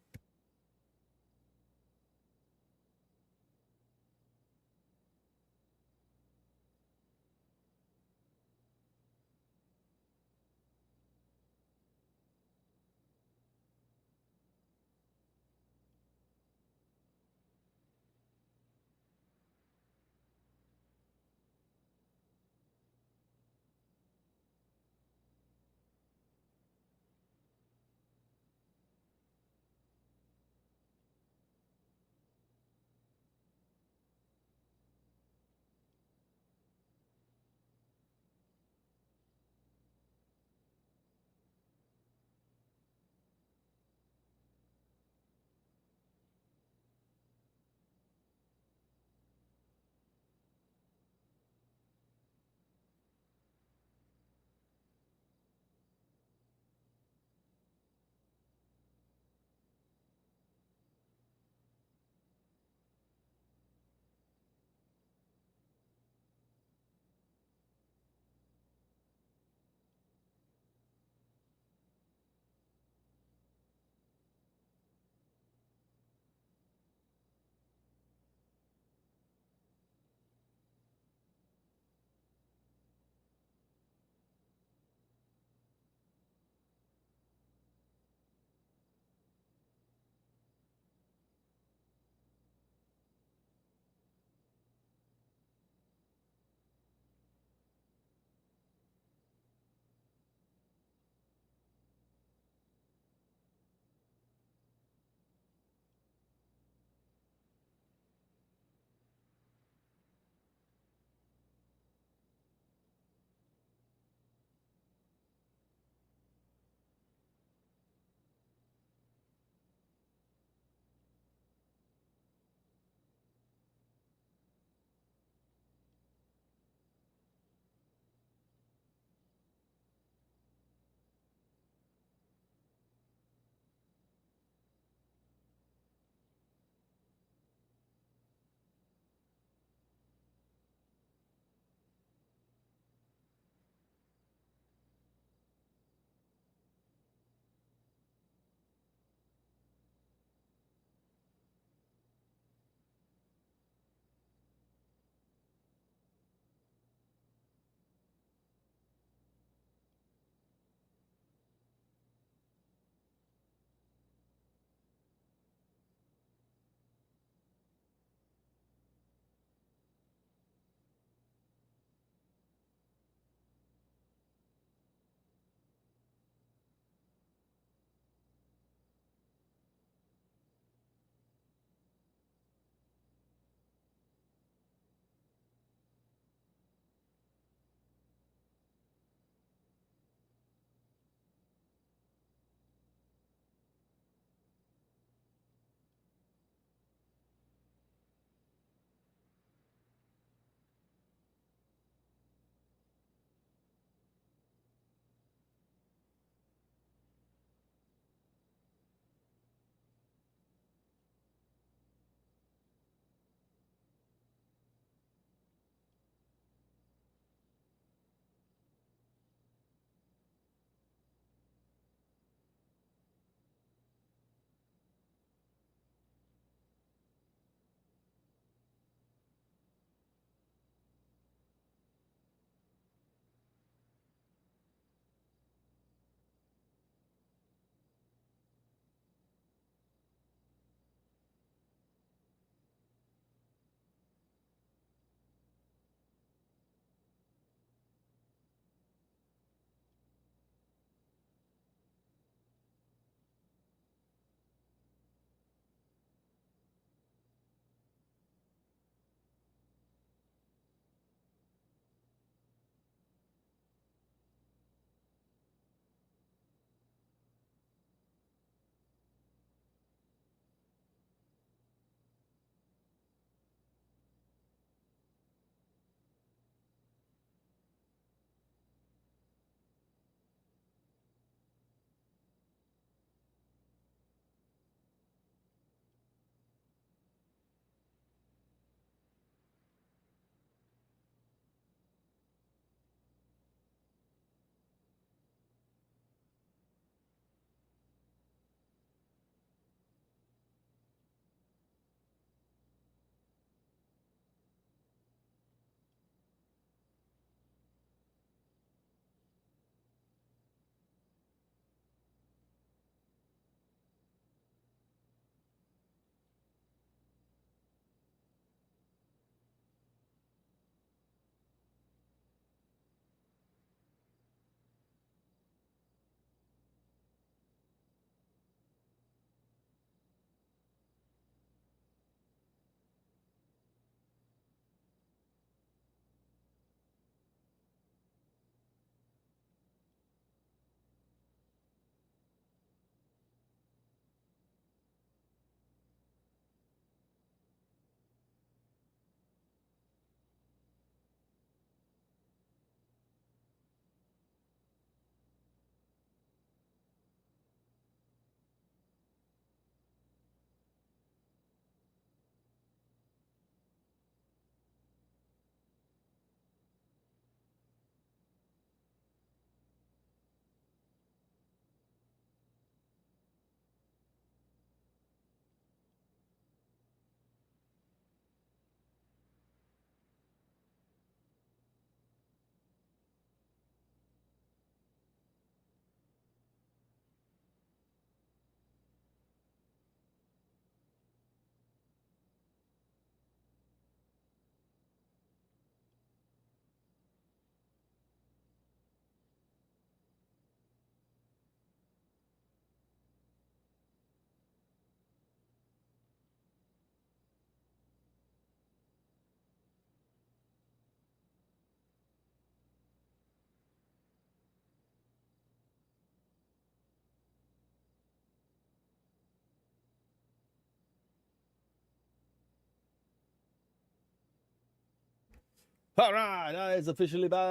All right, it's officially back.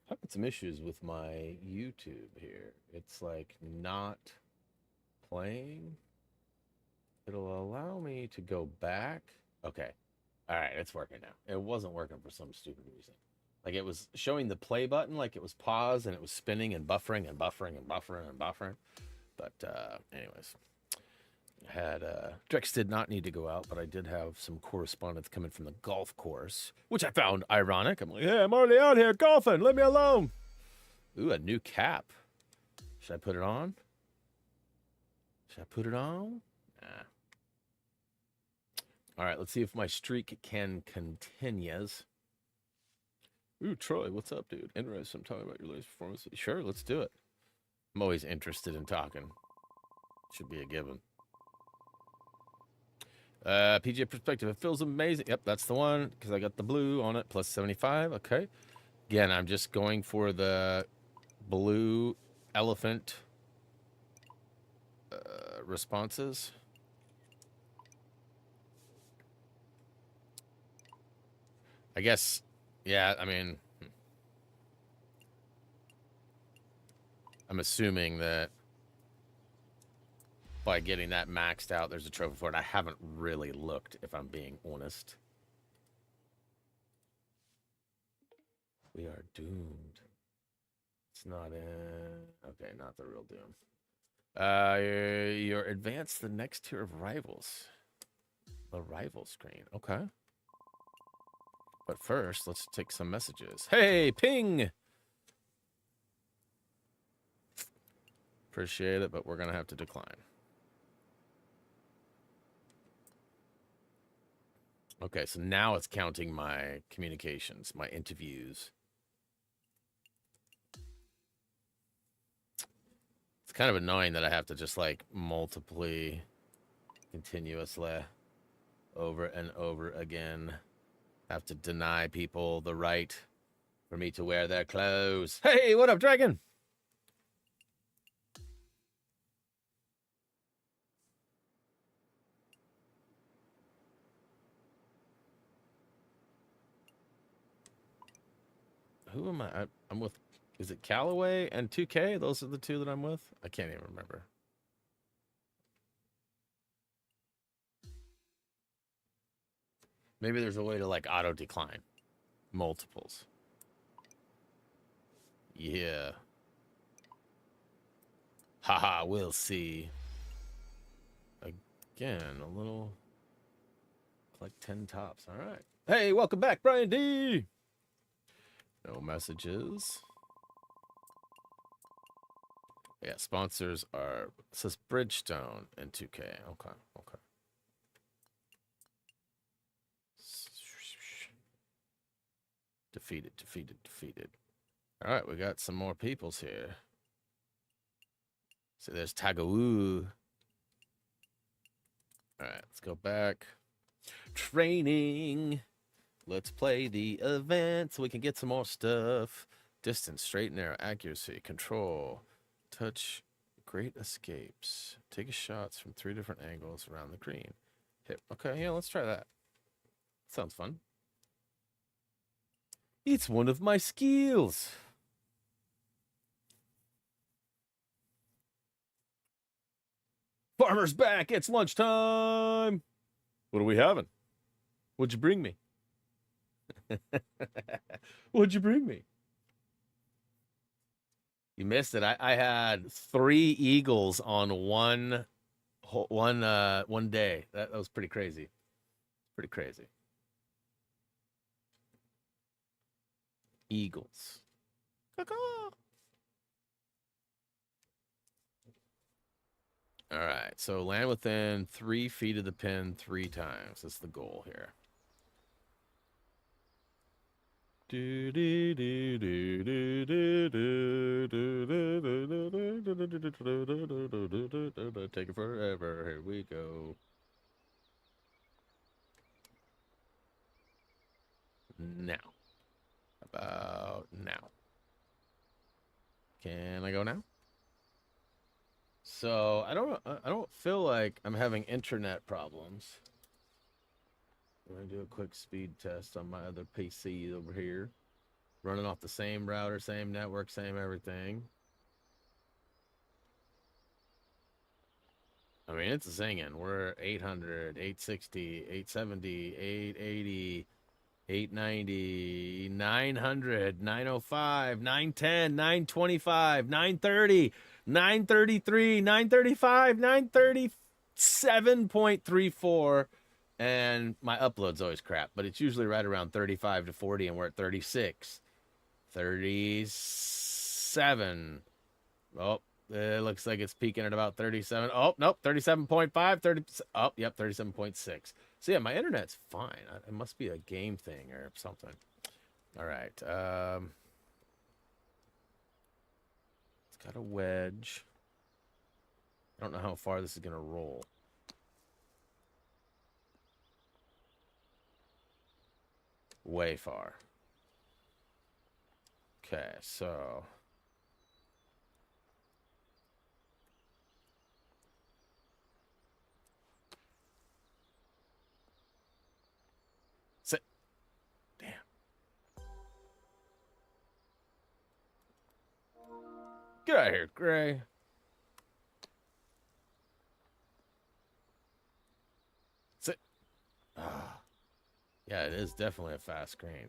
Having some issues with my YouTube here. It's like not playing. It'll allow me to go back. Okay. All right, it's working now. It wasn't working for some stupid reason. Like it was showing the play button like it was paused and it was spinning and buffering and buffering and buffering and buffering. But anyways, had Drex did not need to go out, but I did have some correspondence coming from the golf course, which I found ironic. I'm like, hey, I'm already out here golfing. Let me alone. Ooh, a new cap. Should I put it on? Should I put it on? Nah. All right, let's see if my streak can continues. Ooh, Troy, what's up, dude? Interested in talking about your latest performance? Sure, let's do it. I'm always interested in talking. Should be a given. PGA Perspective, it feels amazing. Yep, that's the one, because I got the blue on it, plus 75. Okay. Again, I'm just going for the blue elephant responses. I guess, yeah, I mean, I'm assuming that by getting that maxed out, there's a trophy for it. I haven't really looked, if I'm being honest. We are doomed. It's not in... Okay, not the real doom. You're advanced the next tier of rivals. The rival screen. Okay. But first, let's take some messages. Hey, ping! Appreciate it, but we're going to have to decline. Okay, so now it's counting my communications, my interviews. It's kind of annoying that I have to just like multiply continuously over and over again. Have to deny people the right for me to wear their clothes. Hey, what up, Dragon? Who am I? I'm with, is it Callaway and 2K? Those are the two that I'm with? I can't even remember. Maybe there's a way to like auto decline multiples. Yeah. Haha, we'll see. Again, a little like 10 tops. All right. Hey, welcome back, Brian D. No messages. Yeah, sponsors are, it says Bridgestone and 2K. Okay, okay. Defeated, defeated, defeated. All right, we got some more peoples here. So there's Tagawoo. All right, let's go back. Training. Let's play the event so we can get some more stuff. Distance, straight, narrow, accuracy, control, touch, great escapes. Take shots from 3 different angles around the green. Hit. Okay, yeah, let's try that. Sounds fun. It's one of my skills. Farmer's back. It's lunchtime. What are we having? What'd you bring me? What'd you bring me? You missed it. I had 3 eagles on one day. That was pretty crazy. Pretty crazy. Eagles. Caw-caw. All right, so land within 3 feet of the pin 3 times. That's the goal here. Take it forever. Here we go. Now. About now. Can I go now? So I don't feel like I'm having internet problems. Gonna do a quick speed test on my other PC over here. Running off the same router, same network, same everything. I mean, it's singing. We're 800, 860, 870, 880, 890, 900, 905, 910, 925, 930, 933, 935, 937.34. And my upload's always crap, but it's usually right around 35 to 40, and we're at 36. 37. Oh, it looks like it's peaking at about 37. Oh, nope, 37.5, 30. Oh, yep, 37.6. So, yeah, my internet's fine. It must be a game thing or something. All right. It's got a wedge. I don't know how far this is going to roll. Way far. Okay, so... Sit. Damn. Get out of here, Gray. Sit. Ah. Yeah, it is definitely a fast screen.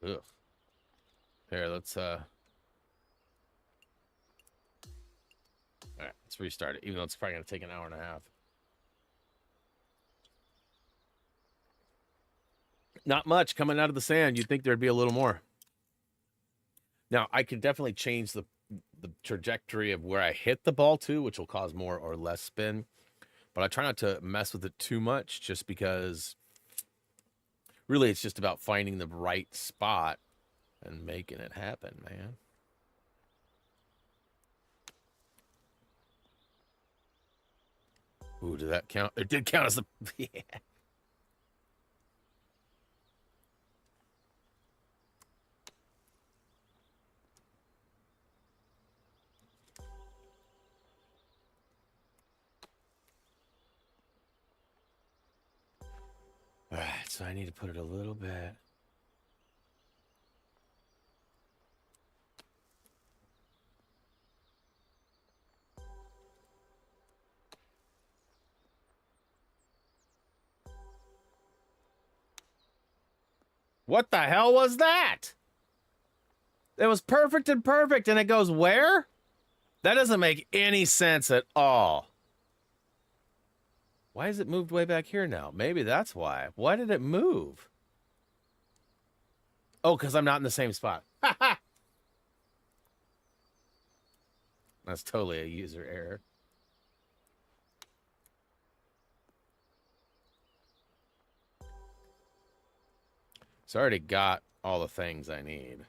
Ugh. Here, let's all right, let's restart it, even though it's probably gonna take an hour and a half. Not much coming out of the sand. You'd think there'd be a little more. Now, I could definitely change the trajectory of where I hit the ball to, which will cause more or less spin. But I try not to mess with it too much, just because really it's just about finding the right spot and making it happen, man. Ooh, did that count? It did count as the... Yeah. All right, so I need to put it a little bit. What the hell was that? It was perfect and perfect, and it goes where? That doesn't make any sense at all. Why is it moved way back here now? Maybe that's why. Why did it move? Oh, because I'm not in the same spot. That's totally a user error. So I already got all the things I need.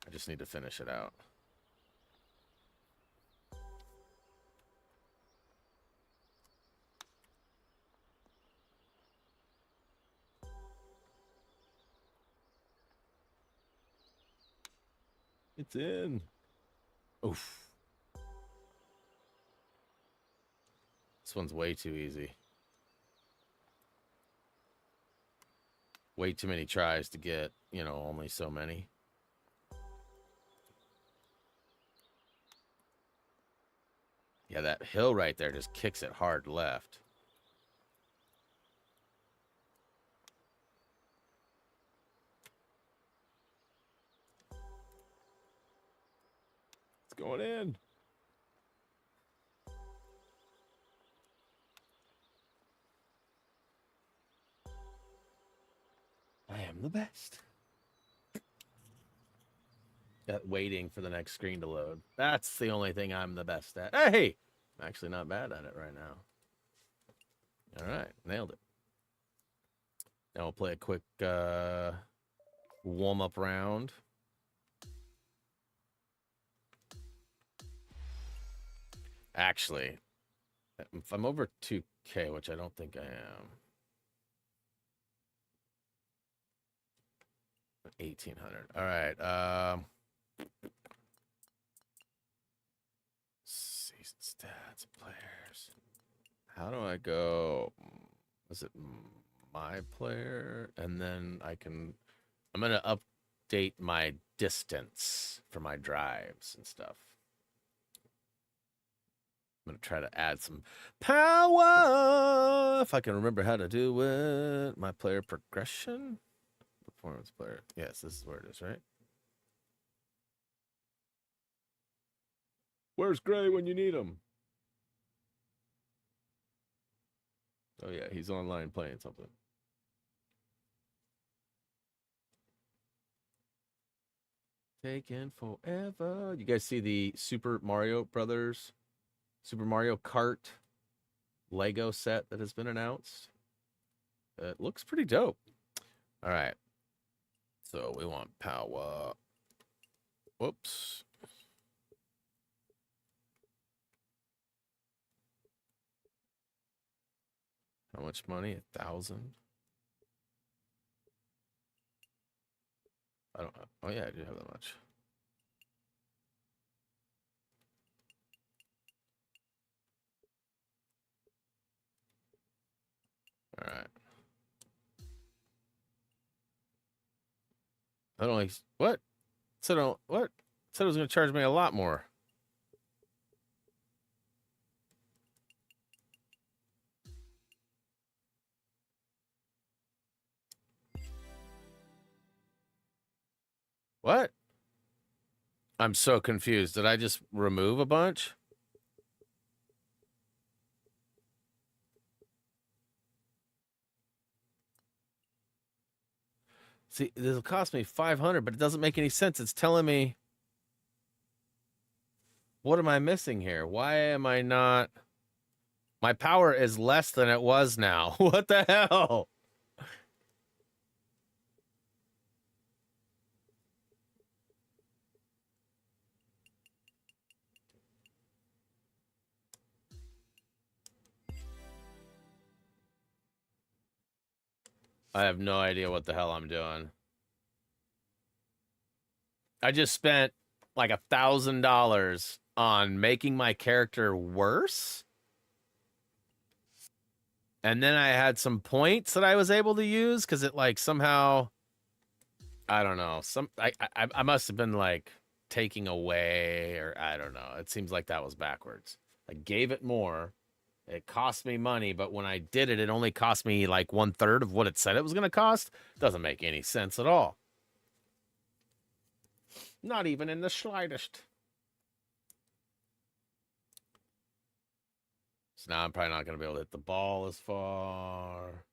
I just need to finish it out. It's in. Oof. This one's way too easy. Way too many tries to get, you know, only so many. Yeah, that hill right there just kicks it hard left. It's going in. I am the best. Waiting for the next screen to load. That's the only thing I'm the best at. Hey! I'm actually not bad at it right now. All right, nailed it. Now we'll play a quick warm-up round. Actually, if I'm over 2K, which I don't think I am. 1,800. All right. Season stats, players. How do I go? Is it my player? And then I'm going to update my distance for my drives and stuff. I'm going to try to add some power if I can remember how to do it. My player progression. Performance player. Yes, this is where it is, right? Where's Gray when you need him? Oh, yeah, he's online playing something. Taking forever. You guys see the Super Mario Brothers, Super Mario Kart Lego set that has been announced? It looks pretty dope. All right. So we want power. Whoops. How much money? 1,000. I don't know. Oh yeah, I do have that much. All right. I don't like what? Said what? Said it was gonna charge me a lot more. What? I'm so confused. Did I just remove a bunch? See, this will cost me 500, but it doesn't make any sense. It's telling me, what am I missing here? Why am I not? My power is less than it was now. What the hell? I have no idea what the hell I'm doing. I just spent like $1,000 on making my character worse. And then I had some points that I was able to use because it like somehow, I don't know, I must have been like taking away, or I don't know. It seems like that was backwards. I gave it more. It cost me money, but when I did it, it only cost me like 1/3 of what it said it was going to cost. Doesn't make any sense at all. Not even in the slightest. So now I'm probably not going to be able to hit the ball as far.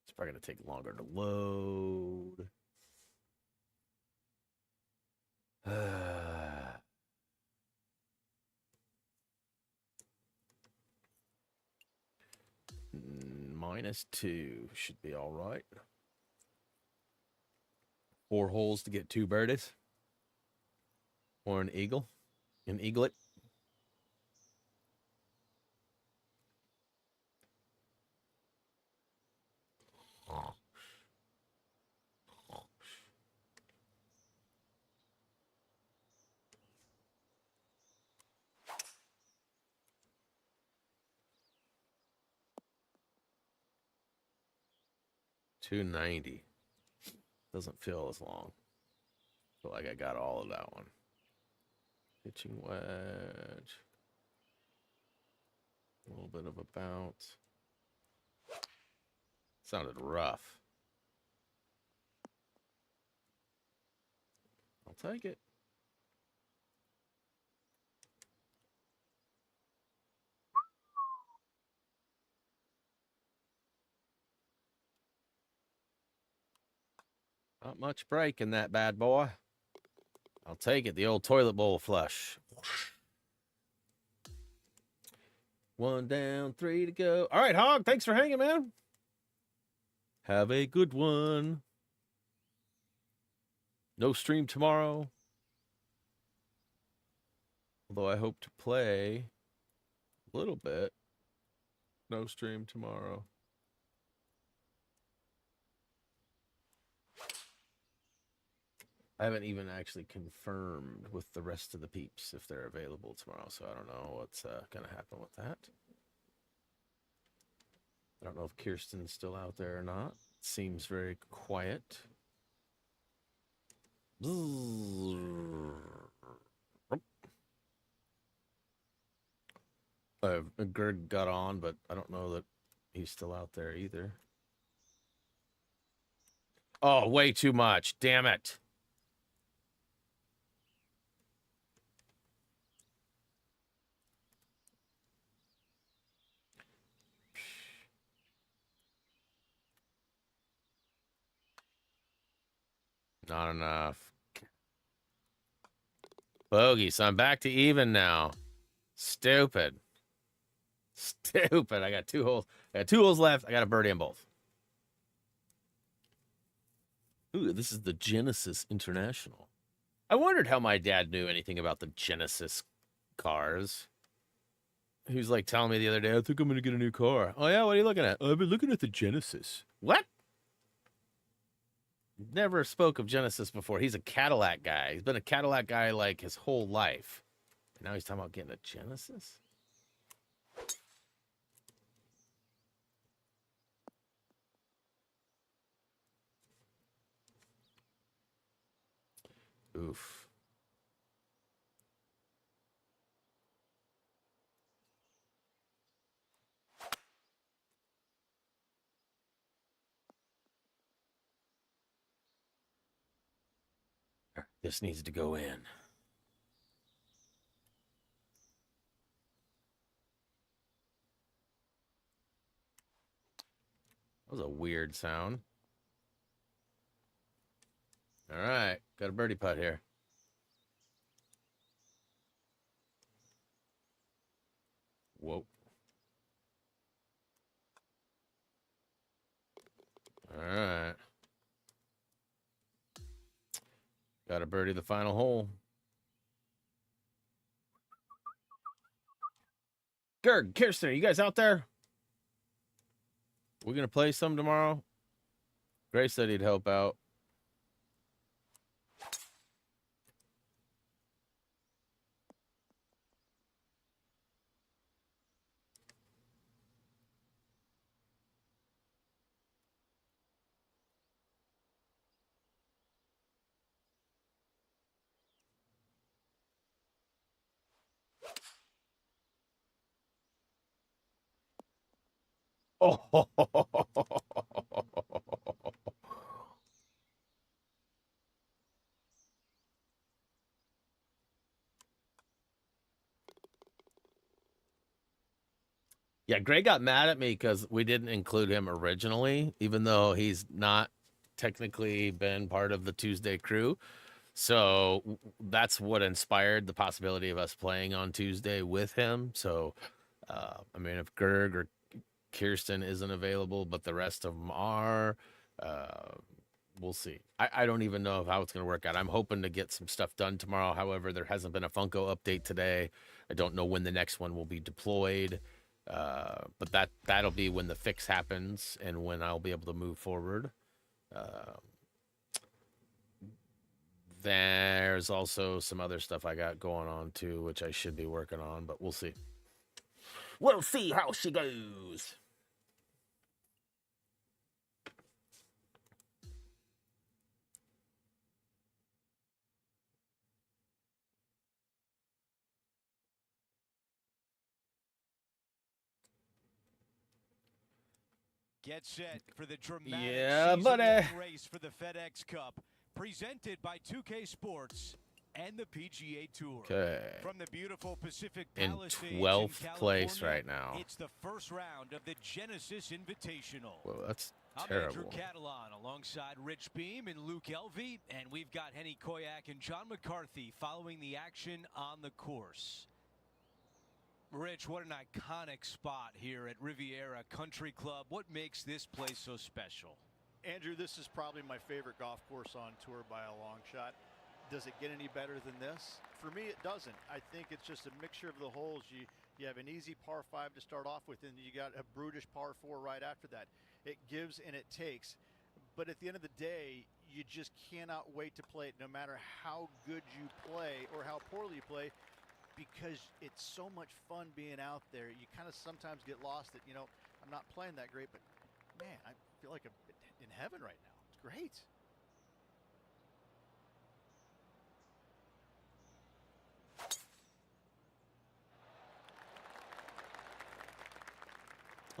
It's probably going to take longer to load. -2 should be all right. 4 holes to get 2 birdies. Or an eagle. An eaglet. $290. Doesn't feel as long. Feel like I got all of that one. Pitching wedge. A little bit of a bounce. Sounded rough. I'll take it. Not much break in that bad boy. I'll take it. The old toilet bowl flush. 1 down, 3 to go. All right, Hog, thanks for hanging, man. Have a good one. No stream tomorrow. Although I hope to play a little bit. No stream tomorrow. I haven't even actually confirmed with the rest of the peeps if they're available tomorrow, so I don't know what's going to happen with that. I don't know if Kirsten's still out there or not. Seems very quiet. Gerd got on, but I don't know that he's still out there either. Oh, way too much. Damn it. Not enough. Bogey, so I'm back to even now. Stupid. Stupid. I got 2 holes. I got 2 holes left. I got a birdie on both. Ooh, this is the Genesis International. I wondered how my dad knew anything about the Genesis cars. He was like telling me the other day, I think I'm going to get a new car. Oh, yeah? What are you looking at? Oh, I've been looking at the Genesis. What? Never spoke of Genesis before. He's a Cadillac guy. He's been a Cadillac guy like his whole life. And now he's talking about getting a Genesis? Oof. This needs to go in. That was a weird sound. All right, got a birdie putt here. Whoa. All right. Got a birdie the final hole. Gerg, Kirsten, are you guys out there? We're going to play some tomorrow. Grace said he'd help out. Oh, yeah, Greg got mad at me because we didn't include him originally, even though he's not technically been part of the Tuesday crew. So that's what inspired the possibility of us playing on Tuesday with him. So, I mean, if Gerg or Kirsten isn't available, but the rest of them are, we'll see. I don't even know how it's going to work out. I'm hoping to get some stuff done tomorrow. However, there hasn't been a Funko update today. I don't know when the next one will be deployed. But that'll be when the fix happens and when I'll be able to move forward. There's also some other stuff I got going on too, which I should be working on, but we'll see. We'll see how she goes. Get set for the dramatic buddy. race for the FedEx Cup, presented by 2K Sports and the PGA Tour. Okay. From the beautiful Pacific In Palisades 12th place California, right now. It's the first round of the Genesis Invitational. Whoa, that's I'm terrible. Andrew Catalan alongside Rich Beam and Luke Elvey, and we've got Henny Koyak and John McCarthy following the action on the course. Rich, what an iconic spot here at Riviera Country Club. What makes this place so special? Andrew, this is probably my favorite golf course on tour by a long shot. Does it get any better than this? For me, it doesn't. I think it's just a mixture of the holes. You have an easy par 5 to start off with, and you got a brutish par 4 right after that. It gives and it takes. But at the end of the day, you just cannot wait to play it, no matter how good you play or how poorly you play, because it's so much fun being out there. You kind of sometimes get lost that, I'm not playing that great, but man, I feel like I'm in heaven right now. It's great.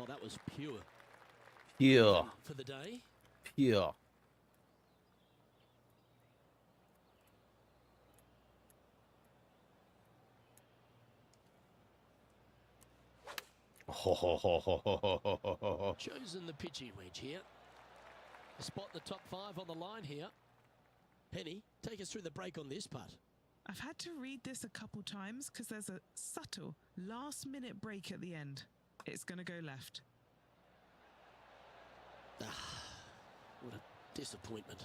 Oh, that was pure. Pure. For the day. Pure. Chosen the pitching wedge here. Spot the top 5 on the line here. Henny, take us through the break on this putt. I've had to read this a couple times because there's a subtle last-minute break at the end. It's going to go left. What a disappointment.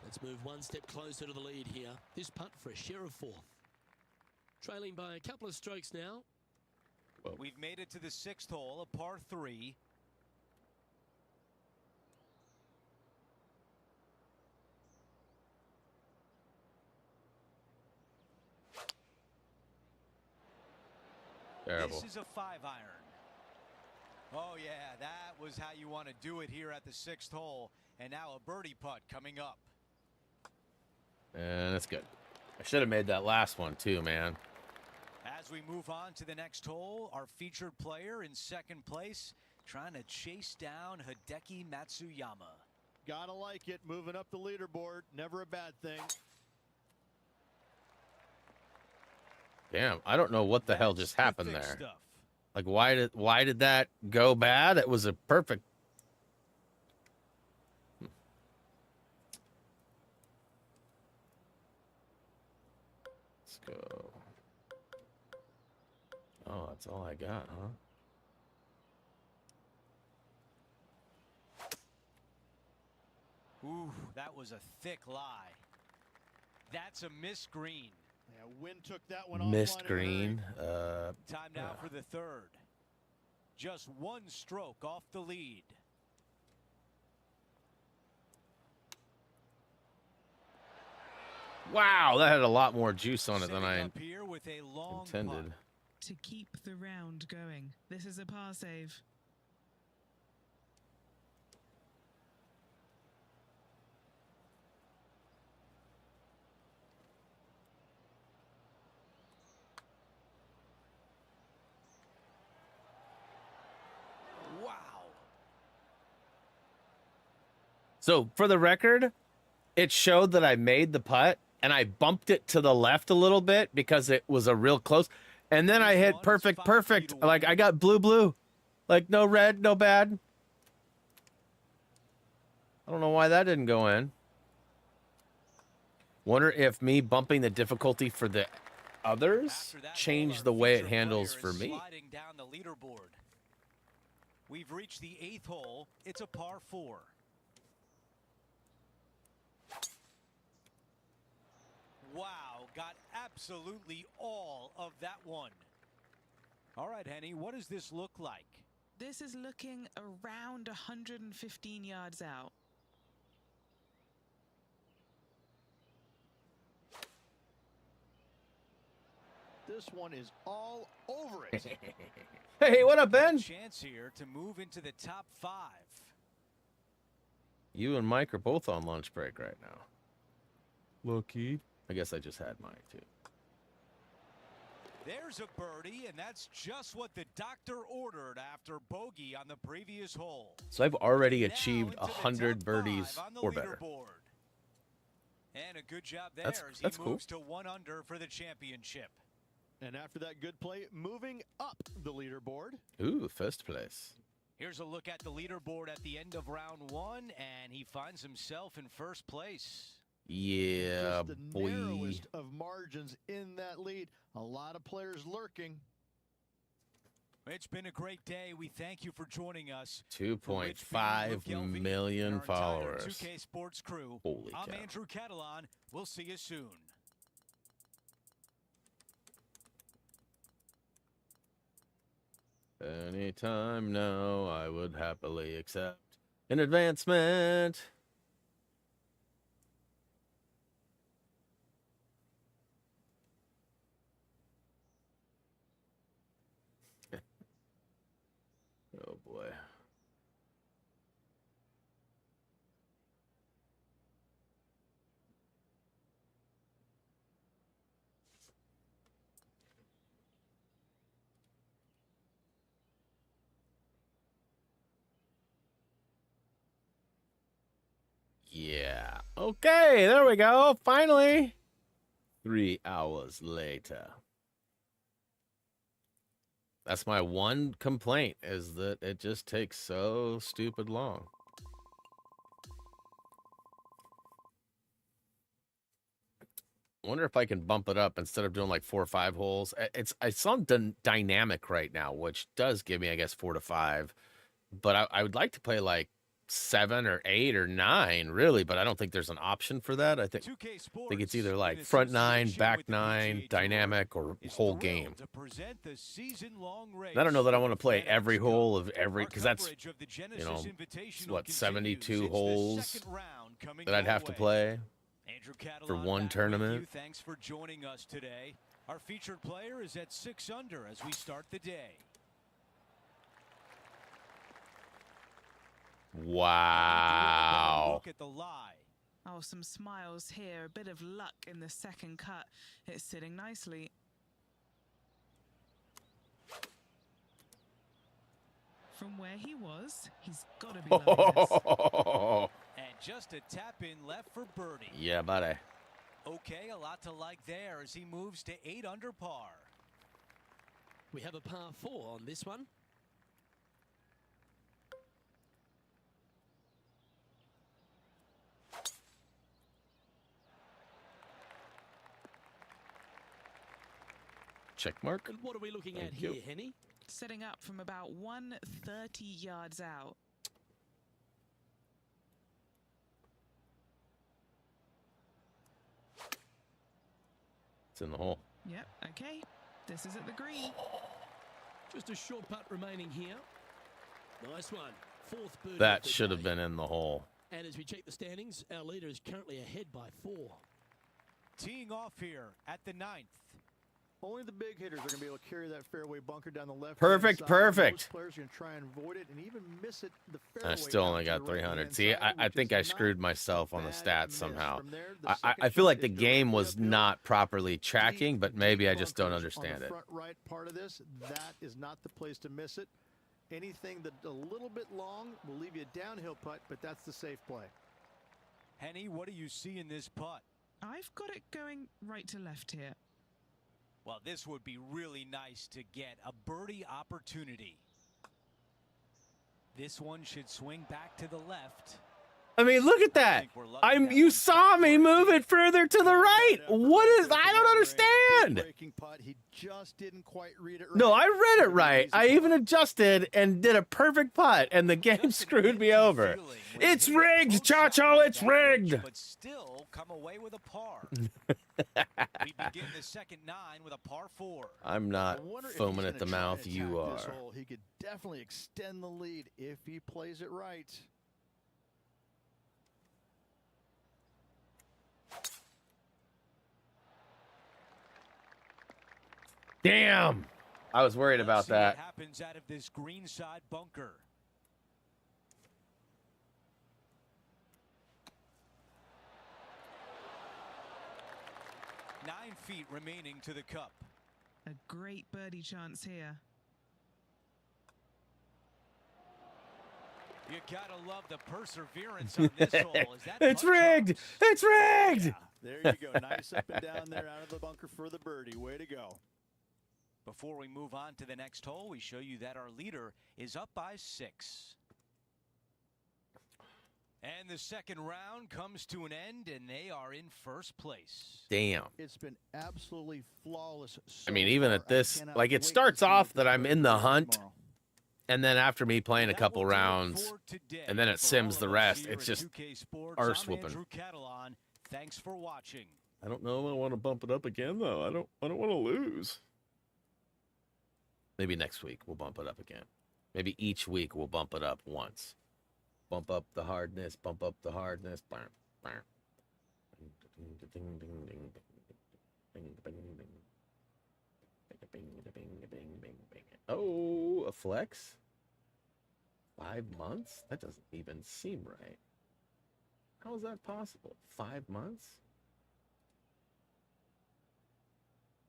Let's move one step closer to the lead here. This putt for a share of 4th. Trailing by a couple of strokes now. We've made it to the 6th hole, a par 3. Terrible. This is a 5-iron. Oh yeah, that was how you want to do it here at the 6th hole. And now a birdie putt coming up. And that's good. I should have made that last one too, man. As we move on to the next hole, our featured player in 2nd place, trying to chase down Hideki Matsuyama. Gotta like it. Moving up the leaderboard. Never a bad thing. Damn, I don't know what the hell just happened Thick there. stuff. Like, why did that go bad? It was a perfect. Let's go. Oh, that's all I got, huh? Ooh, that was a thick lie. That's a missed green. Yeah, wind took that one off. Missed green. Time now for the 3rd. Just 1 stroke off the lead. Wow, that had a lot more juice on it than Setting I up here with a long intended. putt. To keep the round going. This is a par save. Wow. So, for the record, it showed that I made the putt, and I bumped it to the left a little bit because it was a real close. And then I hit perfect. Like, I got blue. Like, no red, no bad. I don't know why that didn't go in. Wonder if me bumping the difficulty for the others changed the way it handles for me. Sliding down the leaderboard. We've reached the 8th hole. It's a par 4. Wow, got absolutely all of that one. All right, Henny, what does this look like? This is looking around 115 yards out. This one is all over it. Hey, what up, Ben? Chance here to move into the top 5. You and Mike are both on lunch break right now. Lucky. I guess I just had Mike, too. There's a birdie, and that's just what the doctor ordered after bogey on the previous hole. So I've already Now achieved into the 100 top birdies 5 on the or better. leaderboard. And a good job there That's as he cool. moves to 1 under for the championship. And after that good play, moving up the leaderboard. Ooh, first place. Here's a look at the leaderboard at the end of round 1, and he finds himself in first place. Yeah, Just the boy. narrowest of margins in that lead. A lot of players lurking. It's been a great day. We thank you for joining us. 2.5 million followers. 2K Sports crew. Holy I'm cow. Andrew Catalan. We'll see you soon. Anytime now, I would happily accept an advancement. Oh boy. Yeah. Okay, there we go. Finally. 3 hours later. That's my one complaint, is that it just takes so stupid long. I wonder if I can bump it up instead of doing like 4 or 5 holes. It's on dynamic right now, which does give me, I guess, 4 to 5. But I would like to play like 7 or 8 or 9, really, but I don't think there's an option for that. I think it's either like front 9, back 9, dynamic, or whole game. I don't know that I want to play every hole of every, because that's, you know, what, 72 holes that I'd have to play for one tournament. Thanks for joining us today. Our featured player is at 6 under as we start the day. Wow. Look at the lie. Oh, some smiles here. A bit of luck in the second cut. It's sitting nicely. From where he was, he's got to be loving this. And just a tap in left for birdie. Yeah, buddy. Okay, a lot to like there as he moves to 8 under par. We have a par 4 on this one. Check mark. And what are we looking at Thank here, you. Henny? Setting up from about 130 yards out. It's in the hole. Yep, okay. This is at the green. Just a short putt remaining here. Nice one. 4th birdie. That of the should have day. been in the hole. And as we check the standings, our leader is currently ahead by 4. Teeing off here at the 9th. Only the big hitters are going to be able to carry that fairway bunker down the left. Perfect, side. perfect. Most players are going to try and avoid it and even miss it. The I fairway still out only to got the right-hand 300. See, side, I which think is I screwed not myself on the bad stats miss. somehow. From there, the I second feel shot like the is game directly was uphill. not properly tracking, but maybe I Deep just don't bunkers on the understand it. front right part of this, that is not the place to miss it. Anything that a little bit long will leave you a downhill putt, but that's the safe play. Henny, what do you see in this putt? I've got it going right to left here. Well, this would be really nice to get a birdie opportunity. This one should swing back to the left. I mean, look at that. You saw me move it further to the right. What is, I don't understand. Breaking putt, he just didn't quite read it right. No, I read it right. I even adjusted and did a perfect putt, and the game screwed me over. It's rigged, Chacho, it's rigged. But still come away with a par. We begin the second 9 with a par 4. I'm not I wonder if he's foaming gonna at the try mouth. and You attack this are. hole. He could definitely extend the lead if he plays it right. Damn. I was worried about Let's see what that. happens out of this greenside bunker. Nine feet remaining to the cup. A great birdie chance here. You gotta love the perseverance on this hole. Is that It's putt rigged. trumps? It's rigged. Yeah, there you go. Nice up and down there out of the bunker for the birdie. Way to go. Before we move on to the next hole, we show you that our leader is up by 6. And the second round comes to an end, and they are in first place. Damn. It's been absolutely flawless. I mean, even at this, like, it starts off that I'm in the hunt, and then after me playing a couple rounds, and then it sims the rest. It's just arse whooping. Thanks for watching. I don't know if I want to bump it up again, though. I don't want to lose. Maybe next week we'll bump it up again. Maybe each week we'll bump it up once. Bump up the hardness, bump up the hardness. Oh, a flex? 5 months? That doesn't even seem right. How is that possible? 5 months?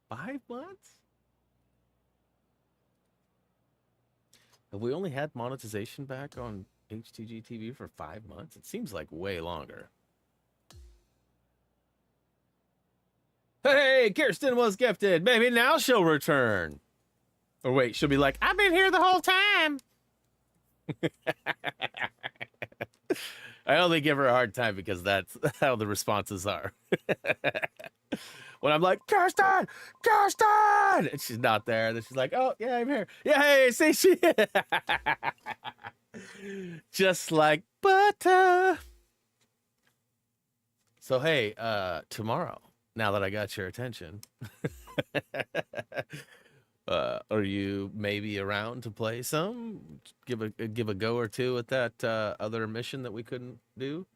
5 months? Have we only had monetization back on HTGtv for 5 months? It seems like way longer. Hey, Kirsten was gifted. Maybe now she'll return. Or wait, she'll be like, I've been here the whole time. I only give her a hard time because that's how the responses are. When I'm like, Kirsten! Kirsten! And she's not there. And then she's like, oh, yeah, I'm here. Yeah, hey, see, she... Just like butter. So, hey, tomorrow, now that I got your attention, are you maybe around to play some? Give a go or two at that other mission that we couldn't do?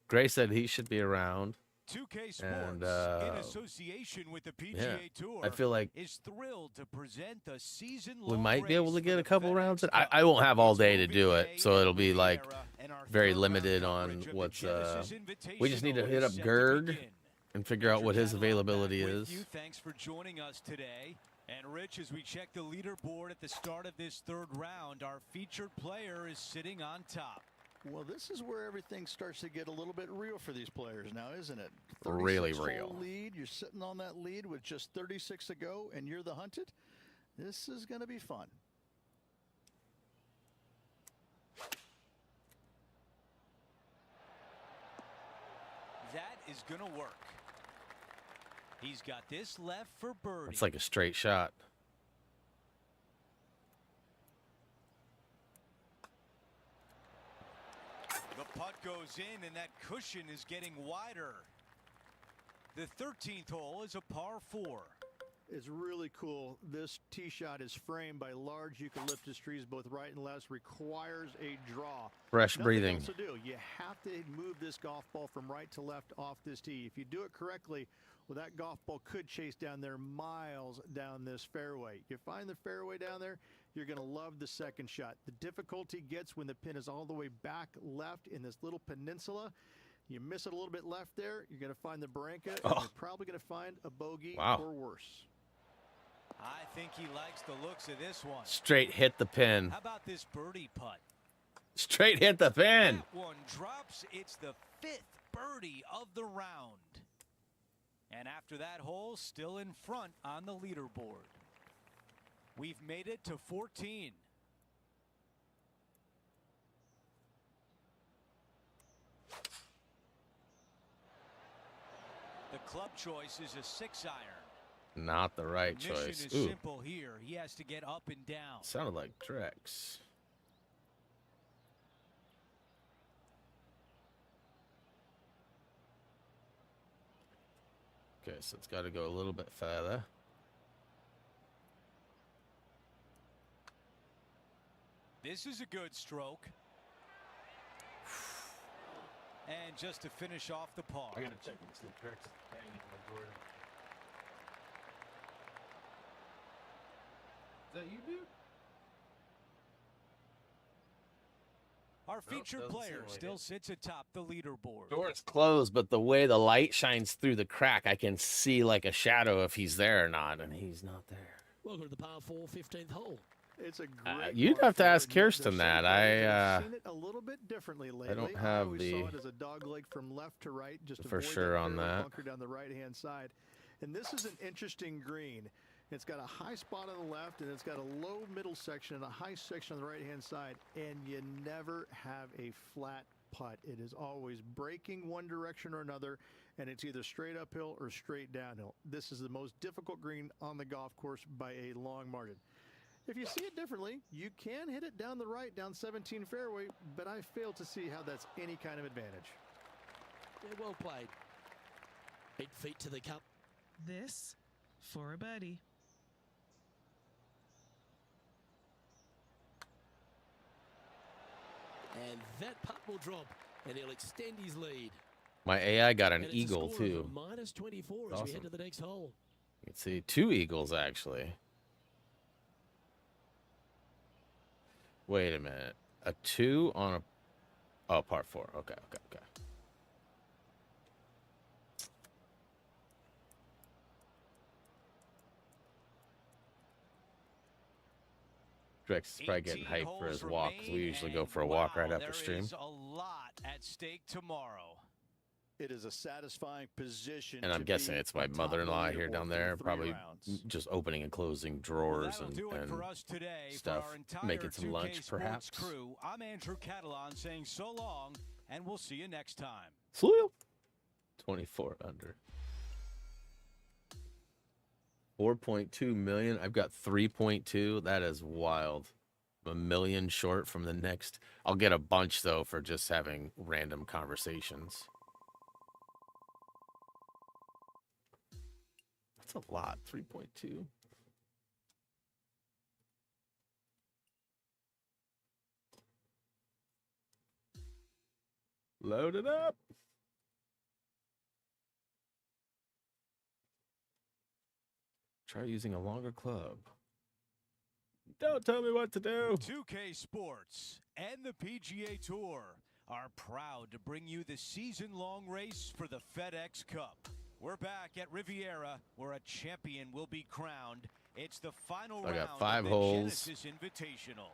Gray said he should be around. 2K Sports, and, in association with the PGA Tour, I feel like is thrilled to present the season-long we might be able to get a race couple for the rounds. FedEx I won't have all day to Cup. do it, so it'll be like And our very third limited round on coverage of the what's Genesis we just need to Invitational hit is up set to Gerd begin. and figure out what his Richard availability Catalan back is. with you. Thanks for joining us today. And Rich, as we check the leaderboard at the start of this third round, our featured player is sitting on top. Well, this is where everything starts to get a little bit real for these players now, isn't it? Really 36-hole real. Lead. You're sitting on that lead with just 36 to go, and you're the hunted. This is going to be fun. That is going to work. He's got this left for birdie. It's like a straight shot. The putt goes in, and that cushion is getting wider. The 13th hole is a par 4. It's really cool. This tee shot is framed by large eucalyptus trees, both right and left. Requires a draw. Fresh Nothing breathing. else to do. You have to move this golf ball from right to left off this tee. If you do it correctly, well, that golf ball could chase down there miles down this fairway. You find the fairway down there, you're going to love the second shot. The difficulty gets when the pin is all the way back left in this little peninsula. You miss it a little bit left there, you're going to find the barranca, and you're probably going to find a bogey or worse. I think he likes the looks of this one. Straight hit the pin. How about this birdie putt? Straight hit the pin. That one drops. It's the 5th birdie of the round. And after that hole, still in front on the leaderboard. We've made it to 14. The club choice is a 6-iron. Not the right The mission choice. is Ooh, simple here. He has to get up and down. sounded like Trex. Okay, so it's got to go a little bit further. This is a good stroke. And just to finish off the par. I gotta check and see Trex hanging on the board. Is that you, dude? Our featured doesn't player seem like still it. sits atop the leaderboard. Door is closed, but the way the light shines through the crack, I can see like a shadow if he's there or not, and he's not there. Welcome to the par 4 15th hole. It's a great You'd par have to four, ask and Kirsten there's that. I've seen it a little bit differently lately. don't have always the- saw it as a dog leg from left to right, just for avoid sure on fairway that. bunker down the right-hand side. And this is an interesting green. It's got a high spot on the left, and it's got a low middle section and a high section on the right-hand side, and you never have a flat putt. It is always breaking one direction or another, and it's either straight uphill or straight downhill. This is the most difficult green on the golf course by a long margin. If you see it differently, you can hit it down the right, down 17 fairway, but I fail to see how that's any kind of advantage. Yeah, well played. 8 feet to the cup. This for a birdie. And that putt will drop, and he'll extend his lead. My AI got an And it's a eagle score of too. minus 24 as we head Awesome. to the next hole. You can see 2 eagles actually. Wait a minute. A 2 on a par 4. Okay. Drex is probably getting 18 hyped for his holes walk because we remain, usually go and for a walk right wow, after stream. There is a lot at stake tomorrow. It is a satisfying position. And I'm to guessing be it's my on top of mother-in-law the here leaderboard down for there, 3 probably rounds. just opening and closing Well, drawers that'll do it and for us today. stuff, For our entire making some 2K lunch, Sports perhaps. Crew, I'm Andrew Catalan saying so long, and we'll see you next time. Sleep. 24 under. 4.2 million. I've got 3.2. That is wild. I'm a million short from the next. I'll get a bunch though for just having random conversations. That's a lot. 3.2. Load it up. Try using a longer club. Don't tell me what to do. 2K Sports and the PGA Tour are proud to bring you the season-long race for the FedEx Cup. We're back at Riviera, where a champion will be crowned. It's the final I got round 5 of the holes. Genesis Invitational.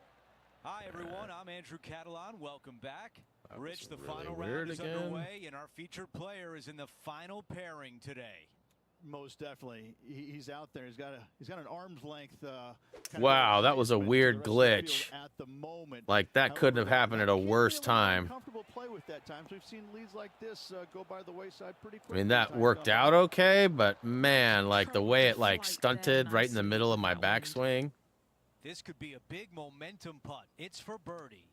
Hi, everyone. I'm Andrew Catalan. Welcome back. That Rich, was the really final weird round is again. underway, and our featured player is in the final pairing today. Most definitely, he's out there. He's got an arm's length. Wow, that was a weird glitch. At the moment, Like, that couldn't have happened at a worse time. Comfortable play with that times. We've seen leads like this go by the wayside pretty I quickly. mean, that worked out okay, but man, like the way it like stunted right in the middle of my backswing. This could be a big momentum putt. It's for birdie.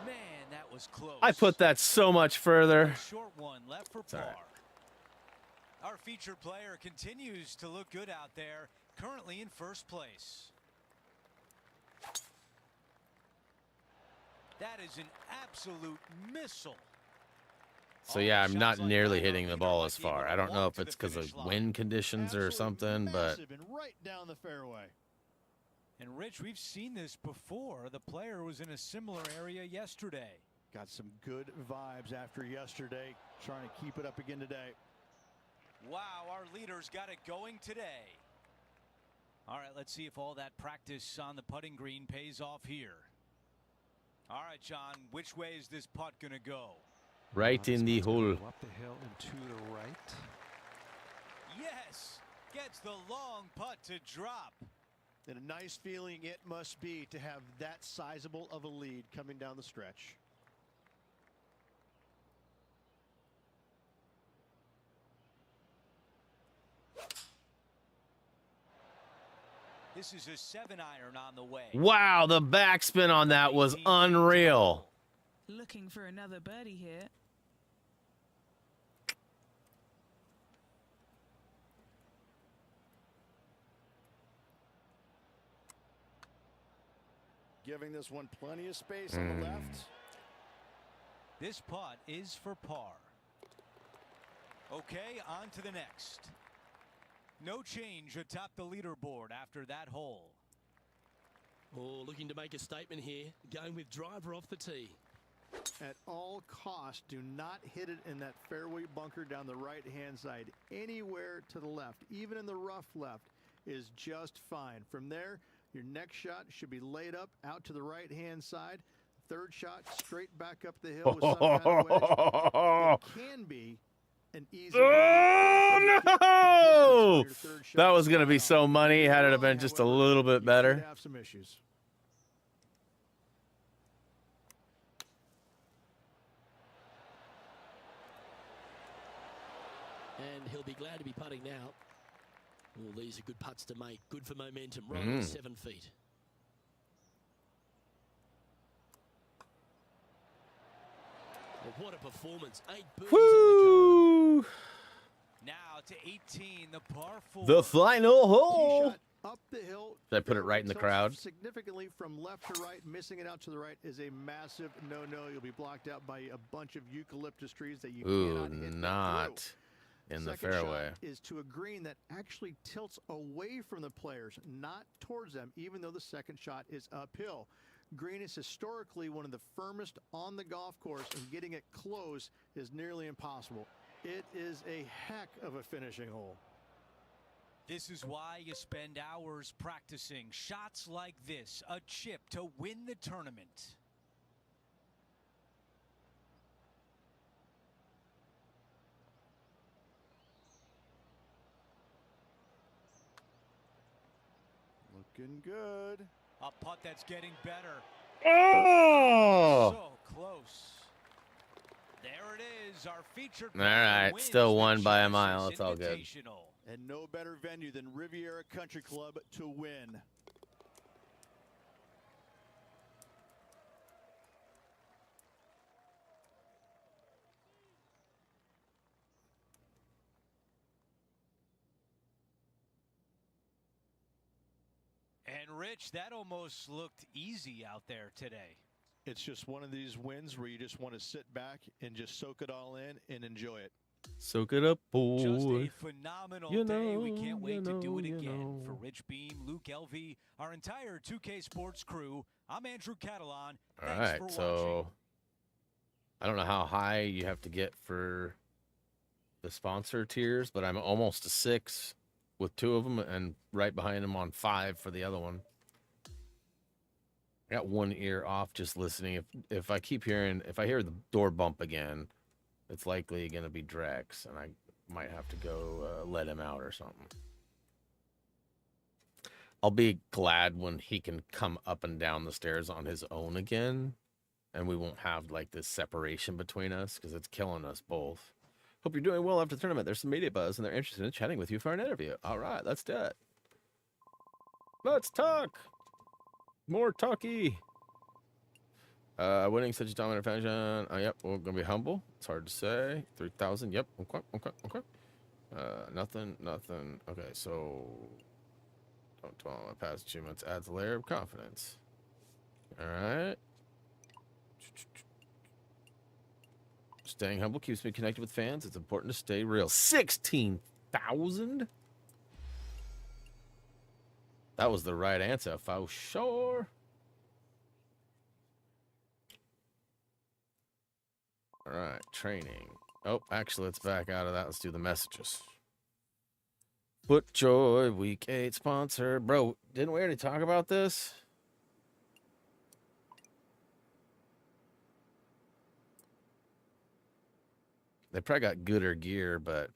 Man, that was close. I put that so much further. Short one left for It's all par. right. Our featured player continues to look good out there, currently in first place. That is an absolute missile. So yeah, I'm not nearly hitting the ball as far. I don't know if it's because of wind conditions or something, but Massive and right down the fairway. And Rich, we've seen this before. The player was in a similar area yesterday. Got some good vibes after yesterday. Trying to keep it up again today. Wow, our leader's got it going today. All right, let's see if all that practice on the putting green pays off here. All right, John, which way is this putt going to go? right in the hole. Up the hill and to the right. Yes, gets the long putt to drop. And a nice feeling it must be to have that sizable of a lead coming down the stretch. This is a 7-iron on the way. Wow, the backspin on that was unreal. Looking for another birdie here. Giving this one plenty of space on the left. This putt is for par. Okay, on to the next. No change atop the leaderboard after that hole. Oh, looking to make a statement here. Going with driver off the tee. At all costs, do not hit it in that fairway bunker down the right-hand side. Anywhere to the left, even in the rough left, is just fine. From there, your next shot should be laid up out to the right-hand side. Third shot, straight back up the hill with some kind of wedge. It can be an easy. Oh no! That was gonna be so money had it have been just a little bit better. Have some issues. And he'll be glad to be putting now. Well, these are good putts to make. Good for momentum. Right at 7 feet. Well, what a performance. 8 birdies on the card. Now to 18, the par 4. The final hole. Shot up the hill. Should I put it right in the crowd? Significantly from left to right, missing it out to the right is a massive no-no. You'll be blocked out by a bunch of eucalyptus trees that you cannot hit not in the Second fairway. shot is to a green that actually tilts away from the players, not towards them, even though the second shot is uphill. Green is historically one of the firmest on the golf course, and getting it close is nearly impossible. It is a heck of a finishing hole. This is why you spend hours practicing shots like this, a chip to win the tournament. Looking good. A putt that's getting better. Oh! So close. There it is, our featured. All right, still won by a mile. It's all good. And no better venue than Riviera Country Club to win. And Rich, that almost looked easy out there today. It's just one of these wins where you just want to sit back and just soak it all in and enjoy it. Soak it up, boy. Just a phenomenal day. We can't wait to do it again. For Rich Beam, Luke Elvey, our entire 2K Sports crew, I'm Andrew Catalan. All right, so I don't know how high you have to get for the sponsor tiers, but I'm almost to 6 with 2 of them, and right behind them on 5 for the other one. I got one ear off just listening. If I keep hearing, if I hear the door bump again, it's likely going to be Drex, and I might have to go let him out or something. I'll be glad when he can come up and down the stairs on his own again, and we won't have like this separation between us because it's killing us both. Hope you're doing well after the tournament. There's some media buzz, and they're interested in chatting with you for an interview. All right, let's do it. Let's talk. More talky. Winning such a dominant fashion. Yep, we're gonna be humble. It's hard to say. 3,000. Yep. Okay. Nothing. Okay, so don't dwell on my past achievements. Adds a layer of confidence. All right. Staying humble keeps me connected with fans. It's important to stay real. 16,000. That was the right answer, for sure. All right, training. Oh, actually, let's back out of that. Let's do the messages. FootJoy Week 8 sponsor. Bro, didn't we already talk about this? They probably got gooder gear, but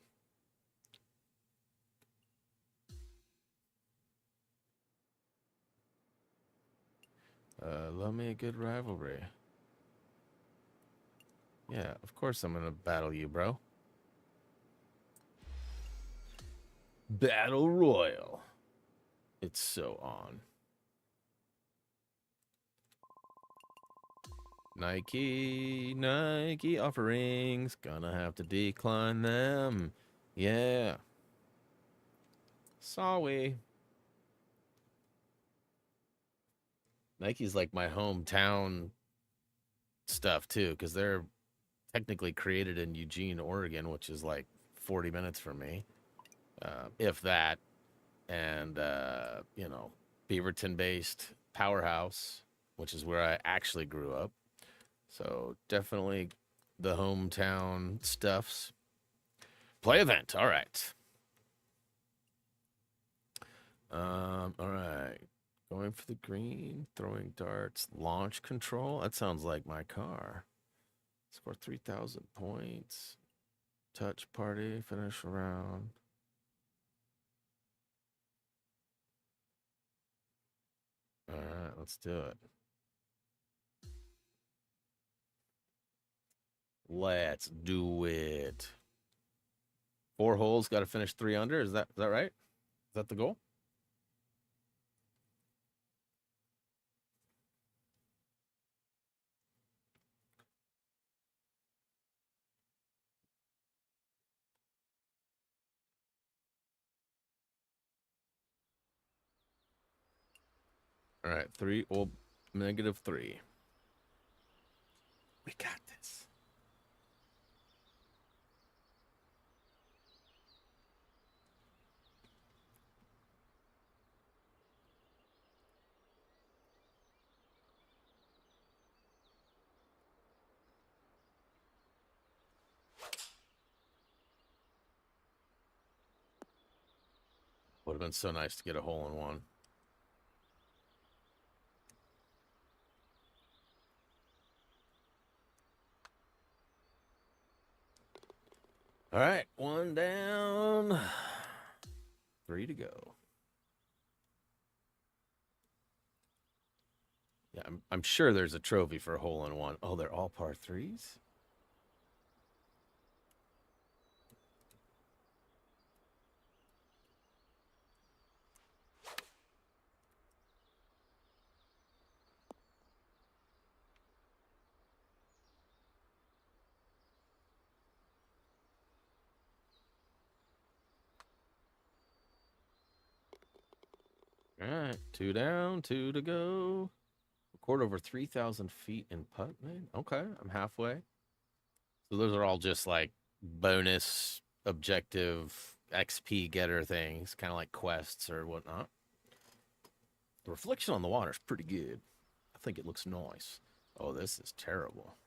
love me a good rivalry. Yeah, of course I'm gonna battle you, bro. Battle Royal. It's so on. Nike offerings. Gonna have to decline them. Yeah. Sorry. Nike's like my hometown stuff too, because they're technically created in Eugene, Oregon, which is like 40 minutes from me, if that. And, you know, Beaverton-based powerhouse, which is where I actually grew up. So definitely the hometown stuffs. Play event. All right. All right. Going for the green, throwing darts, launch control. That sounds like my car. Score 3,000 points. Touch party, finish round. All right, let's do it. Let's do it. 4 holes, got to finish 3 under. Is that right? Is that the goal? All right, 3. Well, -3. We got this. Would have been so nice to get a hole in one. All right, 1 down, 3 to go. Yeah, I'm sure there's a trophy for a hole in one. Oh, they're all par 3s? All right, 2 down, 2 to go. Record over 3,000 feet in putt made. Okay, I'm halfway. So those are all just like bonus objective XP getter things, kind of like quests or whatnot. The reflection on the water is pretty good. I think it looks nice. Oh, this is terrible.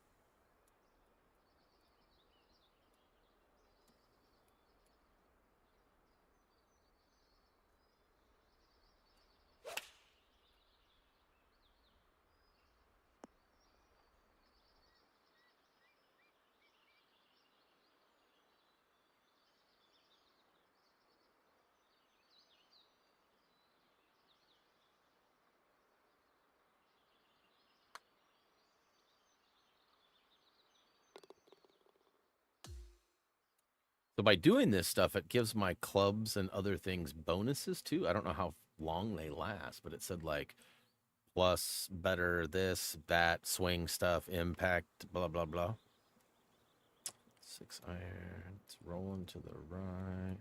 So by doing this stuff, it gives my clubs and other things bonuses too. I don't know how long they last, but it said like plus better this, that, swing stuff, impact, blah, blah, blah. 6 iron. It's rolling to the right.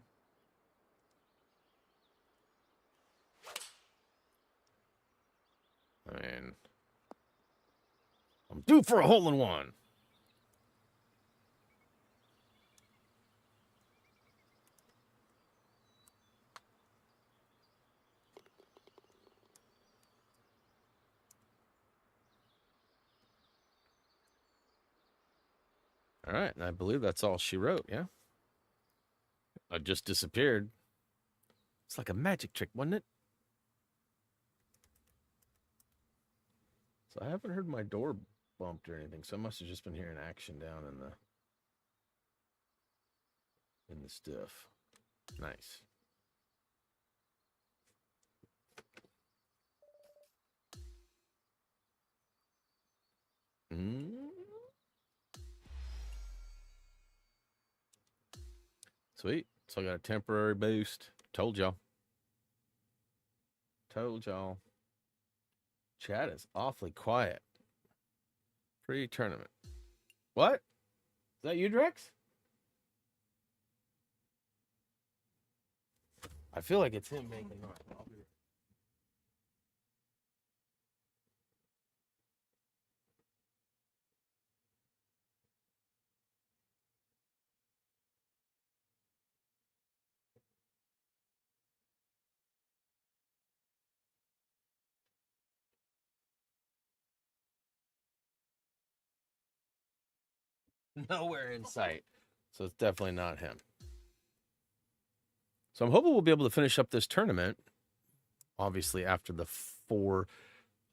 I mean, I'm due for a hole in one. All right, and I believe that's all she wrote, yeah? I just disappeared. It's like a magic trick, wasn't it? So I haven't heard my door bumped or anything, so I must have just been hearing action down in the stuff. Nice. Sweet. So I got a temporary boost. Told y'all. Told y'all. Chat is awfully quiet. Pre-tournament. What? Is that you, Drex? I feel like it's him making noise. I'll be right. Nowhere in sight. So it's definitely not him. So I'm hoping we'll be able to finish up this tournament, obviously after the 4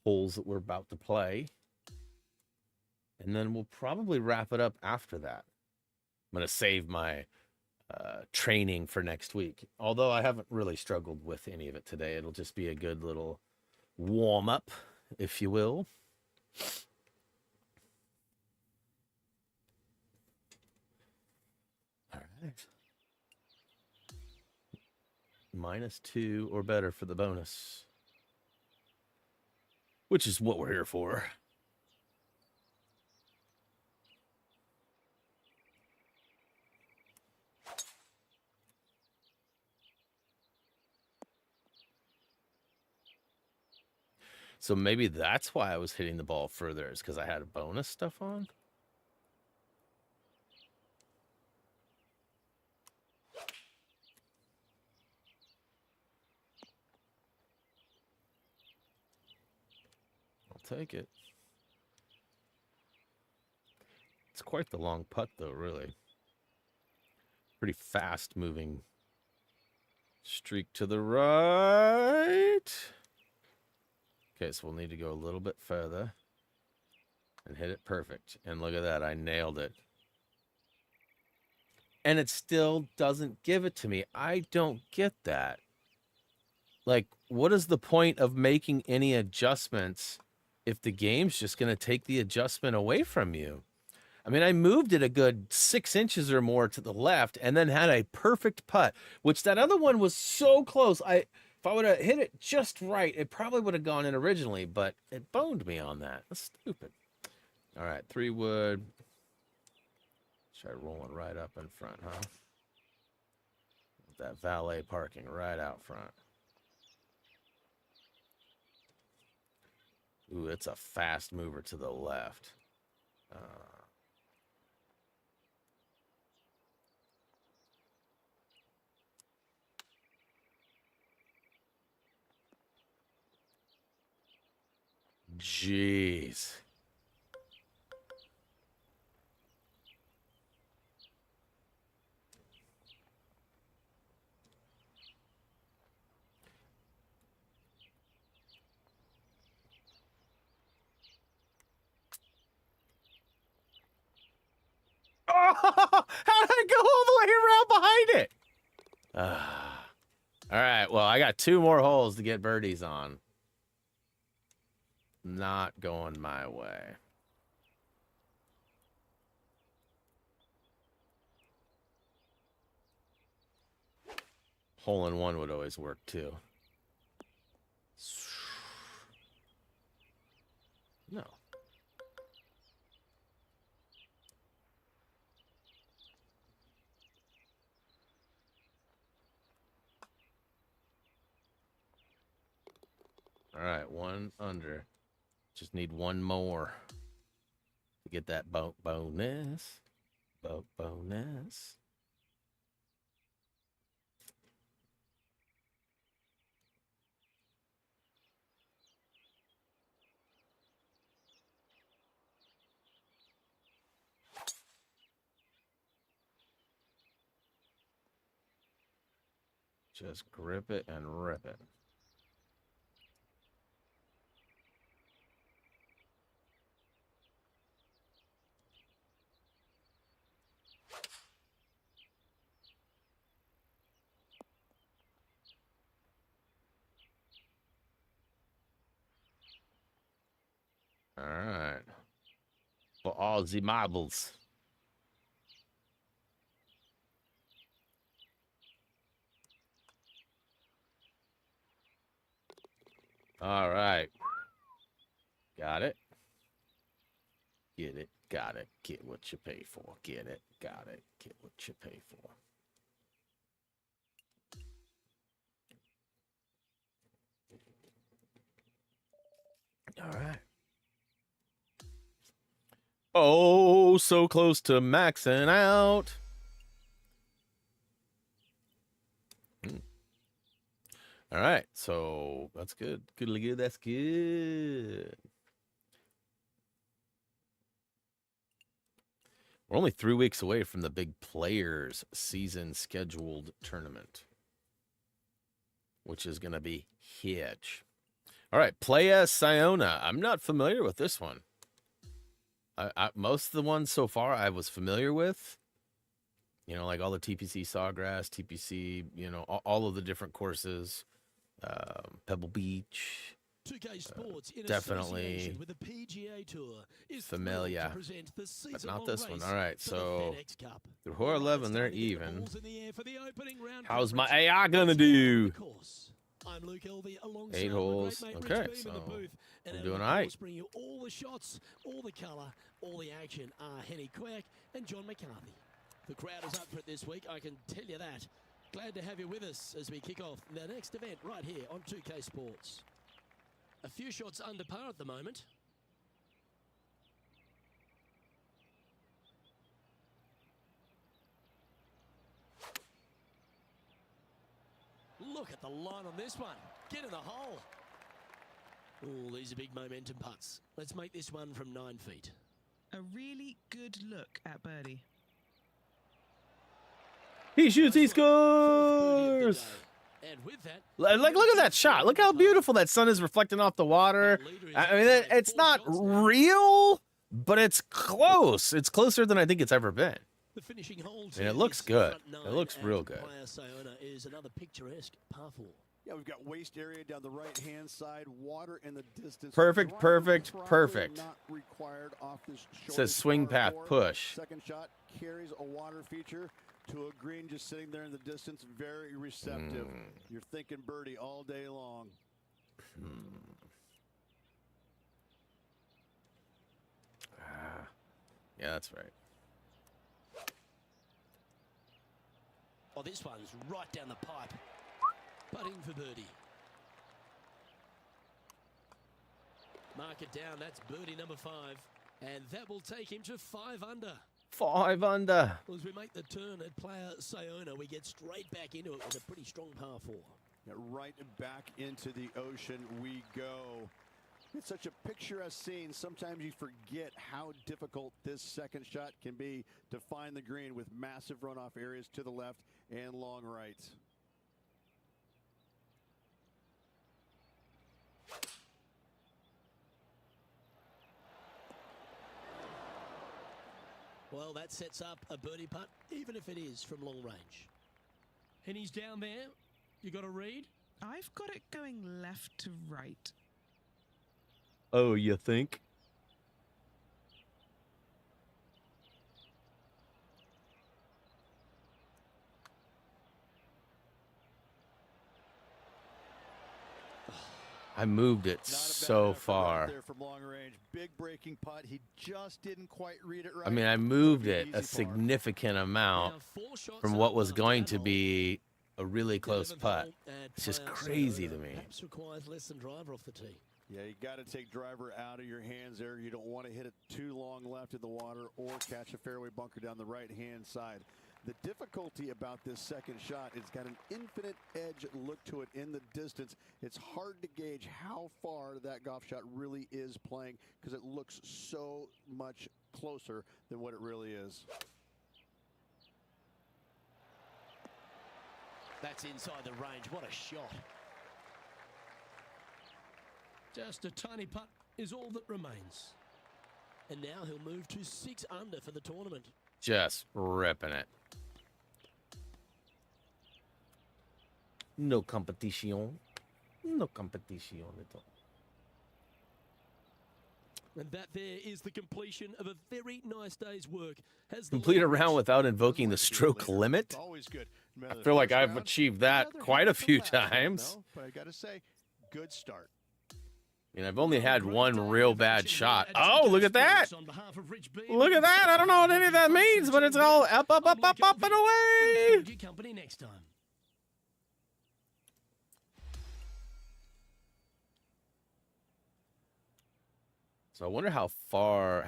holes that we're about to play. And then we'll probably wrap it up after that. going to save my training for next week. Although I haven't really struggled with any of it today. It'll just be a good little warm up, if you will. All right. -2 or better for the bonus, which is what we're here for. So maybe that's why I was hitting the ball further, is because I had a bonus stuff on. I'll take it. It's quite the long putt, though, really. Pretty fast moving. Streak to the right. Okay, so we'll need to go a little bit further and hit it perfect. And look at that, I nailed it. And it still doesn't give it to me. I don't get that. Like, what is the point of making any adjustments if the game's just going to take the adjustment away from you? I mean, I moved it a good 6 inches or more to the left and then had a perfect putt, which that other one was so close. If I would have hit it just right, it probably would have gone in originally, but it boned me on that. That's stupid. All right, 3-wood. Try rolling right up in front, huh? That valet parking right out front. Ooh, it's a fast mover to the left. Jeez. Oh, how did I go all the way around behind it? All right, well, I got 2 more holes to get birdies on. Not going my way. Hole in one would always work too. No. All right, 1 under. Just need 1 more to get that bonus. Bonus. Just grip it and rip it. All right. For all the marbles. All right. Got it. Get it. Got it. Get what you pay for. Get it. Got it. Get what you pay for. All right. Oh, so close to maxing out. All right, so that's good. Good. That's good. We're only 3 weeks away from the big Players season scheduled tournament, which is going to be huge. All right, Playa Siona. I'm not familiar with this one. Most of the ones so far I was familiar with. You know, like all the TPC Sawgrass, TPC, you know, all of the different courses, Pebble Beach. 2K Sports in Definitely association with the PGA Tour is familiar, thrilled to present the but not season-long this one. race All right, for the so FedEx Cup. through hole All right, 11, they're starting to get the even. balls in the air for the opening round How's my coverage. AI gonna Let's get on do? the course. I'm Luke Elvey alongside 8 my holes. great mate Okay, Rich Beam in the so booth. And I'm out doing of the all right. course, bringing you all the shots, all the colour, all the action are Henny Quirk and John McCarthy. The crowd is up for it this week, I can tell you that. Glad to have you with us as we kick off the next event right here on 2K Sports. A few shots under par at the moment. Look at the line on this one. Get in the hole. Oh, these are big momentum putts. Let's make this one from 9 feet. A really good look at birdie. He shoots, he Fourth birdie of the scores. day. And with that, Like, look at that shot. Look how beautiful that sun is reflecting off the water. I mean, it's not real, but it's close. It's closer than I think it's ever been. the finishing hole. And it looks good. It looks real good. Player Sayona is another picturesque par 4. Yeah, we've got waist area down the right-hand side, water in the distance. Perfect, Driver perfect, probably perfect. Not required off this Says shortest swing par path 4. push. Second shot carries a water feature to a green just sitting there in the distance, very receptive. You're thinking birdie all day long. Yeah, that's right. Oh, this one's right down the pipe. Putting for birdie. Mark it down. That's birdie number 5. And that will take him to 5 under. 5 under. Well, as we make the turn at player Sayona, we get straight back into it with a pretty strong par 4. Yeah, right back into the ocean we go. It's such a picturesque scene. Sometimes you forget how difficult this second shot can be to find the green with massive runoff areas to the left and long right. Well, that sets up a birdie putt, even if it is from long range. And he's down there. You got a read? I've got it going left to right. Oh, you think? I moved it Not a bad so effort far. right there from long range. Big breaking putt. He just didn't quite read it right. I mean, I moved Easy it a par. significant amount Now, 4 shots from up what was after going that to hole. be a really close 11th putt. hole at It's just player crazy Sayona. to me. Perhaps requires less than driver off the tee. Yeah, you got to take driver out of your hands there. You don't want to hit it too long left in the water or catch a fairway bunker down the right-hand side. The difficulty about this second shot, it's got an infinite edge look to it in the distance. It's hard to gauge how far that golf shot really is playing because it looks so much closer than what it really is. That's inside the range. What a shot. Just a tiny putt is all that remains. And now he'll move to 6 under for the tournament. Just ripping it. No competition. No competition at all. And that there is the completion of a very nice day's work. Has the Complete a lead round reached- without invoking the stroke limit. It's always good. No matter I the feel like first I've round, achieved that another quite a half the few last round, times. though, but I got to say, good start. I mean, I've only had Great one day real of bad action shot. here at Oh, 2K look at that. Sports on behalf of Rich Beam. Look at that. I don't know what any of that means, but it's all up, up, up, up, up, and away. Good company next time. So I wonder how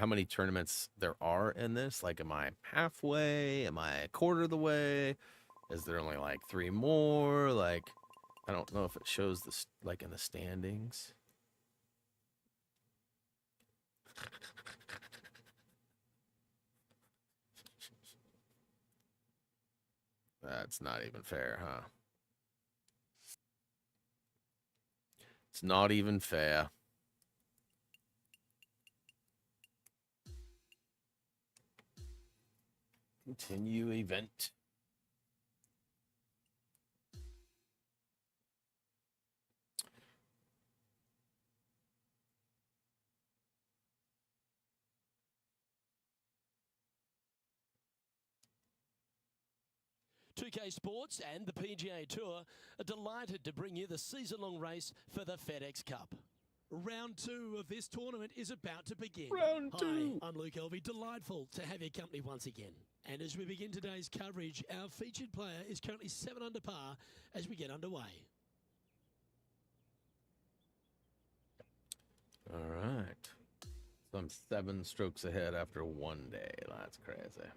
many tournaments there are in this. Like, am I halfway? Am I a quarter of the way? Is there only like 3 more? Like, I don't know if it shows this like in the standings. That's not even fair, huh? It's not even fair. Continue event. .2K Sports and the PGA Tour are delighted to bring you the season-long race for the FedEx Cup. Round 2 of this tournament is about to begin. Round 2. Hi, I'm Luke Elvey. Delightful to have your company once again. And as we begin today's coverage, our featured player is currently 7 under par as we get underway. All right. So I'm 7 strokes ahead after 1 day. That's crazy.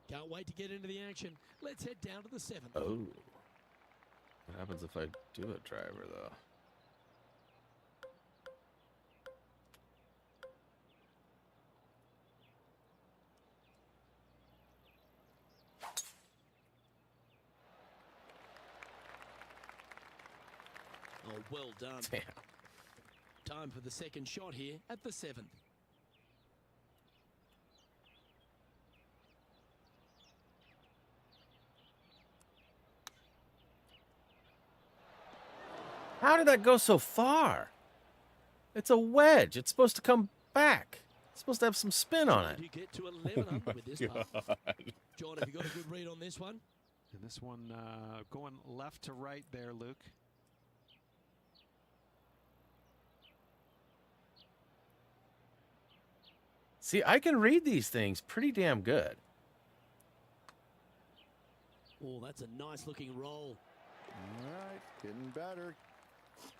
Can't wait to get into the action. Let's head down to the 7th. Oh. What happens if I do a driver, though? Oh, well done. Damn. Time for the second shot here at the 7th. How did that go so far? It's a wedge. It's supposed to come back. It's supposed to have some spin on it. You get to 11 under with this putt. John, have you got a good read on this one? And this one going left to right there, Luke. See, I can read these things pretty damn good. Oh, that's a nice looking roll. All right, getting better.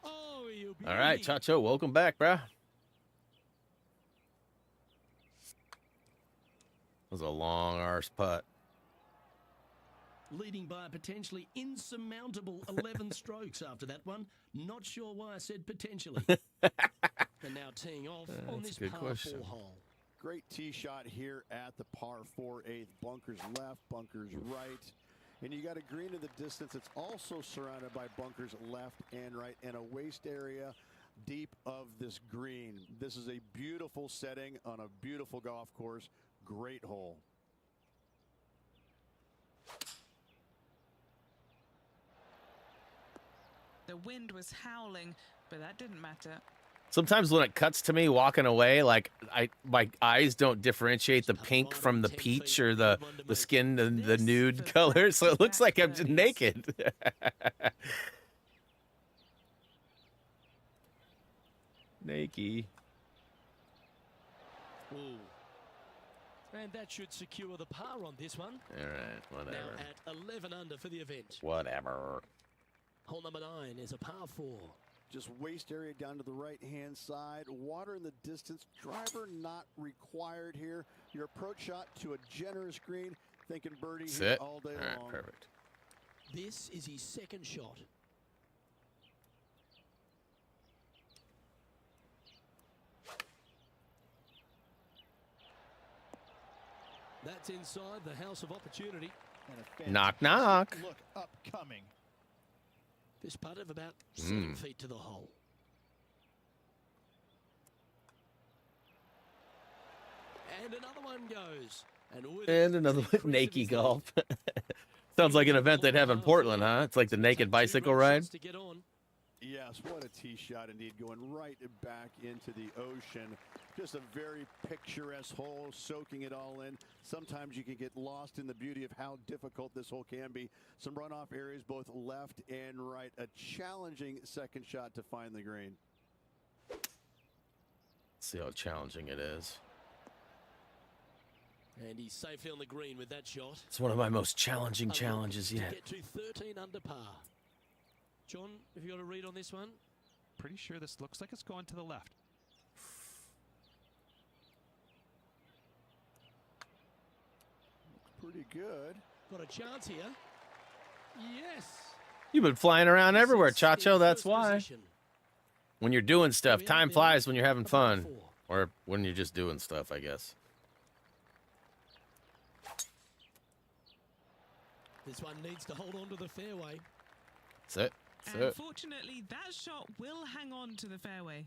Oh, you beauty. All right, Chacho, welcome back, bruh. That was a long arse putt. Leading by a potentially insurmountable 11 strokes after that one. Not sure why I said potentially. And now teeing off on That's this a good par question. 4 hole. Great tee shot here at the par 4 8th. Bunkers left, bunkers right. And you got a green in the distance. It's also surrounded by bunkers left and right and a waste area deep of this green. This is a beautiful setting on a beautiful golf course. Great hole. The wind was howling, but that didn't matter. Sometimes when it cuts to me walking away, like my eyes don't differentiate the pink from the peach or the skin, the nude color, so it looks like I'm just naked. Naked. Ooh. And that should secure the par on this one. All right, whatever. Now at 11 under for the event. Whatever. Hole number 9 is a par 4. Just waste area down to the right-hand side. Water in the distance. Driver not required here. Your approach shot to a generous green. Thinking birdie here all day long. Perfect. This is his second shot. That's inside the house of opportunity. And a Knock, knock. look upcoming. This putt of about 7 feet to the hole. And another one goes. And another one, naked golf. Sounds like an event they'd have in Portland, huh? It's like the naked bicycle ride. To get on. Yes, what a tee shot indeed, going right back into the ocean. Just a very picturesque hole, soaking it all in. Sometimes you can get lost in the beauty of how difficult this hole can be. Some runoff areas both left and right. A challenging second shot to find the green. See how challenging it is. And he's safely on the green with that shot. It's one of my most challenging challenges To yet. get to 13 under par. John, have you got a read on this one? Pretty sure this looks like it's going to the left. Pretty good. Got a chance here. Yes. You've been flying around everywhere, Sits in Chacho. That's first why. position. When you're doing stuff, We time have flies when you're having a par fun. 4. Or when you're just doing stuff, I guess. This one needs to hold on to the fairway. That's it. That's And it. fortunately, that shot will hang on to the fairway.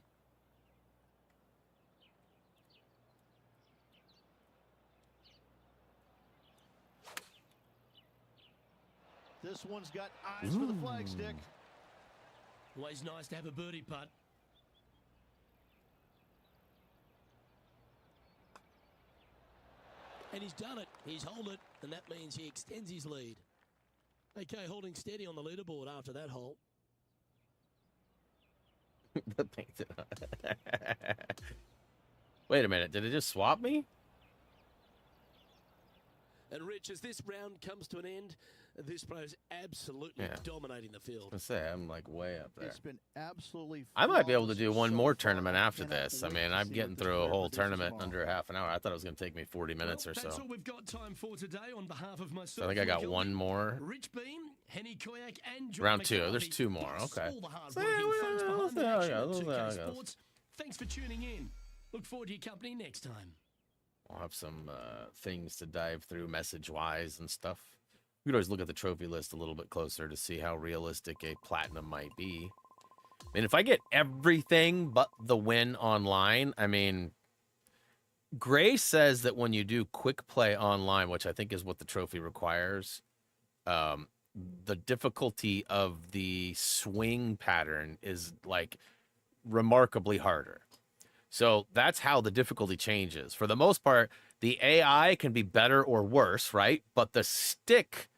This one's got eyes for the flagstick. Always nice to have a birdie putt. And he's done it. He's held it, and that means he extends his lead. Okay, holding steady on the leaderboard after that hole. The thing Wait a minute, did it just swap me? And Rich, as this round comes to an end, this player is absolutely dominating the field. I say I'm like way up there. It's been absolutely. I might be able to do one so more far. tournament after Cannot this. I wait mean, to I'm see getting what this through a player whole produces tournament tomorrow. under half an hour. I thought it was going to take me 40 minutes or That's so. all we've got time for today. On behalf of myself, So I think I got one more. Rich Beam, Henny Koyak, and John Round 2. McCarthy, There's 2 more. plus Okay. all the hard So, working yeah, folks we'll behind see the how it action at goes. We'll see how 2K it goes. Sports. Thanks for tuning in. Look forward to your company next time. I'll have some things to dive through message-wise and stuff. We could always look at the trophy list a little bit closer to see how realistic a platinum might be. I mean, if I get everything but the win online, I mean, Gray says that when you do quick play online, which I think is what the trophy requires, the difficulty of the swing pattern is like remarkably harder. So that's how the difficulty changes. For the most part, the AI can be better or worse, right? But the stick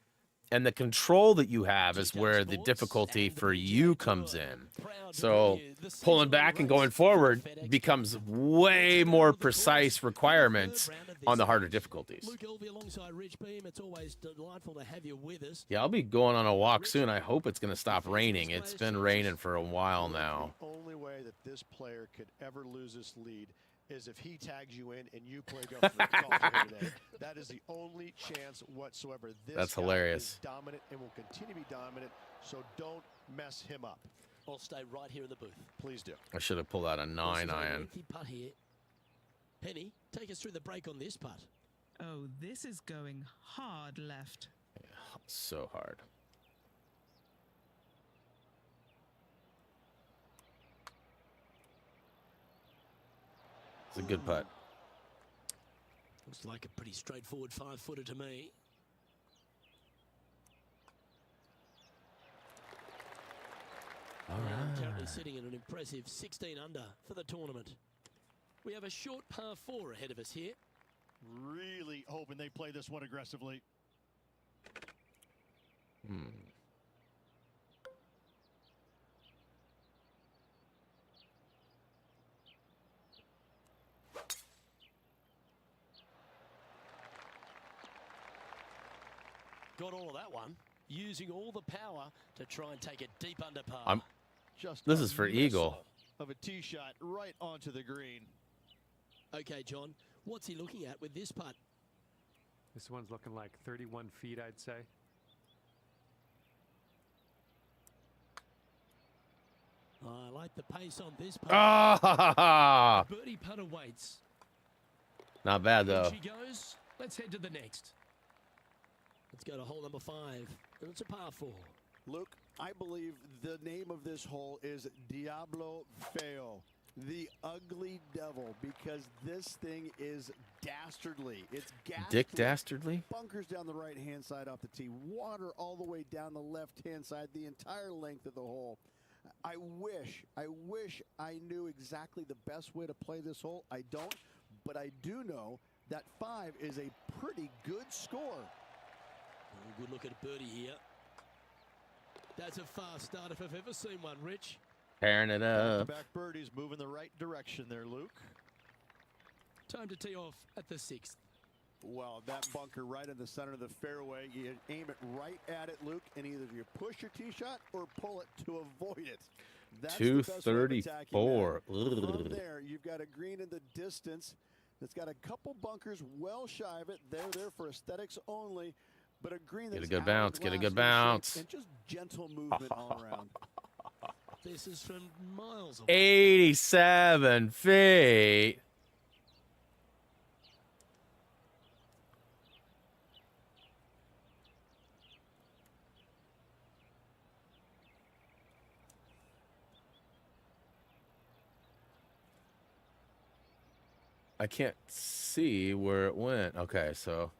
and the control that you have is where the difficulty for you comes in. So pulling back and going forward becomes way more precise requirements on the harder difficulties. Luke Elvey alongside Rich Beam. It's always delightful to have you with us. Yeah, I'll be going on a walk soon. I hope it's going to stop raining. It's been raining for a while now. The only way that this player could ever lose this lead is if he tags you in and you play golf today. That is the only chance whatsoever. This That's guy hilarious. is dominant and will continue to be dominant, so don't mess him up. I'll stay right here in the booth. Please do. I should have pulled out a 9 iron. Lengthy putt here. Penny, take us through the break on this putt. Oh, this is going hard left. So hard. It's a good putt. Looks like a pretty straightforward 5-footer to me. Currently sitting at an impressive 16 under for the tournament. We have a short par 4 ahead of us here. Really hoping they play this one aggressively. Got all of that one, using all the power to try and take it deep under par. Just This a is for missile eagle. of a tee shot right onto the green. Okay, John, what's he looking at with this putt? This one's looking like 31 feet, I'd say. I like the pace on this putt. Ah! Birdie putt awaits. Not bad, In though. she goes. Let's head to the next. Let's go to hole number 5. And it's a par 4. Luke, I believe the name of this hole is Diablo Feo, the ugly devil, because this thing is dastardly. It's ghastly. Dick Dastardly? Bunkers down the right-hand side off the tee, water all the way down the left-hand side, the entire length of the hole. I wish I knew exactly the best way to play this hole. I don't, but I do know that 5 is a pretty good score. Oh, good look at a birdie here. That's a fast start if I've ever seen one, Rich. Pairing it up. Back birdies move in the right direction there, Luke. Time to tee off at the 6th. Well, that bunker right in the center of the fairway, you aim it right at it, Luke, and either you push your tee shot or pull it to avoid it. That's the best way of attacking that. 234. From there, you've got a green in the distance that's got a couple bunkers well shy of it. They're there for aesthetics only, but a green that's Get a good bounce, get a good hourglass bounce. in shape, and just gentle movement all around. This is from miles away. 87 feet. I can't see where it went. Okay, so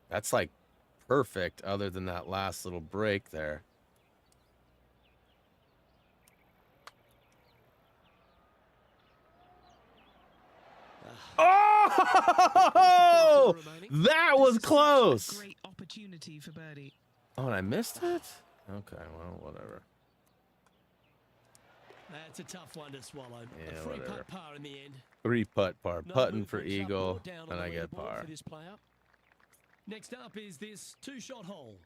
that's like perfect other than that last little break there. Oh, that was close. Great opportunity for birdie. Oh, and I missed it? Okay, well, whatever. That's a tough one to swallow. Yeah, A free whatever. putt par in the end. 3-putt par. No Putting for movement, up eagle, or down on and the I get leaderboard par. for this player. Next up is this 2-shot hole.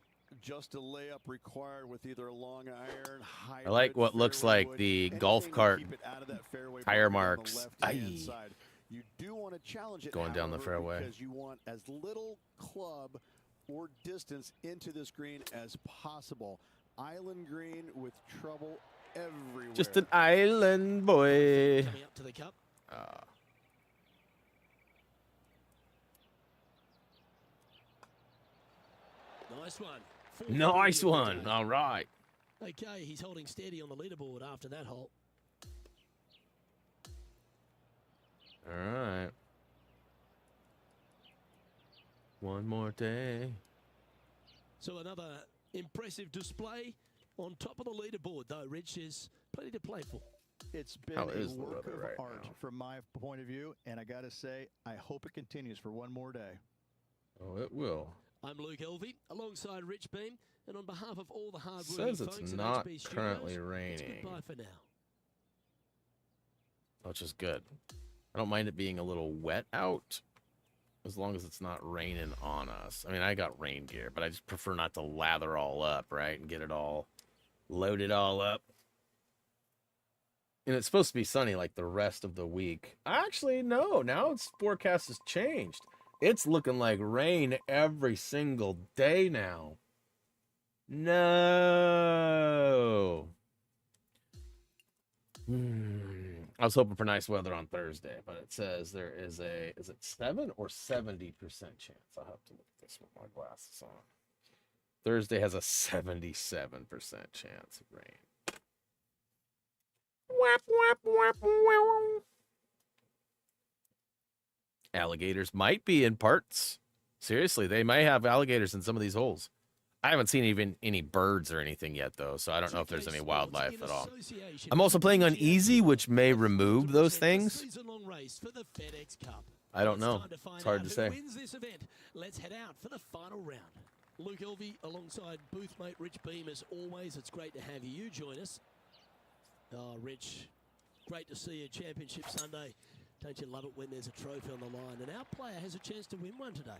Just a layup required with either a long iron, hybrid, I like what looks fairway like wood, the anything golf to cart keep it out of that fairway tire bunker on the marks. left-hand Aye. side. You do want to challenge it, Going down the however, fairway. because you want as little club or distance into this green as possible. Island green with trouble everywhere. Just an island boy. Coming up to the cup. Nice one. Nice 4-3 of the one. day. All right. Okay, he's holding steady on the leaderboard after that hole. All right. One more day. So another impressive display on top of the leaderboard, though. Rich is plenty to play for. It's been How a is the work weather of right art now? from my point of view, and I got to say, I hope it continues for one more day. Oh, it will. I'm Luke Elvey, alongside Rich Beam, and on behalf of all the hard-working Says folks it's at not HB Studios, currently it's raining, goodbye for now. which is good. I don't mind it being a little wet out, as long as it's not raining on us. I mean, I got rain gear, but I just prefer not to lather all up, right, and get it all loaded all up. And it's supposed to be sunny like the rest of the week. Actually, no. Now its forecast has changed. It's looking like rain every single day now. No. I was hoping for nice weather on Thursday, but it says there is a, is it 7 or 70% chance? I'll have to look at this with my glasses on. Thursday has a 77% chance of rain. Whap, whap, whap, whap. Alligators might be in parts. Seriously, they might have alligators in some of these holes. I haven't seen even any birds or anything yet, though, so I don't know if there's any wildlife at all. I'm also playing on easy, which may remove those things. I don't know. It's hard to say. Let's head out for the final round. Luke Elvey alongside boothmate Rich Beam, as always. It's great to have you join us. Oh, Rich, great to see you. Championship Sunday. Don't you love it when there's a trophy on the line? And our player has a chance to win one today.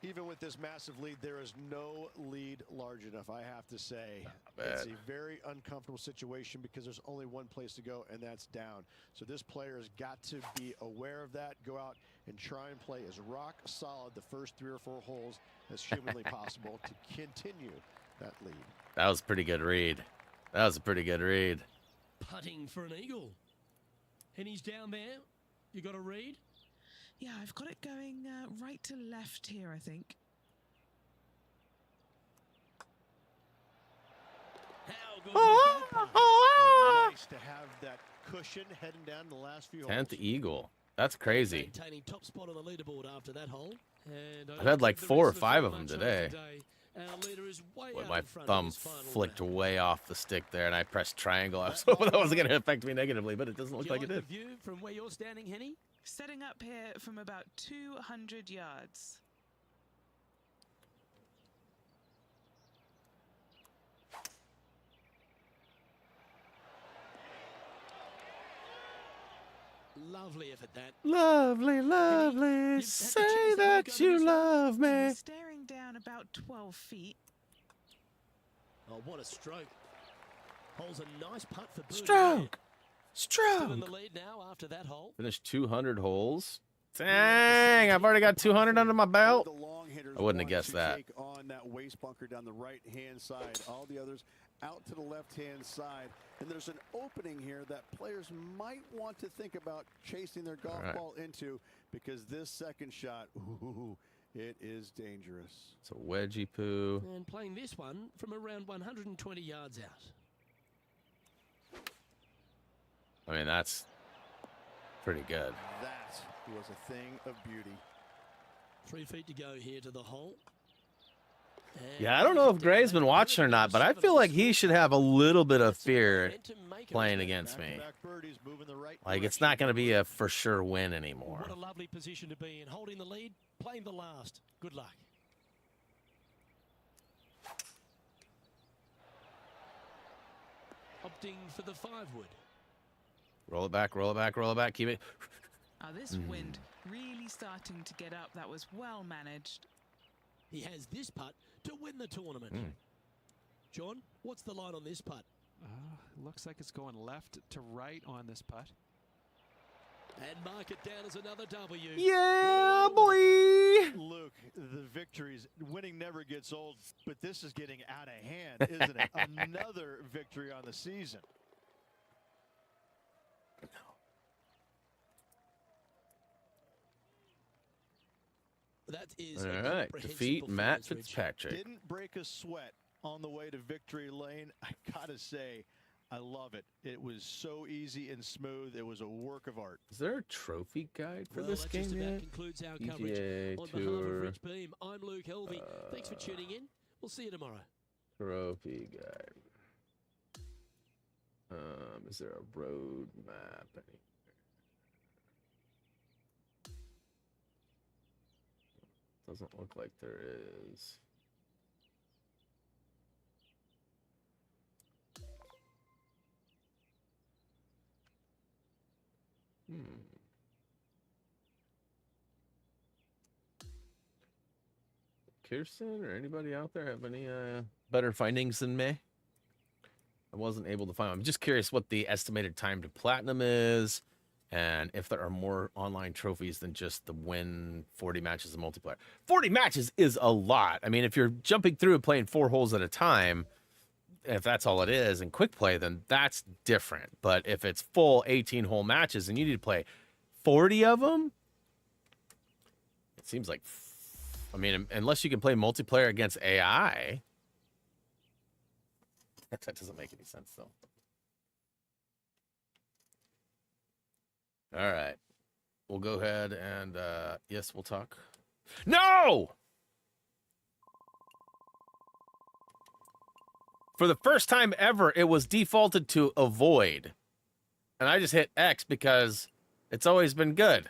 Even with this massive lead, there is no lead large enough, I have to say. It's a very uncomfortable situation because there's only one place to go, and that's down. So this player has got to be aware of that, go out and try and play as rock solid the first 3 or 4 holes as humanly possible to continue that lead. That was a pretty good read. That was a pretty good read. Putting for an eagle. And he's down there. You got a read? Yeah, I've got it going right to left here, I think. How good was that putt? Nice to have that cushion heading down the last few 10th holes. eagle. That's crazy. Maintaining top spot on the leaderboard after that hole. And I've had like 4 or 5 of them today. Our leader is way With out my in front thumb in this final flicked round. way off the stick there, and I pressed triangle. I was hoping that wasn't going to affect me negatively, but it doesn't look Do you like it the did. view from where you're standing, Henny? Setting up here from about 200 yards. Lovely effort, that. Lovely, lovely. had the Say chance to look that over you this one. love me. He's staring down about 12 feet. Oh, what a stroke. Holes a nice putt for birdie. Stroke. Still in Stroke. the lead now after that hole. Finished 200 holes. Dang, I've already got 200 under my belt. The long hitters I wouldn't have want guessed to that. Take on that waste bunker down the right-hand side. All the others out to the left-hand side. And there's an opening here that players might want to think about chasing their golf right. ball into, because this second shot, ooh, it is dangerous. It's a wedgie poo. And playing this one from around 120 yards out. I mean, that's pretty good. That was a thing of beauty. 3 feet to go here to the hole. Yeah, I don't know if Gray's been watching or not, but I feel like he should have a little bit of fear playing against me. Like, it's not going to be a for sure win anymore. What a lovely position to be in. Holding the lead, playing the last. Good luck. Opting for the 5-wood. Roll it back, roll it back, roll it back. Keep it. This wind really starting to get up. That was well managed. He has this putt to win the tournament. John, what's the line on this putt? Looks like it's going left to right on this putt. And mark it down as another W. Yeah, boy! Luke, the victories, winning never gets old, but this is getting out of hand, isn't it? Another victory on the season. That is All right, defeat Matt Fitzpatrick. Didn't break a sweat on the way to victory lane. I gotta say, I love it. It was so easy and smooth. It was a work of art. Is there a trophy guide for Well, this that game just yet? about concludes our PGA coverage. On behalf Tour, of Rich Beam, I'm Luke Helvey. Thanks for tuning in. We'll see you tomorrow. Trophy guide. Is there a road map anywhere? Doesn't look like there is. Kirsten or anybody out there have any better findings than me? I wasn't able to find them. I'm just curious what the estimated time to platinum is, and if there are more online trophies than just the win 40 matches in multiplayer. 40 matches is a lot. I mean, if you're jumping through and playing 4 holes at a time, if that's all it is in quick play, then that's different. But if it's full 18-hole matches and you need to play 40 of them, it seems like, I mean, unless you can play multiplayer against AI, that doesn't make any sense, though. All right. We'll go ahead and, yes, we'll talk. No! For the first time ever, it was defaulted to avoid. And I just hit X because it's always been good.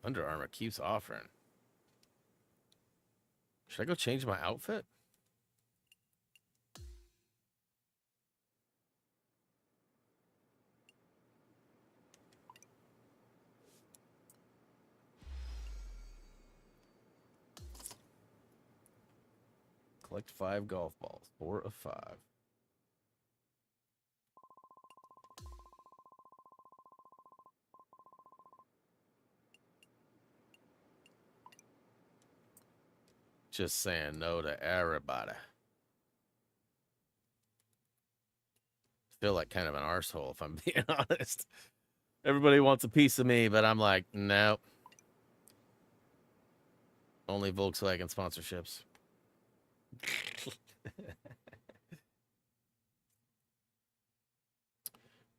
Under Armour keeps offering. Should I go change my outfit? Collect 5 golf balls. 4 of 5. Just saying no to everybody. Feel like kind of an arsehole if I'm being honest. Everybody wants a piece of me, but I'm like, nope. Only Volkswagen sponsorships.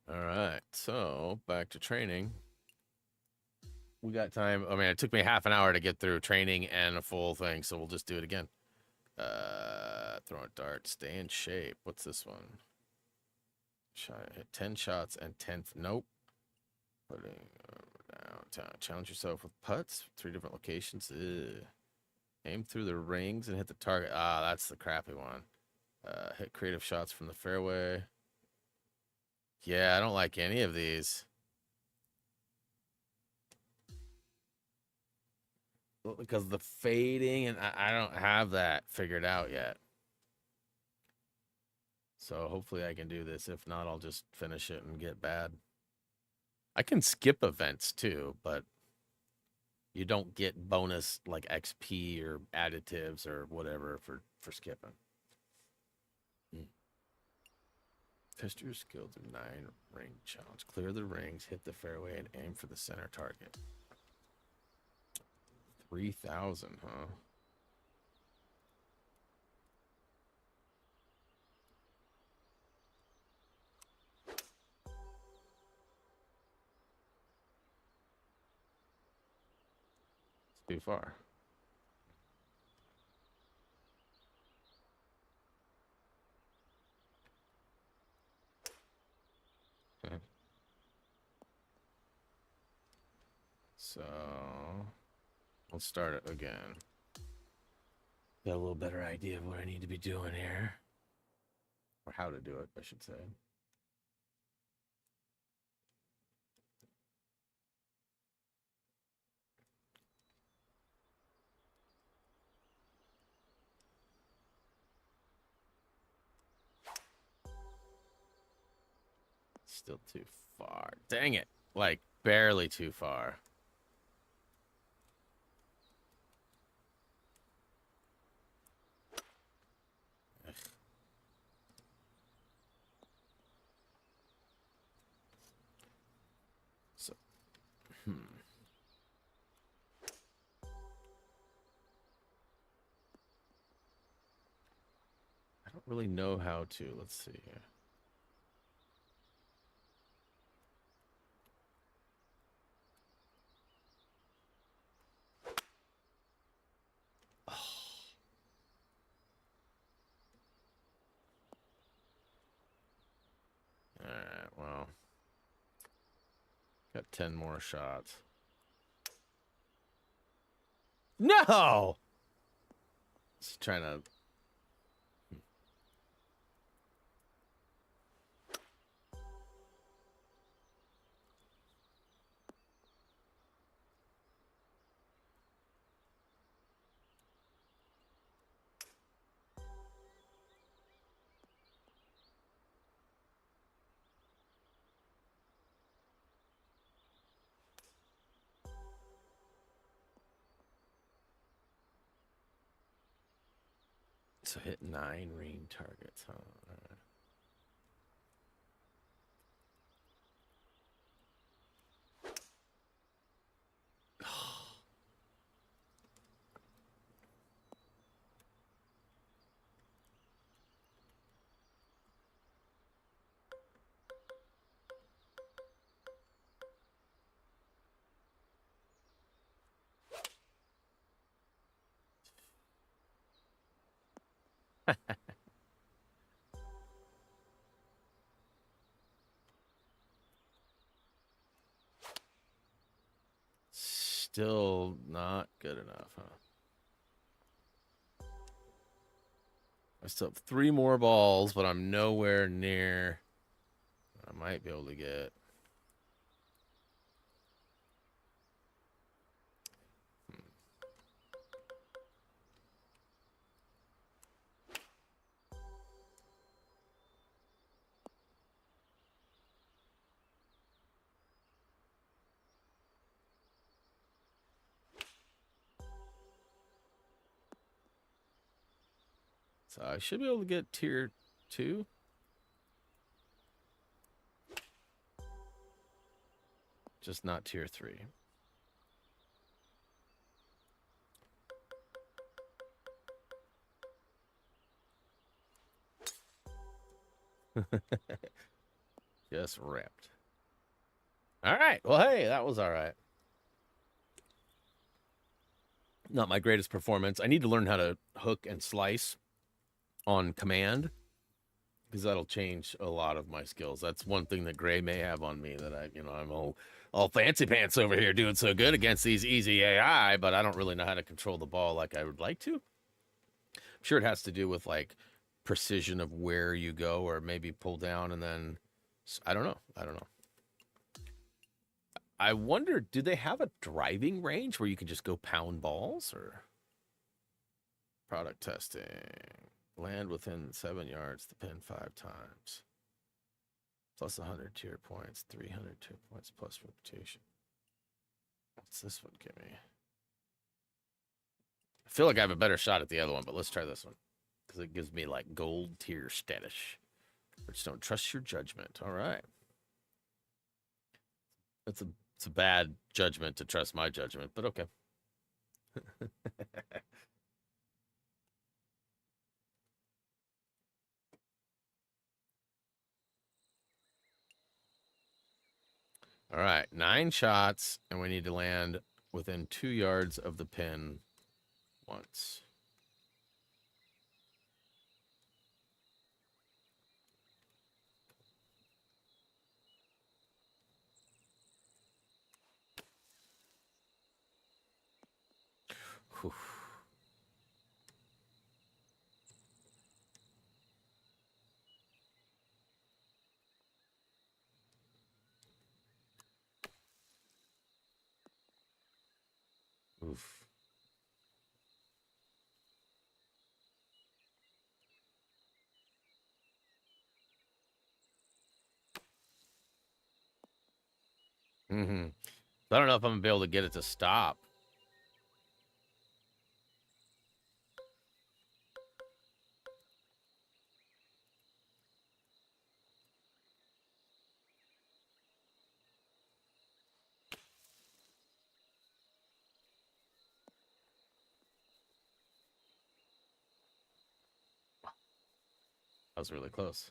All right, so back to training. We got time. I mean, it took me half an hour to get through training and a full thing, so we'll just do it again. Throwing a dart, stay in shape. What's this one? Hit 10 shots and 10th. Nope. Putting downtown. Challenge yourself with putts. 3 different locations. Ugh. Aim through the rings and hit the target. Ah, that's the crappy one. Hit creative shots from the fairway. Yeah, I don't like any of these. Because the fading, and I don't have that figured out yet. So hopefully I can do this. If not, I'll just finish it and get bad. I can skip events too, but you don't get bonus like XP or additives or whatever for skipping. Test your skill through 9 ring challenge. Clear the rings, hit the fairway, and aim for the center target. 3,000, huh? It's too far. So let's start it again. Got a little better idea of what I need to be doing here. Or how to do it, I should say. Still too far. Dang it. Like, barely too far. Ugh. So, I don't really know how to. Let's see here. Alright, well. Got 10 more shots. No! Just trying to... So hit 9 ring targets, huh? All right. Still not good enough, huh? I still have 3 more balls, but I'm nowhere near. I might be able to get. So I should be able to get tier 2. Just not tier 3. Just ripped. All right. Well, hey, that was all right. Not my greatest performance. I need to learn how to hook and slice on command, because that'll change a lot of my skills. That's one thing that Gray may have on me, that I'm all fancy pants over here doing so good against these easy AI, but I don't really know how to control the ball like I would like to. I'm sure it has to do with like precision of where you go, or maybe pull down and then I don't know. I wonder, do they have a driving range where you can just go pound balls? Or product testing? Land within 7 yards, the pin 5 times. Plus 100 tier points, 300 tier points, plus reputation. What's this one give me? I feel like I have a better shot at the other one, but let's try this one, because it gives me like gold tier status. But just don't trust your judgment. All right. It's a bad judgment to trust my judgment, but okay. All right, 9 shots, and we need to land within 2 yards of the pin once. Whew. Oof. Mm-hmm. I don't know if I'm gonna be able to get it to stop. That was really close.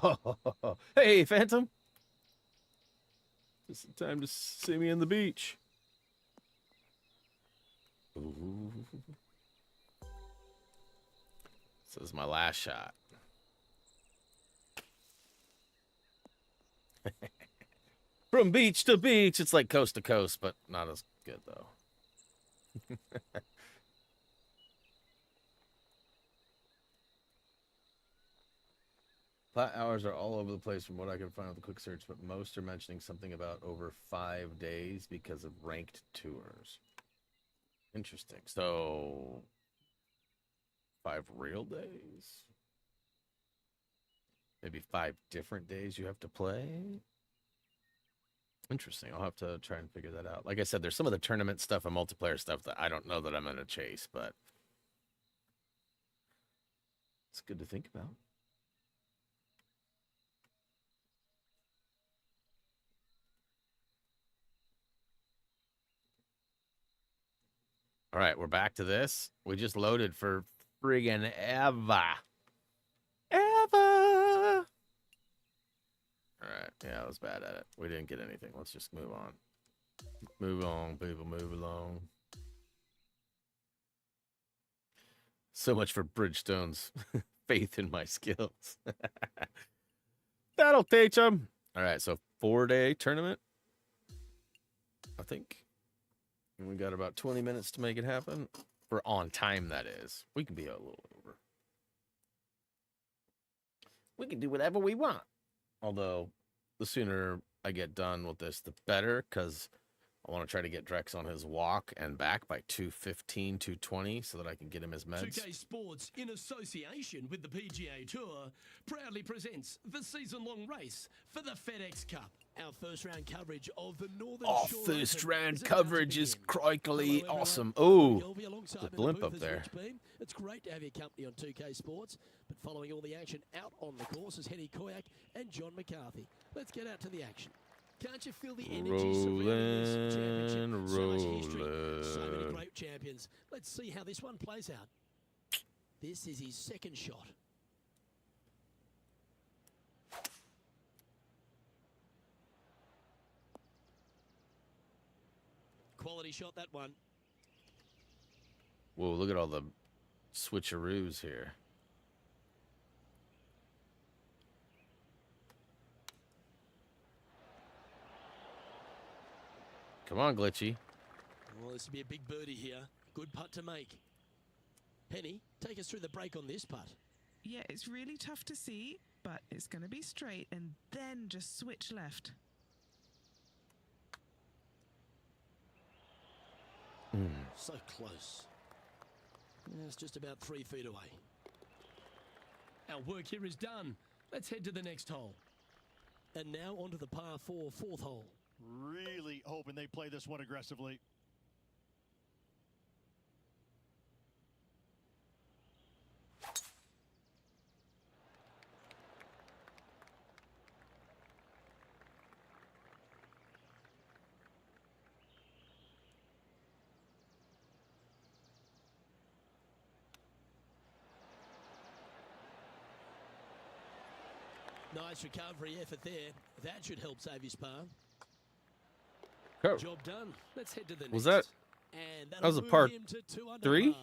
Oh, hey, Phantom. It's time to see me on the beach. Ooh. This is my last shot. From beach to beach. It's like coast to coast, but not as good, though. Flat hours are all over the place from what I can find with a quick search, but most are mentioning something about over 5 days because of ranked tours. Interesting. So, 5 real days? Maybe 5 different days you have to play? Interesting. I'll have to try and figure that out. Like I said, there's some of the tournament stuff and multiplayer stuff that I don't know that I'm going to chase, but it's good to think about. All right, we're back to this. We just loaded for friggin' ever. Ever. All right, yeah, I was bad at it. We didn't get anything. Let's just move on. Move on, people, move along. So much for Bridgestone's faith in my skills. That'll teach them. All right, so 4-day tournament, I think. And we got about 20 minutes to make it happen. For on time, that is. We can be a little over. We can do whatever we want. Although, the sooner I get done with this, the better, because I want to try to get Drex on his walk and back by 2:15, 2:20, so that I can get him his meds. 2K Sports, in association with the PGA Tour, proudly presents the season-long race for the FedEx Cup. Our first-round coverage of the Northern Shore First Open round is about coverage to is begin. crikely Hello, awesome. everyone. Oh, Alongside the me in blimp booth up is there. Rich Beam. It's great to have your company on 2K Sports, but following all the action out on the course is Henny Koyak and John McCarthy. Let's get out to the action. Can't you feel the energy surrounding this championship? So much history, so many great champions. Let's see how this one plays out. This is his second shot. Quality shot, that one. Whoa, look at all the switcheroos here. Come on, Glitchy. Well, this will be a big birdie here. Good putt to make. Henny, take us through the break on this putt. Yeah, it's really tough to see, but it's going to be straight and then just switch left. So close. Yeah, it's just about 3 feet away. Our work here is done. Let's head to the next hole. And now onto the par 4 fourth hole. Really hoping they play this one aggressively. Nice recovery effort there. That should help save his par. Oh. Job done. Let's head to the Was next. that? And That was a that'll par move him to 2 under 3? par.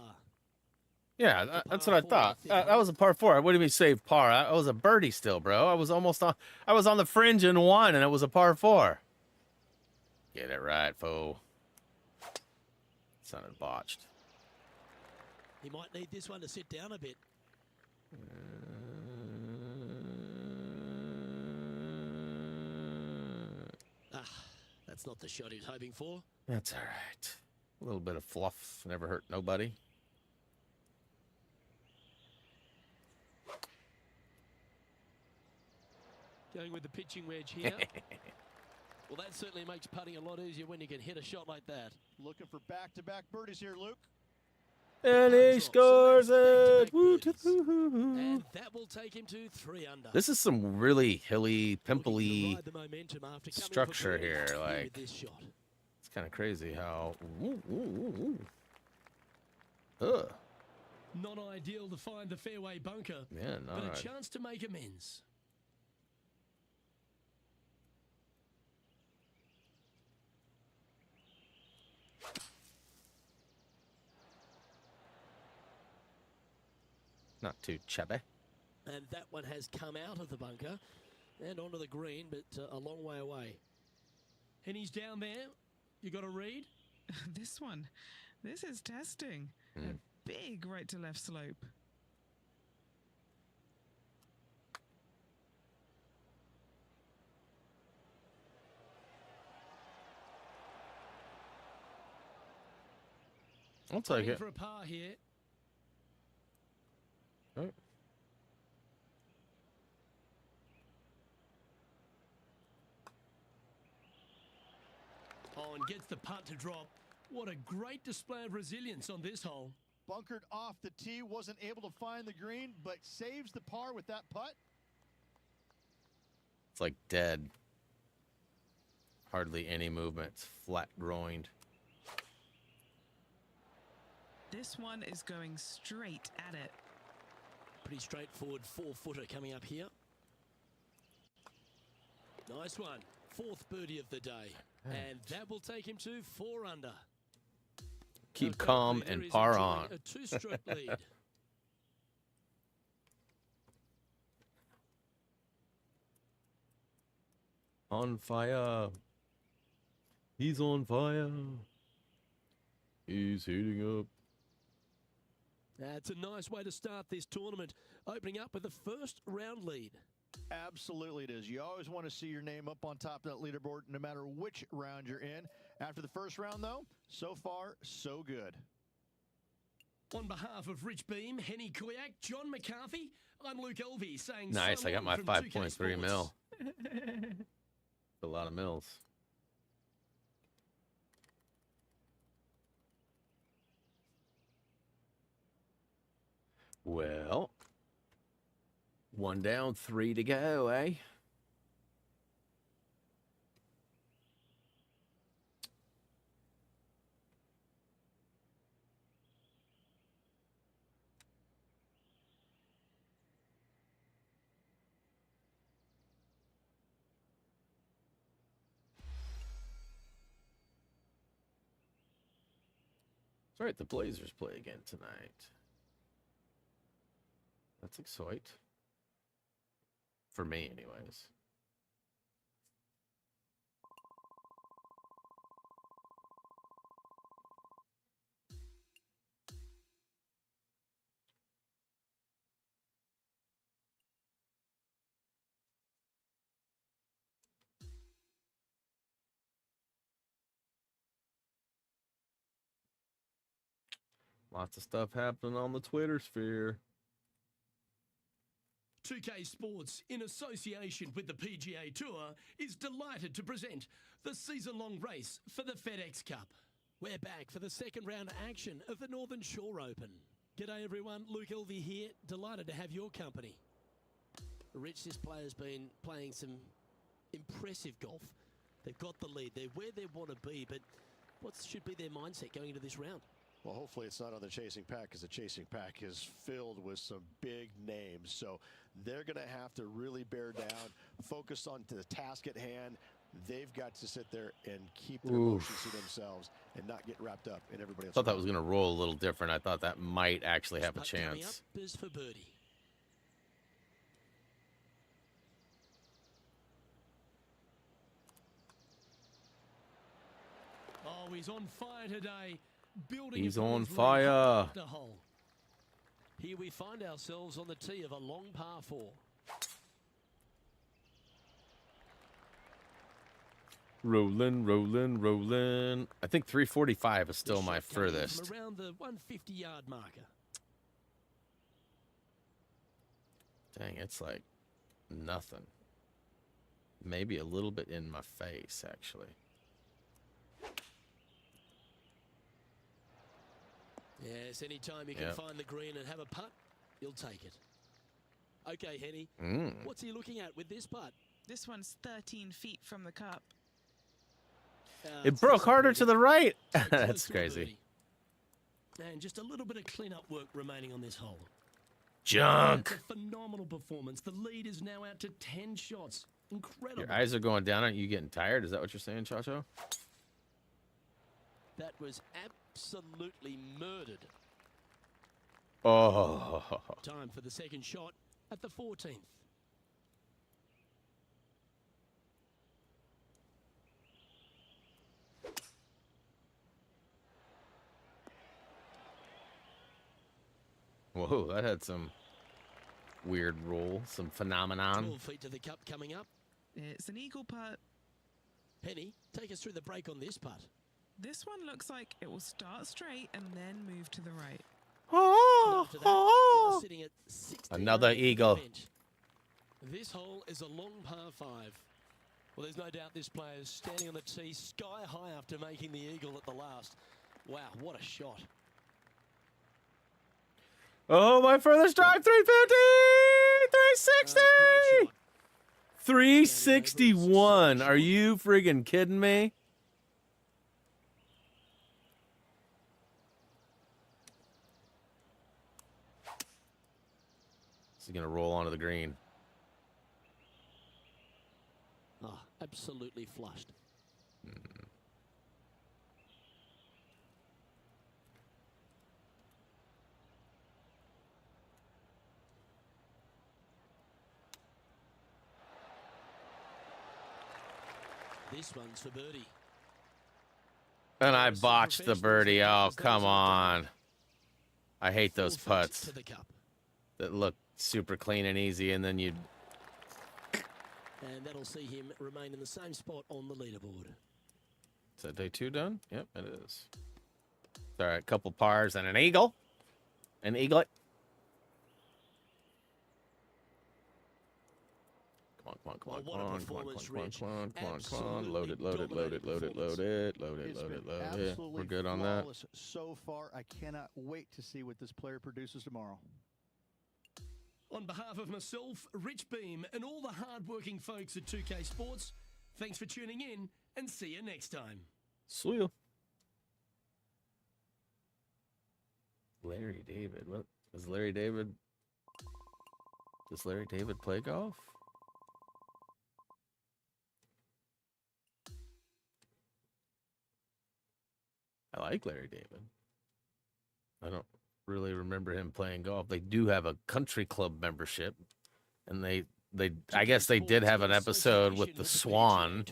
Yeah, that's what I par thought. 4, That was a par 4. I wouldn't even say par. I was a birdie still, bro. I was almost on. I was on the fringe in 1, and it was a par 4. Get it right, fool. Sounded botched. He might need this one to sit down a bit. That's not the shot he was hoping for. That's all right. A little bit of fluff never hurt nobody. Going with the pitching wedge here. Well, that certainly makes putting a lot easier when you can hit a shot like that. Looking for back-to-back birdies here, Luke. And he scores it. Woo-hoo-hoo-hoo. And that will take him to 3 under. This is some really hilly, Looking to pimply ride the momentum after coming structure for here. with Like, this shot. it's kind of crazy how. Ooh, ooh, ooh, ooh. Ugh. Not ideal to find the fairway bunker, Yeah, but not a right. chance to make amends. Not too chubby. And that one has come out of the bunker and onto the green, but a long way away. And he's down there. You got to read. This one. This is testing. A big right to left slope. I'll take Looking it. for a par here. Oh. Oh, and gets the putt to drop. What a great display of resilience on this hole. Bunkered off the tee, wasn't able to find the green, but saves the par with that putt. It's like dead. Hardly any movement. It's flat groined. This one is going straight at it. Pretty straightforward 4-footer coming up here. Nice one. 4th birdie of the day. And that will take him to 4 under. Keep Now, calm currently and there is par enjoying on. A 2-stroke lead. On fire. He's on fire. He's heating up. That's a nice way to start this tournament, opening up with the first round lead. Absolutely it is. You always want to see your name up on top of that leaderboard no matter which round you're in. After the first round, though, so far, so good. On behalf of Rich Beam, Henny Koyak, John McCarthy, I'm Luke Elvey saying Nice. so I got my long from 2K 5.3 Sports. mil. A lot of mils. Well, 1 down, 3 to go, eh? That's right, the Blazers play again tonight. That's exciting. For me, anyways. Lots of stuff happening on the Twitter sphere. 2K Sports, in association with the PGA Tour, is delighted to present the season-long race for the FedEx Cup. We're back for the second round of action of the Northern Shore Open. G'day everyone, Luke Elvey here, delighted to have your company. Rich, this player's been playing some impressive golf. They've got the lead, they're where they want to be, but what should be their mindset going into this round? Well, hopefully it's not on the chasing pack, because the chasing pack is filled with some big names. So they're going to have to really bear down, focus on the task at hand. They've got to sit there and keep their emotions to themselves and not get wrapped up in everybody else. I thought that was going to roll a little different. I thought that might actually have a chance. Up is for birdie. Oh, he's on fire today. Building He's upon on his lead fire. hole after hole. Here we find ourselves on the tee of a long par 4. Rolling, rolling, rolling. I think 345 is still my furthest. From around the 150-yard marker. Dang, it's like nothing. Maybe a little bit in my face, actually. Yes, anytime you can find the green and have a putt, you'll take it. Okay, Henny, what's he looking at with this putt? This one's 13 feet from the cup. It broke harder to the right. That's crazy. And just a little bit of cleanup work remaining on this hole. Junk. That's a phenomenal performance. The lead is now out to 10 shots. Incredible. Your eyes are going down. Aren't you getting tired? Is that what you're saying, Chacho? That was absolutely murdered. Oh. Time for the second shot at the 14th. Whoa, that had some weird roll, some phenomenon. 12 feet to the cup coming up. It's an eagle putt. Penny, take us through the break on this putt. This one looks like it will start straight and then move to the right. Oh, After that, now sitting at 69 another on the eagle. bench. This hole is a long par 5. Well, there's no doubt this player is standing on the tee sky high after making the eagle at the last. Wow, what a shot. Oh, my furthest drive, 350, 360, Great shot. 361. Are you friggin' kidding me? This is going to roll onto the green. Oh, absolutely flushed. This one's for birdie. And I botched the birdie. Oh, come on. I hate those 4 feet putts to the cup. that look super clean and easy, and then you... And that'll see him remain in the same spot on the leaderboard. Is that day 2 done? Yep, it is. All right, couple pars and an eagle. An eaglet. Come on. Load it. We're good on that. So far, I cannot wait to see what this player produces tomorrow. On behalf of myself, Rich Beam, and all the hard-working folks at 2K Sports, thanks for tuning in, and see you next time. See ya. Larry David. What is Larry David? Does Larry David play golf? I like Larry David. I don't really remember him playing golf. They do have a country club membership, and they I guess they did have an episode with the Swan.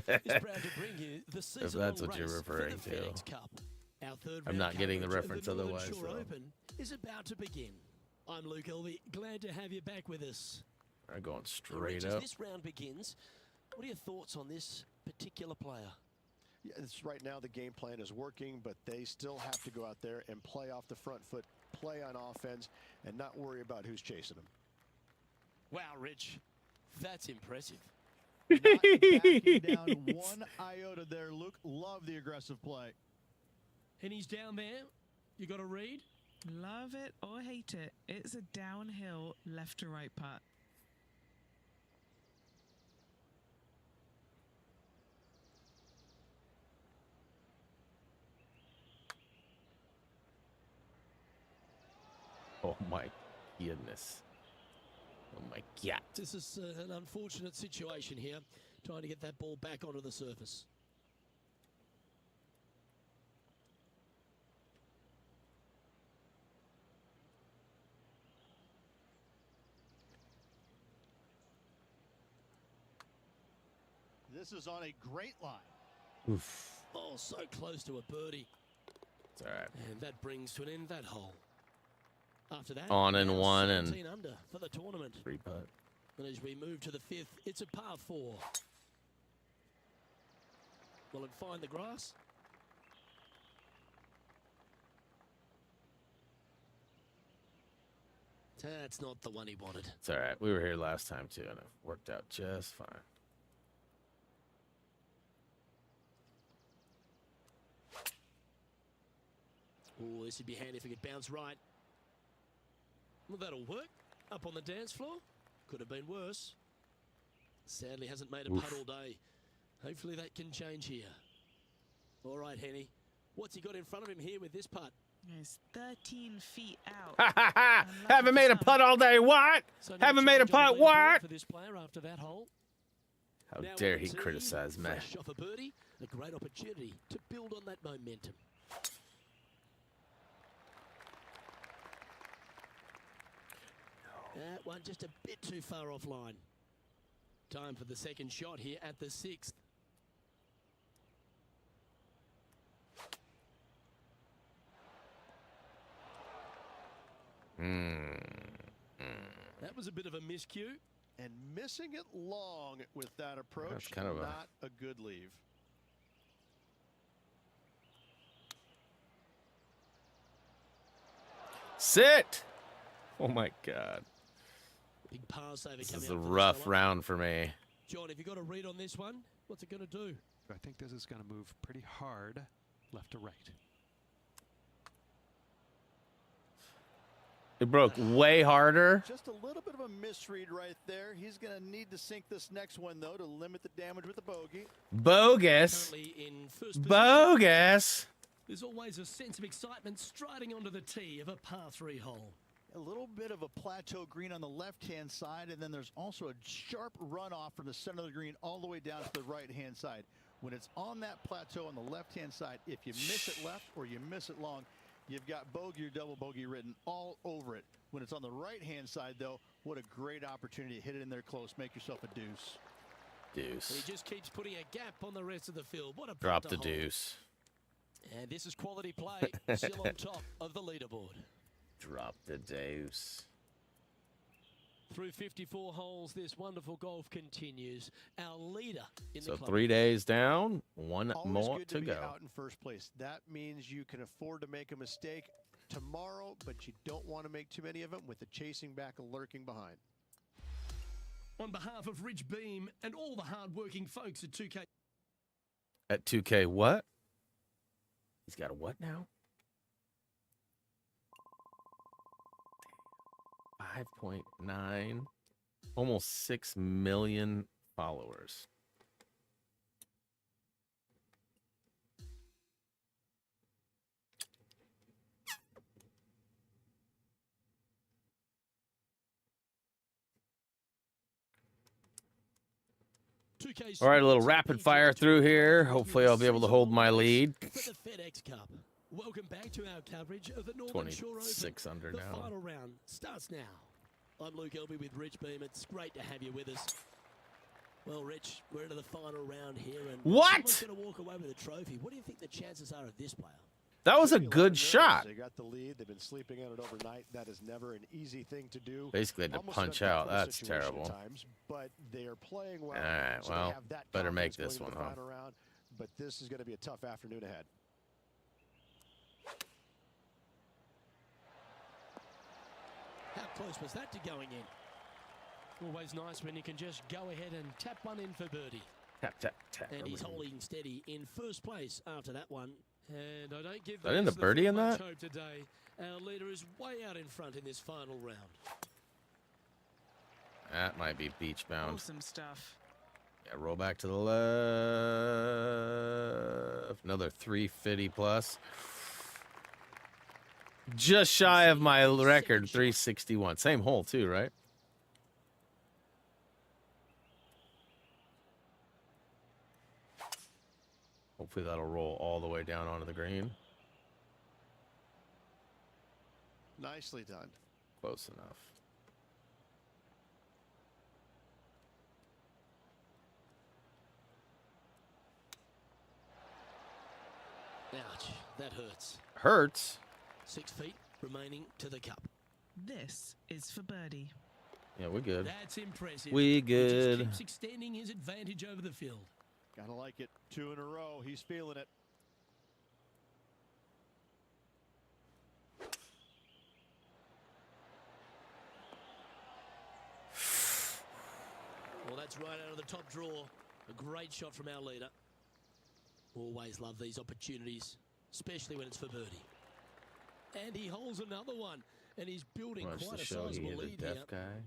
If that's what you're referring to. I'm not getting the reference otherwise. The Open is about to begin. I'm Luke Elvey. Glad to have you back with us. I'm going Rich, straight as up. this round begins, what are your thoughts on this particular player? Yeah, right now the game plan is working, but they still have to go out there and play off the front foot, play on offense, and not worry about who's chasing them. Wow, Rich, that's impressive. Not backing down one iota there, Luke. Love the aggressive play. And he's down there. You got to read? Love it or hate it, it's a downhill left to right putt. goodness. Oh my God. This is an unfortunate situation here, trying to get that ball back onto the surface. This is on a great line. Oof. Oh, so close to a birdie. It's all right. And that brings to an end that hole. After that, On and now one and 17 under for the tournament. 3 putt. And as we move to the 5th, it's a par 4. Will it find the grass? That's not the one he wanted. It's all right. We were here last time too, and it worked out just fine. Oh, this would be handy if it could bounce right. Well, that'll work. Up on the dance floor. Could have been worse. Sadly, hasn't made a putt all day. Hopefully that can change here. All right, Henny. What's he got in front of him here with this putt? It's 13 feet out. Ha ha ha! Haven't made a putt all day. What? So no Haven't made a change on the putt. leaderboard What? for this player after that hole. How Now dare on he tee, criticize me? fresh off a birdie, a great opportunity to build on that momentum. That one just a bit too far offline. Time for the second shot here at the 6th. That was a bit of a miscue. And missing it long with that approach, That's kind of not a good leave. Sit. Oh my God. Big pass over This coming is up a for this rough fella. round for me. John, have you got a read on this one? What's it going to do? I think this is going to move pretty hard left to right. It broke way harder. Just a little bit of a misread right there. He's going to need to sink this next one, though, to limit the damage with the bogey. Bogus. Currently in first position. Bogus. There's always a sense of excitement striding onto the tee of a par 3 hole. A little bit of a plateau green on the left-hand side, and then there's also a sharp runoff from the center of the green all the way down to the right-hand side. When it's on that plateau on the left-hand side, if you miss it left or you miss it long, you've got bogey or double bogey written all over it. When it's on the right-hand side, though, what a great opportunity to hit it in there close. Make yourself a deuce. Deuce. He just keeps putting a gap on the rest of the field. What a Drop putt the to hold. deuce. And this is quality play. Still on top of the leaderboard. Drop the deuce. Through 54 holes, this wonderful golf continues. Our leader in So the club. 3 days down, one Always more good to be go. out in first place. That means you can afford to make a mistake tomorrow, but you don't want to make too many of them with the chasing back and lurking behind. On behalf of Rich Beam and all the hard-working folks at 2K. At 2K, what? He's got a what now? 5.9, almost 6 million followers. All right, a little rapid fire through here. Hopefully I'll be able to hold my lead. For the FedEx Cup. Welcome back to our coverage of the Northern Shore Open. 26 under The now. final round starts now. I'm Luke Elby with Rich Beam. It's great to have you with us. Well, Rich, we're into the final round here, and What? someone's going to walk away with a trophy. What do you think the chances are of this player? That was a Should be lot good of shot. nerves. They got the lead. They've been sleeping on it overnight. That is never an easy thing to do. Basically had to Almost punch an out. uncomfortable That's situation terrible. at times, but they are playing well. All right, so they well, have that better make confidence this going one, into huh? the final round, but this is going to be a tough afternoon ahead. How close was that to going in? Always nice when you can just go ahead and tap one in for birdie. Tap, tap, tap. And he's holding steady in first place after that one. And I don't give the That in rest the of birdie field in much that? hope today. Our leader is way out in front in this final round. That might be beach bound. Awesome stuff. Yeah, roll back to the left. Another 350 plus. Just shy of my record, 361. Same hole too, right? Hopefully that'll roll all the way down onto the green. Nicely done. Close enough. Ouch, that hurts. Hurts. 6 feet remaining to the cup. This is for birdie. Yeah, we're good. That's impressive. We He good. just keeps extending his advantage over the field. Gotta like it. 2 in a row. He's feeling it. Well, that's right out of the top draw. A great shot from our leader. Always love these opportunities, especially when it's for birdie. And he holds another one, and he's building Wants quite to a show he sizable hit a lead deaf here. guy.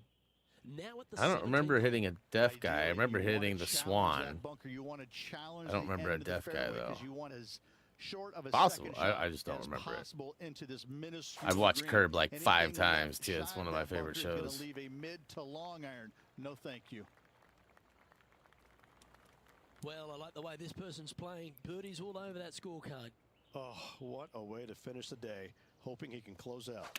Now at the I don't remember 17th. hitting a deaf guy. I Ideally, remember you wanna hitting the challenge swan. that bunker. You wanna challenge I don't the remember a end of the deaf guy, fairway though. 'cause you want as short of a Possible. second I shot just don't as remember it. possible into this minuscule I've watched green. Curb like 5 Anything left times too. It's shy one of that my favorite bunker is gonna shows. leave a mid to long iron. No, thank you. Well, I like the way this person's playing. Birdie's all over that scorecard. Oh, what a way to finish the day. Hoping he can close out.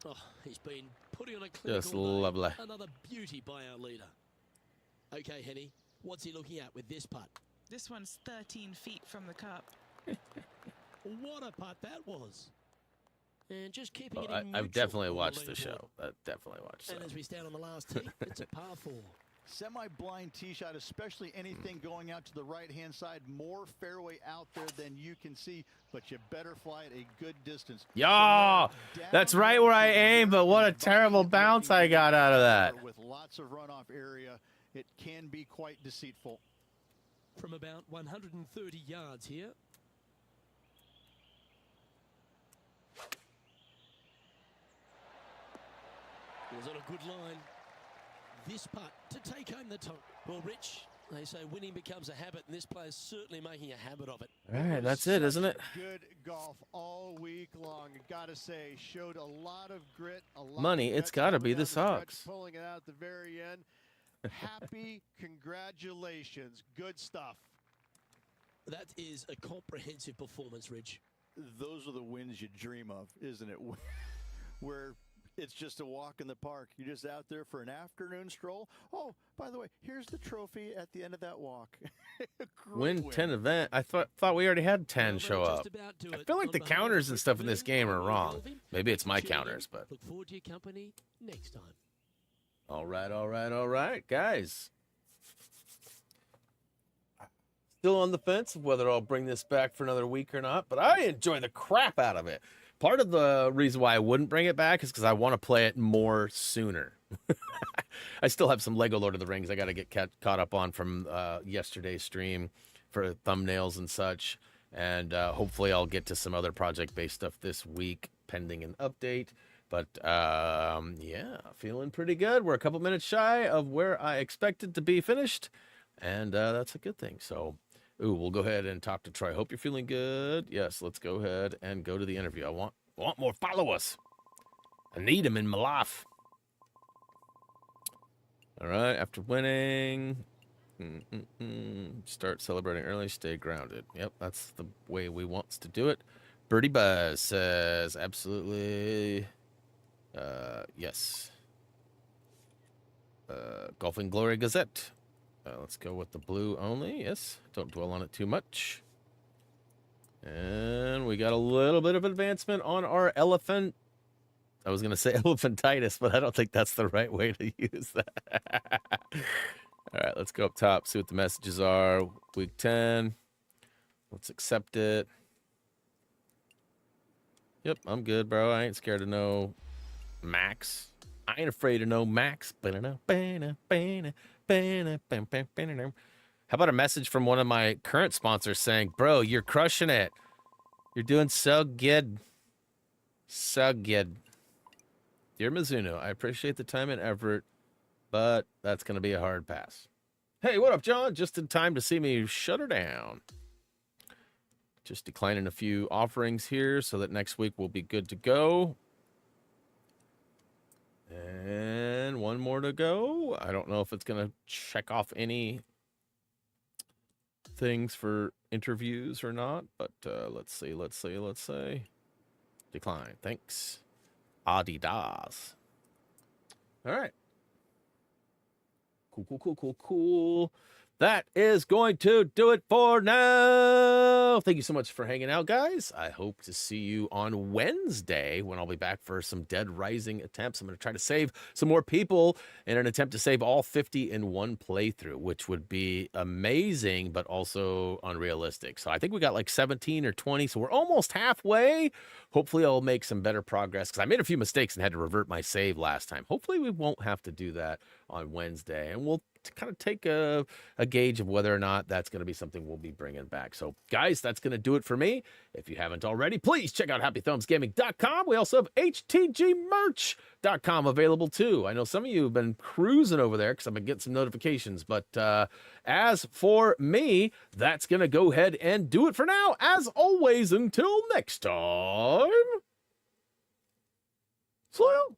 Oh, he's been putting on a clinical Just day. lovely. Another beauty by our leader. Okay, Henny, what's he looking at with this putt? This one's 13 feet from the cup. What a putt that was. And just keeping Oh, it in I've neutral definitely on watched the leaderboard. show. I definitely watched And that. as we stand on the last tee, it's a par 4. Semi-blind tee shot, especially anything going out to the right-hand side. More fairway out there than you can see, but you better fly it a good distance. Yeah, that's right where I aim, but what a terrible bounce I got out of that. With lots of runoff area, it can be quite deceitful. From about 130 yards here. It was on a good line. This putt to take home the top. Well, Rich, they say winning becomes a habit, and this player's certainly making a habit of it. All right, that's it, isn't it? Good golf all week long. Gotta say, showed a lot of grit, a lot Money, of it's guts gotta coming be down the stretch, Sox. pulling it out at the very end. Happy, congratulations. Good stuff. That is a comprehensive performance, Rich. Those are the wins you dream of, isn't it? Where it's just a walk in the park. You're just out there for an afternoon stroll. Oh, by the way, here's the trophy at the end of that walk. Win 10 event. I thought we already had 10 Well, show that'll up. just about do I it. feel like On the behalf of counters and Rich stuff in this Boone, game are Roy wrong. Melvin, Maybe it's my tuning in. counters, but Look forward to your company next time. all right, guys. Still on the fence of whether I'll bring this back for another week or not, but I enjoy the crap out of it. Part of the reason why I wouldn't bring it back is because I want to play it more sooner. I still have some Lego Lord of the Rings I got to get caught up on from yesterday's stream for thumbnails and such. And hopefully I'll get to some other project-based stuff this week, pending an update. But yeah, feeling pretty good. We're a couple minutes shy of where I expected to be finished. And that's a good thing. So, ooh, we'll go ahead and talk to Troy. Hope you're feeling good. Yes, let's go ahead and go to the interview. I want more followers. I need them in my life. All right, after winning, start celebrating early, stay grounded. Yep, that's the way we wants to do it. Birdie Buzz says, absolutely, yes. Golfing Glory Gazette. Let's go with the blue only. Yes, don't dwell on it too much. And we got a little bit of advancement on our elephant. I was going to say elephantitis, but I don't think that's the right way to use that. All right, let's go up top, see what the messages are. Week 10. Let's accept it. Yep, I'm good, bro. I ain't scared of no Max. I ain't afraid of no Max. How about a message from one of my current sponsors saying, bro, you're crushing it. You're doing so good. So good. Dear Mizuno, I appreciate the time and effort, but that's going to be a hard pass. Hey, what up, John? Just in time to see me shut her down. Just declining a few offerings here so that next week we'll be good to go. And one more to go. I don't know if it's going to check off any things for interviews or not, but let's see. Decline. Thanks. Adidas. All right. Cool. That is going to do it for now. Thank you so much for hanging out, guys. I hope to see you on Wednesday when I'll be back for some Dead Rising attempts. I'm going to try to save some more people in an attempt to save all 50 in one playthrough, which would be amazing, but also unrealistic. So I think we got like 17 or 20, so we're almost halfway. Hopefully I'll make some better progress because I made a few mistakes and had to revert my save last time. Hopefully we won't have to do that on Wednesday, and we'll kind of take a gauge of whether or not that's going to be something we'll be bringing back. So, guys, that's going to do it for me. If you haven't already, please check out HappyThumbsGaming.com. We also have HTGmerch.com available, too. I know some of you have been cruising over there because I've been getting some notifications. But as for me, that's going to go ahead and do it for now. As always, until next time, see ya.